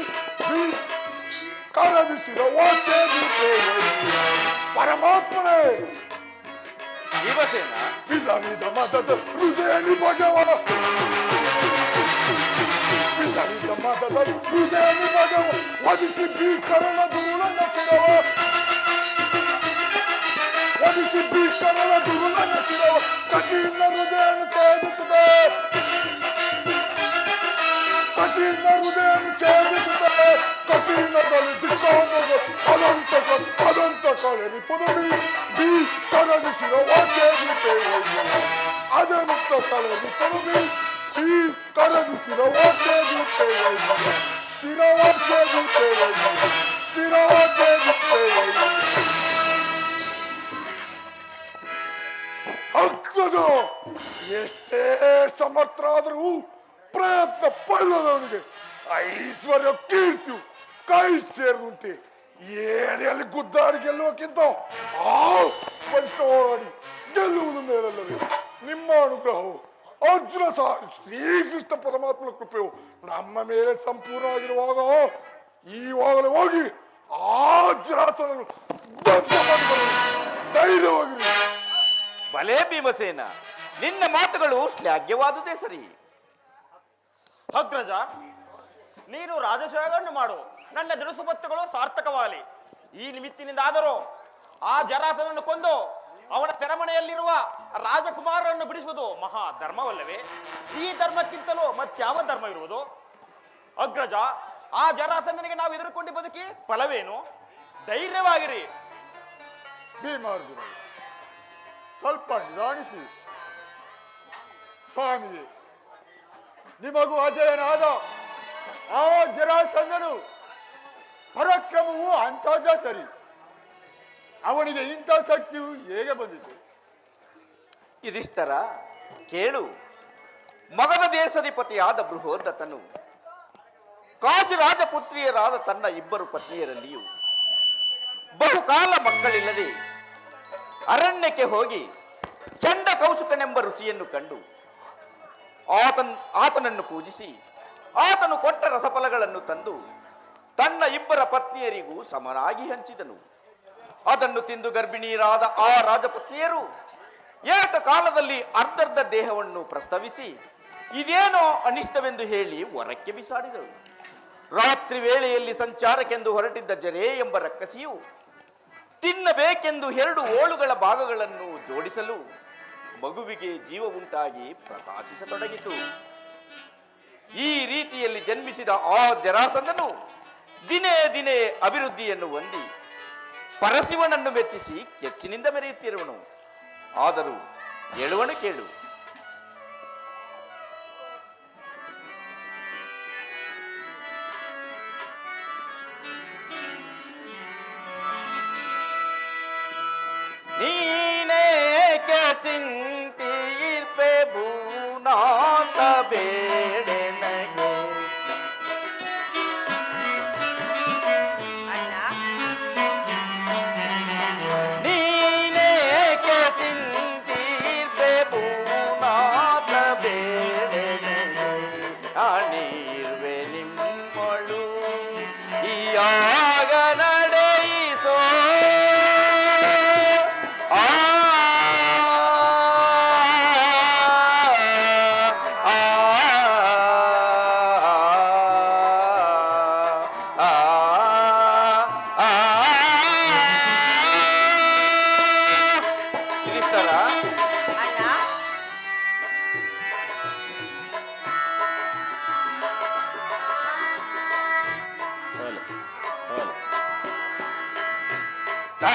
ಕರದಿಸಿದ ವಾಕ್ಯ ಪರಮಾತ್ಮನೇ ಭೀಮಸೇನ, ವಿಧಾನಿದ ಮತದ ಹೃದಯ ನಿಭಗವ ವಿಧಾನಿದ ಮತದ ಹೃದಯ ನಿಭಗವ ವಧಿಸಿ ಭೀಕರನ ದುರುಳನ ಶಿರವ ವಧಿಸಿ ಭೀಕರನ ದುರುಳನ ಶಿರವ ಕಠಿಣ ಹೃದಯ ಛೇದಿಸಿದೆ ಕಠಿಣ ಹೃದಯ ಛೇದಿಸಿದೆ ಕಠಿಣದಲ್ಲಿ ದಿಕ್ಕಾಂಬ ಅದಂತ ಕಳೆರಿ ಪುನವಿ ಬಿ ಕರಗಿಸಿದ ವಾಕ್ಯ ಅದಂತ ಕಳೆರಿ ಪುನವಿ ಬಿ ಕರಗಿಸಿದ ವಾಕ್ಯ ಶಿರವಾಕ್ಯ ಶಿರವಾಕ್ಯ ಅಗ್ರಜ ಎಷ್ಟೇ ಸಮರ್ಥರಾದರೂ ಪ್ರಯತ್ನ ಪಲ್ಲದವನಿಗೆ ಐಶ್ವರ್ಯ ಕೀರ್ತಿಯು ಕೈ ಸೇರಿದಂತೆ ಏರಿಯಲ್ಲಿ ಗುದ್ದಾಡಿ ಗೆಲ್ಲುವಕ್ಕಿಂತ ಬಲಿಷ್ಠ ಹೋರಾಡಿ ಗೆಲ್ಲುವುದು ಮೇಲಲ್ಲವೇ. ನಿಮ್ಮ ಅನುಗ್ರಹವು ಅರ್ಜುನ ಸಹ ಶ್ರೀಕೃಷ್ಣ ಪರಮಾತ್ಮನ ಕೃಪೆಯು ನಮ್ಮ ಮೇಲೆ ಸಂಪೂರ್ಣವಾಗಿರುವಾಗ ಈವಾಗಲೇ ಹೋಗಿ ಆ ಜರಾಸಂಧನನ್ನು ಧ್ವಂಸ ಮಾಡಿಕೊಳ್ಳಲು ಧೈರ್ಯವಾಗಿರಿ. ಭಲೇ ಭೀಮಸೇನ, ನಿನ್ನ ಮಾತುಗಳು ಶ್ಲಾಘ್ಯವಾದುದೇ ಸರಿ. ಅಗ್ರಜ, ನೀನು ರಾಜಸೇವೆಗಳನ್ನು ಮಾಡು, ನನ್ನ ದಿನಸುಪತ್ತುಗಳು ಸಾರ್ಥಕವಾಗಲಿ. ಈ ನಿಮಿತ್ತಿನಿಂದಾದರೂ ಆ ಜರಾಸನನ್ನು ಕೊಂದು ಅವನ ಸೆರೆಮನೆಯಲ್ಲಿರುವ ರಾಜಕುಮಾರರನ್ನು ಬಿಡಿಸುವುದು ಮಹಾ ಧರ್ಮವಲ್ಲವೇ? ಈ ಧರ್ಮಕ್ಕಿಂತಲೂ ಮತ್ಯಾವ ಧರ್ಮ ಇರುವುದು? ಅಗ್ರಜ, ಆ ಜರಾಸಂಧನಿಗೆ ನಾವು ಎದುರುಕೊಂಡು ಬದುಕಿ ಫಲವೇನು? ಧೈರ್ಯವಾಗಿರಿ. ಭೀಮಾರ್ಜುನ ಸ್ವಲ್ಪ ನಿಧಾನಿಸಿ. ಸ್ವಾಮಿಯೇ, ನಿಮಗೂ ಅಜಯನಾದ ಆ ಜರಾಸಂಧನು ಪರಾಕ್ರಮವು ಅಂತಹದ್ದ ಸರಿ. ಅವನಿಗೆ ಇಂಥ ಶಕ್ತಿಯು ಹೇಗೆ ಬಂದಿತು? ಯುಧಿಷ್ಠರ, ಕೇಳು. ಮಗಧ ದೇಶಾಧಿಪತಿಯಾದ ಬೃಹೋದತ್ತನು ಕಾಶಿ ರಾಜಪುತ್ರಿಯರಾದ ತನ್ನ ಇಬ್ಬರು ಪತ್ನಿಯರಲ್ಲಿಯೂ ಬಹುಕಾಲ ಮಕ್ಕಳಿಲ್ಲದೆ ಅರಣ್ಯಕ್ಕೆ ಹೋಗಿ ಚಂಡ ಕೌಶುಕನೆಂಬ ಋಷಿಯನ್ನು ಕಂಡು ಆತನನ್ನು ಪೂಜಿಸಿ ಆತನು ಕೊಟ್ಟ ರಸಫಲಗಳನ್ನು ತಂದು ತನ್ನ ಇಬ್ಬರ ಪತ್ನಿಯರಿಗೂ ಸಮನಾಗಿ ಹಂಚಿದನು. ಅದನ್ನು ತಿಂದು ಗರ್ಭಿಣಿಯರಾದ ಆ ರಾಜಪತ್ನಿಯರು ಏಕಕಾಲದಲ್ಲಿ ಅರ್ಧರ್ಧ ದೇಹವನ್ನು ಪ್ರಸ್ತಾವಿಸಿ ಇದೇನೋ ಅನಿಷ್ಟವೆಂದು ಹೇಳಿ ಹೊರಕ್ಕೆ ಬಿಸಾಡಿದಳು. ರಾತ್ರಿ ವೇಳೆಯಲ್ಲಿ ಸಂಚಾರಕ್ಕೆಂದು ಹೊರಟಿದ್ದ ಜರೆ ಎಂಬ ರಕ್ಕಸಿಯು ತಿನ್ನಬೇಕೆಂದು 2 ಓಳುಗಳ ಭಾಗಗಳನ್ನು ಜೋಡಿಸಲು ಮಗುವಿಗೆ ಜೀವ ಉಂಟಾಗಿ ಪ್ರಕಾಶಿಸತೊಡಗಿತು. ಈ ರೀತಿಯಲ್ಲಿ ಜನ್ಮಿಸಿದ ಆ ಜರಾಸಂಧನು ದಿನೇ ದಿನೇ ಅಭಿವೃದ್ಧಿಯನ್ನು ಹೊಂದಿ ಪರಶಿವನನ್ನು ಮೆಚ್ಚಿಸಿ ಕೆಚ್ಚಿನಿಂದ ಮೆರೆಯುತ್ತಿರುವನು. ಆದರೂ ಹೇಳುವನು ಕೇಳು. ನೀನೇಕೆ ಚಿಂತಿರ್ಪೆ ಭೂನಾಥ ಬೇಡೆ ನಗೆ. ಅಣ್ಣ,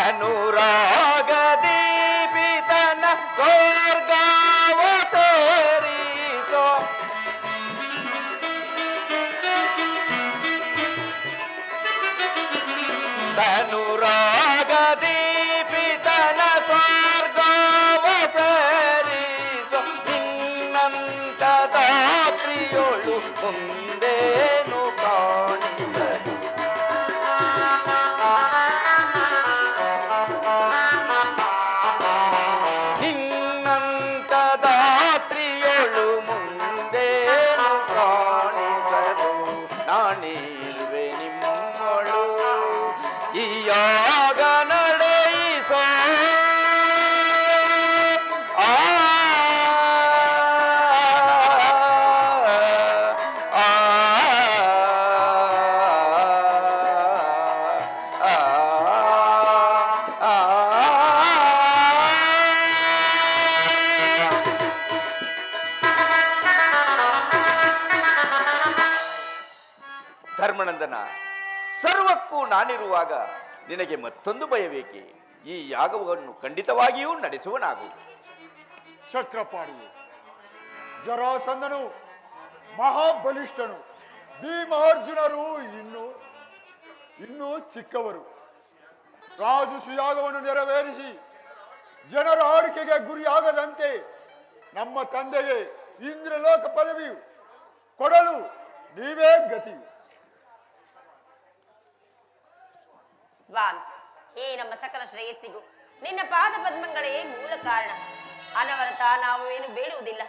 ಅನುರಾಗ ದೀಪಿತನ ಸ್ವರ್ಗವ ಸೇರಿಸೋ ಅನುರಾಗ ದೀಪಿತನ ಸ್ವರ್ಗವ ಸೇರಿಸೋ ನಿನ್ನಂತ ದಾತ್ರಿಯೊಳು ಮುಂದೇನು ಕಾಣಿಸಲು ನಿನ್ನಂತ ದಾತ್ರಿಯೊಳು ಮುಂದೇನು ಕಾಣಿಸಲು ನಾನಿರುವೆ ನಿಮ್ಮಳು ಈಯಾಗ ನಡೆಯಿಸೋ ಆ ಆ ಧರ್ಮನಂದನ, ಸರ್ವಕ್ಕೂ ನಾನಿರುವಾಗ ನಿನಗೆ ಮತ್ತೊಂದು ಭಯವೇಕೆ? ಈ ಯಾಗವನ್ನು ಖಂಡಿತವಾಗಿಯೂ ನಡೆಸುವನಾಗು. ಚಕ್ರಪಾಣಿ, ಜರಾಸಂಧನು ಮಹಾಬಲಿಷ್ಠನು, ಭೀಮಾರ್ಜುನರು ಇನ್ನೂ ಚಿಕ್ಕವರು. ರಾಜಸುಯಾಗವನ್ನು ನೆರವೇರಿಸಿ ಜನರ ಆಡಿಕೆಗೆ ಗುರಿಯಾಗದಂತೆ ನಮ್ಮ ತಂದೆಗೆ ಇಂದ್ರಲೋಕ ಪದವಿಯು ಕೊಡಲು ನೀವೇ ಗತಿ. ಸ್ವಾಮಿ, ಈ ನಮ್ಮ ಸಕಲ ಶ್ರೇಯಸ್ಸಿಗೂ ನಿನ್ನ ಪಾದ ಪದ್ಮಗಳೇ ಮೂಲ ಕಾರಣ. ಅನವರತ ನಾವು ಏನು ಬೇಡುವುದಿಲ್ಲ.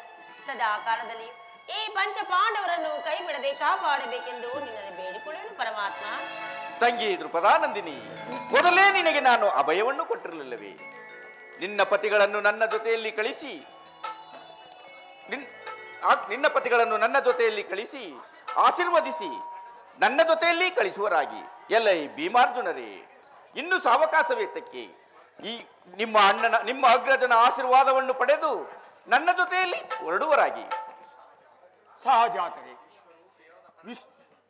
ಸದಾ ಕಾಲದಲ್ಲಿ ಈ ಪಂಚ ಪಾಂಡವರನ್ನು ಕೈ ಬಿಡದೆ ಕಾಪಾಡಬೇಕೆಂದು ನಿನ್ನನ್ನು ಬೇಡಿಕೊಳ್ಳುವೆನು ಪರಮಾತ್ಮ. ತಂಗಿ ದೃಪದಾನಂದಿನಿ, ಮೊದಲೇ ನಿನಗೆ ನಾನು ಅಭಯವನ್ನು ಕೊಟ್ಟಿರಲಿಲ್ಲವೇ? ನಿನ್ನ ಪತಿಗಳನ್ನು ನನ್ನ ಜೊತೆಯಲ್ಲಿ ಕಳಿಸಿ ಆಶೀರ್ವದಿಸಿ ನನ್ನ ಜೊತೆಯಲ್ಲಿ ಕಳಿಸುವರಾಗಿ. ಎಲ್ಲ ಈ ಭೀಮಾರ್ಜುನರೇ, ಇನ್ನು ಸಾವಕಾಶವೇತಕ್ಕೆ? ಈ ನಿಮ್ಮ ಅಗ್ರಜನ ಆಶೀರ್ವಾದವನ್ನು ಪಡೆದು ನನ್ನ ಜೊತೆಯಲ್ಲಿ ಹೊರಡುವರಾಗಿ. ಸಹಜಾತರೆ,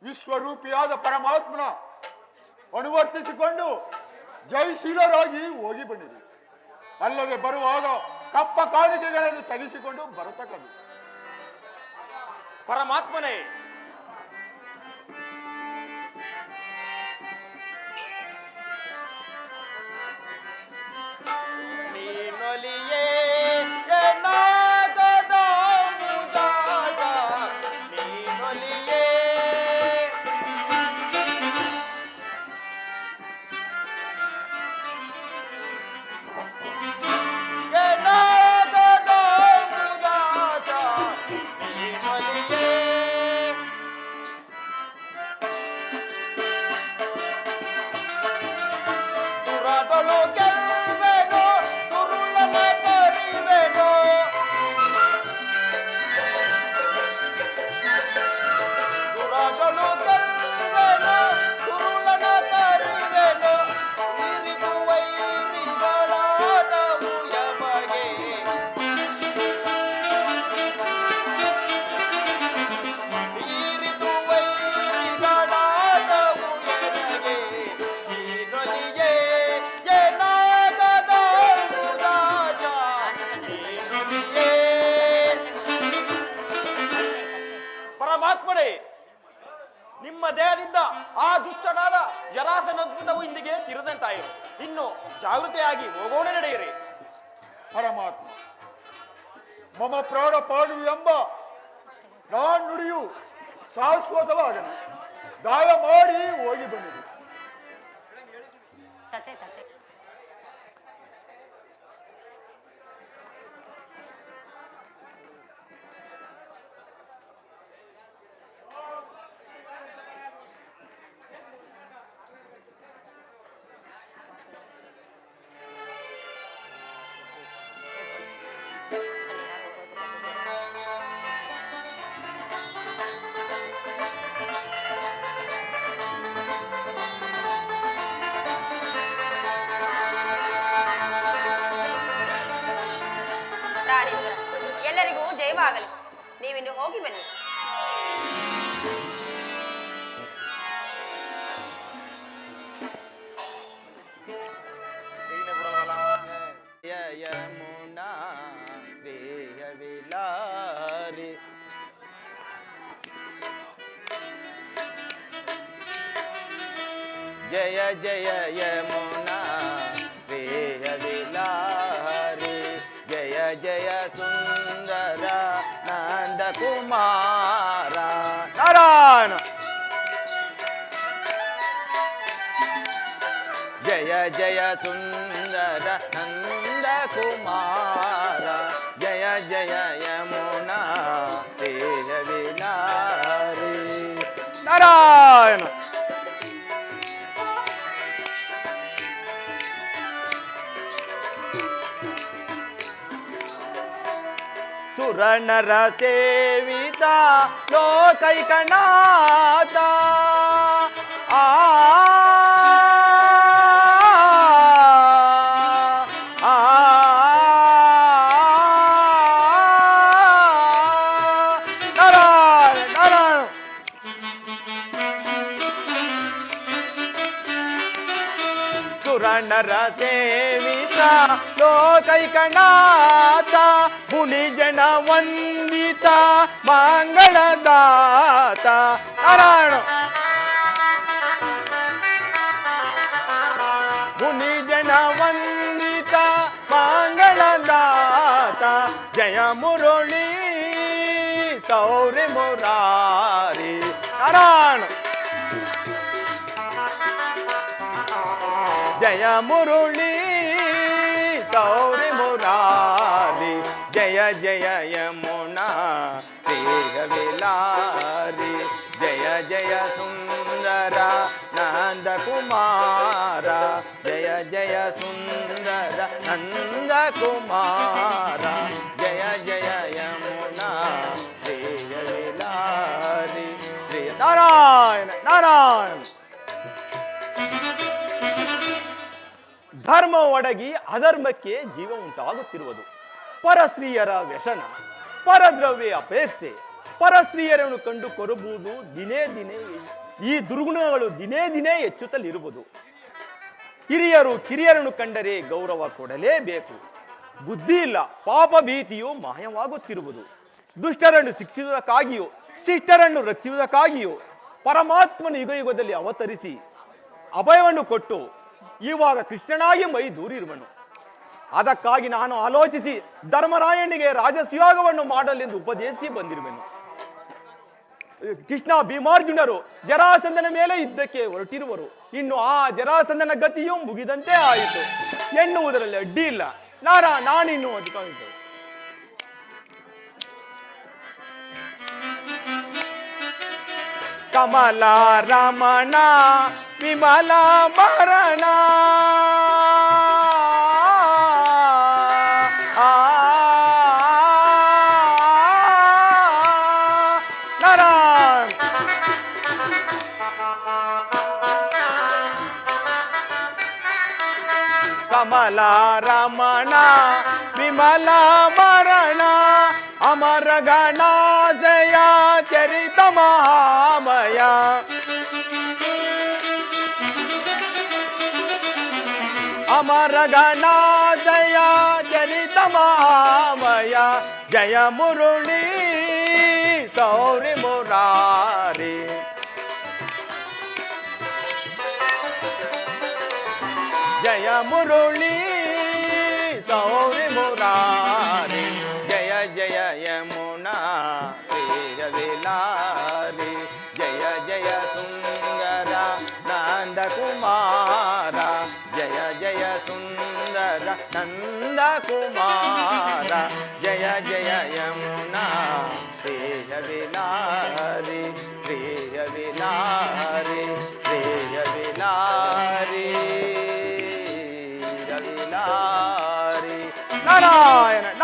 ವಿಶ್ವರೂಪಿಯಾದ ಪರಮಾತ್ಮನ ಅನುವರ್ತಿಸಿಕೊಂಡು ಜಯಶೀಲರಾಗಿ ಹೋಗಿ ಬನ್ನಿರಿ. ಅಲ್ಲದೆ ಬರುವಾಗ ಕಪ್ಪ ಕಾಣಿಕೆಗಳನ್ನು ತೆಗೆಸಿಕೊಂಡು ಬರತಕ್ಕದ್ದು. ಪರಮಾತ್ಮನೇ, ನೀನೊಲಿಯೇ ಎನ್ನಾಗದ ಮುಜಾಗ, ನೀನೊಲಿಯೇ ಎನ್ನಾಗದ ಮುಜಾಗ, ನೀನೊಲಿಯೇ ದುರದಲು ಗೆಲ್ವೆನೋ, ದುರುಳನ ಕರಿವೆನೋ, ದುರದಲು ಗೆಲ್ವೆನೋ, ದುರುಳನ ಕರಿವೆನೋ, ಇರಿದು ವೈರಿಗಳಾದವು ಯಮಗೆ, ಇರಿದು ವೈರಿಗಳಾದವು ಯಮಗೆ, ನೀನೊಲಿಯೇ ಏನಾಗದ ಮುರಾಜ, ನೀನೊಲಿಯೇ. ಪರಮಾತ್ಮನೇ, ನಿಮ್ಮ ದೇಹದಿಂದ ಆ ದುಷ್ಟನಾದ ಜರಾಸನ ಅದ್ಭುತವು ಇಂದಿಗೆ ತಿರುದಂತಾಯಿತು. ಇನ್ನು ಜಾಗೃತಿಯಾಗಿ ಹೋಗೋಣ, ನಡೆಯಿರಿ. ಪರಮಾತ್ಮ, ಮಮ ಪ್ರಾಣ ಪಾಡು ಎಂಬ ನಾನ್ ನುಡಿಯು ಶಾಶ್ವತವಾಗಲಿ. ದಾಯ ಮಾಡಿ ಹೋಗಿ ಬನ್ನಿರಿ. ತಟ್ಟೆ ತಟ್ಟೆ ಎಲ್ಲರಿಗೂ ಜಯವಾಗಲಿ. ನೀವಿನ್ನು ಹೋಗಿ ಬನ್ನಿ. ಜಯ ಜಯ ಯಮುನಾ ಪ್ರಿಯ ವಿಲಾರಿ ಜಯ ಜಯ ಸುಂದರ ನಂದ ಕುಮಾರ ನಾರಾಯಣ. ಜಯ ಜಯ ಸುಂದರ ನಂದ ಕುಮಾರ ಜಯ ಜಯ ಯಮುನಾ ತೀರ ವಿಲಾರಿ ನಾರಾಯಣ. ಸುರನರ ಸೇವಿತ ಲೋಕೈಕನಾಥ ಆ ಸುರನರ ಸೇವಿತ ಲೋಕೈಕನಾಥ ಮುನಿಜನ ವಂದಿತ ಮಂಗಳದಾತ ನಾರಾಯಣ. ಮುನಿಜನ ವಂದಿತ ಮಂಗಳದಾತ ಜಯ ಮುರಳಿ ಸೌರಿ ಮುರಾರಿ ನಾರಾಯಣ. ಜಯ ಮುರಳಿ ಸೌರಿ ಮುರಾರಿ ಜಯ ಜಯ ಯಮುನಾ ತೀರ ವಿಲಾರಿ ಜಯ ಜಯ ಸುಂದರ ನಂದ ಕುಮಾರ ಜಯ ಜಯ ಸುಂದರ ನಂದ ಕುಮಾರ ಜಯ ಜಯ ಯಮುನಾ ತೀರ ವಿಲಾರಿ ಜಯ ನಾರಾಯಣ ನಾರಾಯಣ. ಧರ್ಮ ಒಡಗಿ ಅಧರ್ಮಕ್ಕೆ ಜೀವ ಉಂಟಾಗುತ್ತಿರುವುದು. ಪರಸ್ತ್ರೀಯರ ವ್ಯಸನ, ಪರದ್ರವ್ಯ ಅಪೇಕ್ಷೆ, ಪರಸ್ತ್ರೀಯರನ್ನು ಕಂಡು ಕೊರಬುವುದು ದಿನೇ ದಿನೇ, ಈ ದುರ್ಗುಣಗಳು ದಿನೇ ದಿನೇ ಹೆಚ್ಚುತ್ತಲಿರುವುದು. ಹಿರಿಯರು ಕಿರಿಯರನ್ನು ಕಂಡರೆ ಗೌರವ ಕೊಡಲೇಬೇಕು. ಬುದ್ಧಿ ಇಲ್ಲ, ಪಾಪ ಭೀತಿಯು ಮಾಯವಾಗುತ್ತಿರುವುದು. ದುಷ್ಟರನ್ನು ಶಿಕ್ಷಿಸುವುದಕ್ಕಾಗಿಯೋ ಶಿಷ್ಟರನ್ನು ರಕ್ಷಿಸುವುದಕ್ಕಾಗಿಯೋ ಪರಮಾತ್ಮನ ಯುಗ ಯುಗದಲ್ಲಿ ಅವತರಿಸಿ ಅಭಯವನ್ನು ಕೊಟ್ಟು ಇವಾಗ ಕೃಷ್ಣನಾಗಿ ಮೈ ದೂರಿರುವನು. ಅದಕ್ಕಾಗಿ ನಾನು ಆಲೋಚಿಸಿ ಧರ್ಮರಾಯನಿಗೆ ರಾಜಸುಯೋಗವನ್ನು ಮಾಡಲೆಂದು ಉಪದೇಶಿ ಬಂದಿರುವೆನು. ಕೃಷ್ಣ ಭೀಮಾರ್ಜುನರು ಜರಾಸಂಧನ ಮೇಲೆ ಯುದ್ಧಕ್ಕೆ ಹೊರಟಿರುವರು. ಇನ್ನು ಆ ಜರಾಸಂಧನ ಗತಿಯೂ ಮುಗಿದಂತೆ ಆಯಿತು ಎನ್ನುವುದರಲ್ಲಿ ಅಡ್ಡಿ ಇಲ್ಲ. ನಾನಿನ್ನು ಅಧಿಕಾರಿ ಕಮಲ ರಮಣ ವಿಮಲ ಮರಣ ಕಮಲ ರಮಣ ವಿಮಲ ಮರಣ ಅಮರ ಗಣಾಜಯ ಚರಿತ ಮಹಾಮಯ ಅಮರ ಗಣಾಜಯ ಚರಿತ ಮಹಾಮಯ ಜಯ ಮುರುಳಿ ಸೌರಿ ಮುರಾರಿ ಜಯ ಮುರುಳಿ ಸೌರಿ ಮುರಾರಿ ಜಯ ಜಯ ಯಮುನಾ ತೀರ ವಿಲಾರಿ ಜಯ ಜಯ ಸುಂದರ ನಂದ ಕುಮಾರ ಜಯ ಜಯ ಸುಂದರ ನಂದ ಕುಮಾರ ಜಯ ಜಯ ಯಮುನಾ ತೀರ ವಿಲಾರಿ ತೀರ ವಿಲಾರಿ ತೀರ ವಿಲಾರಿ ನಾರಾಯಣ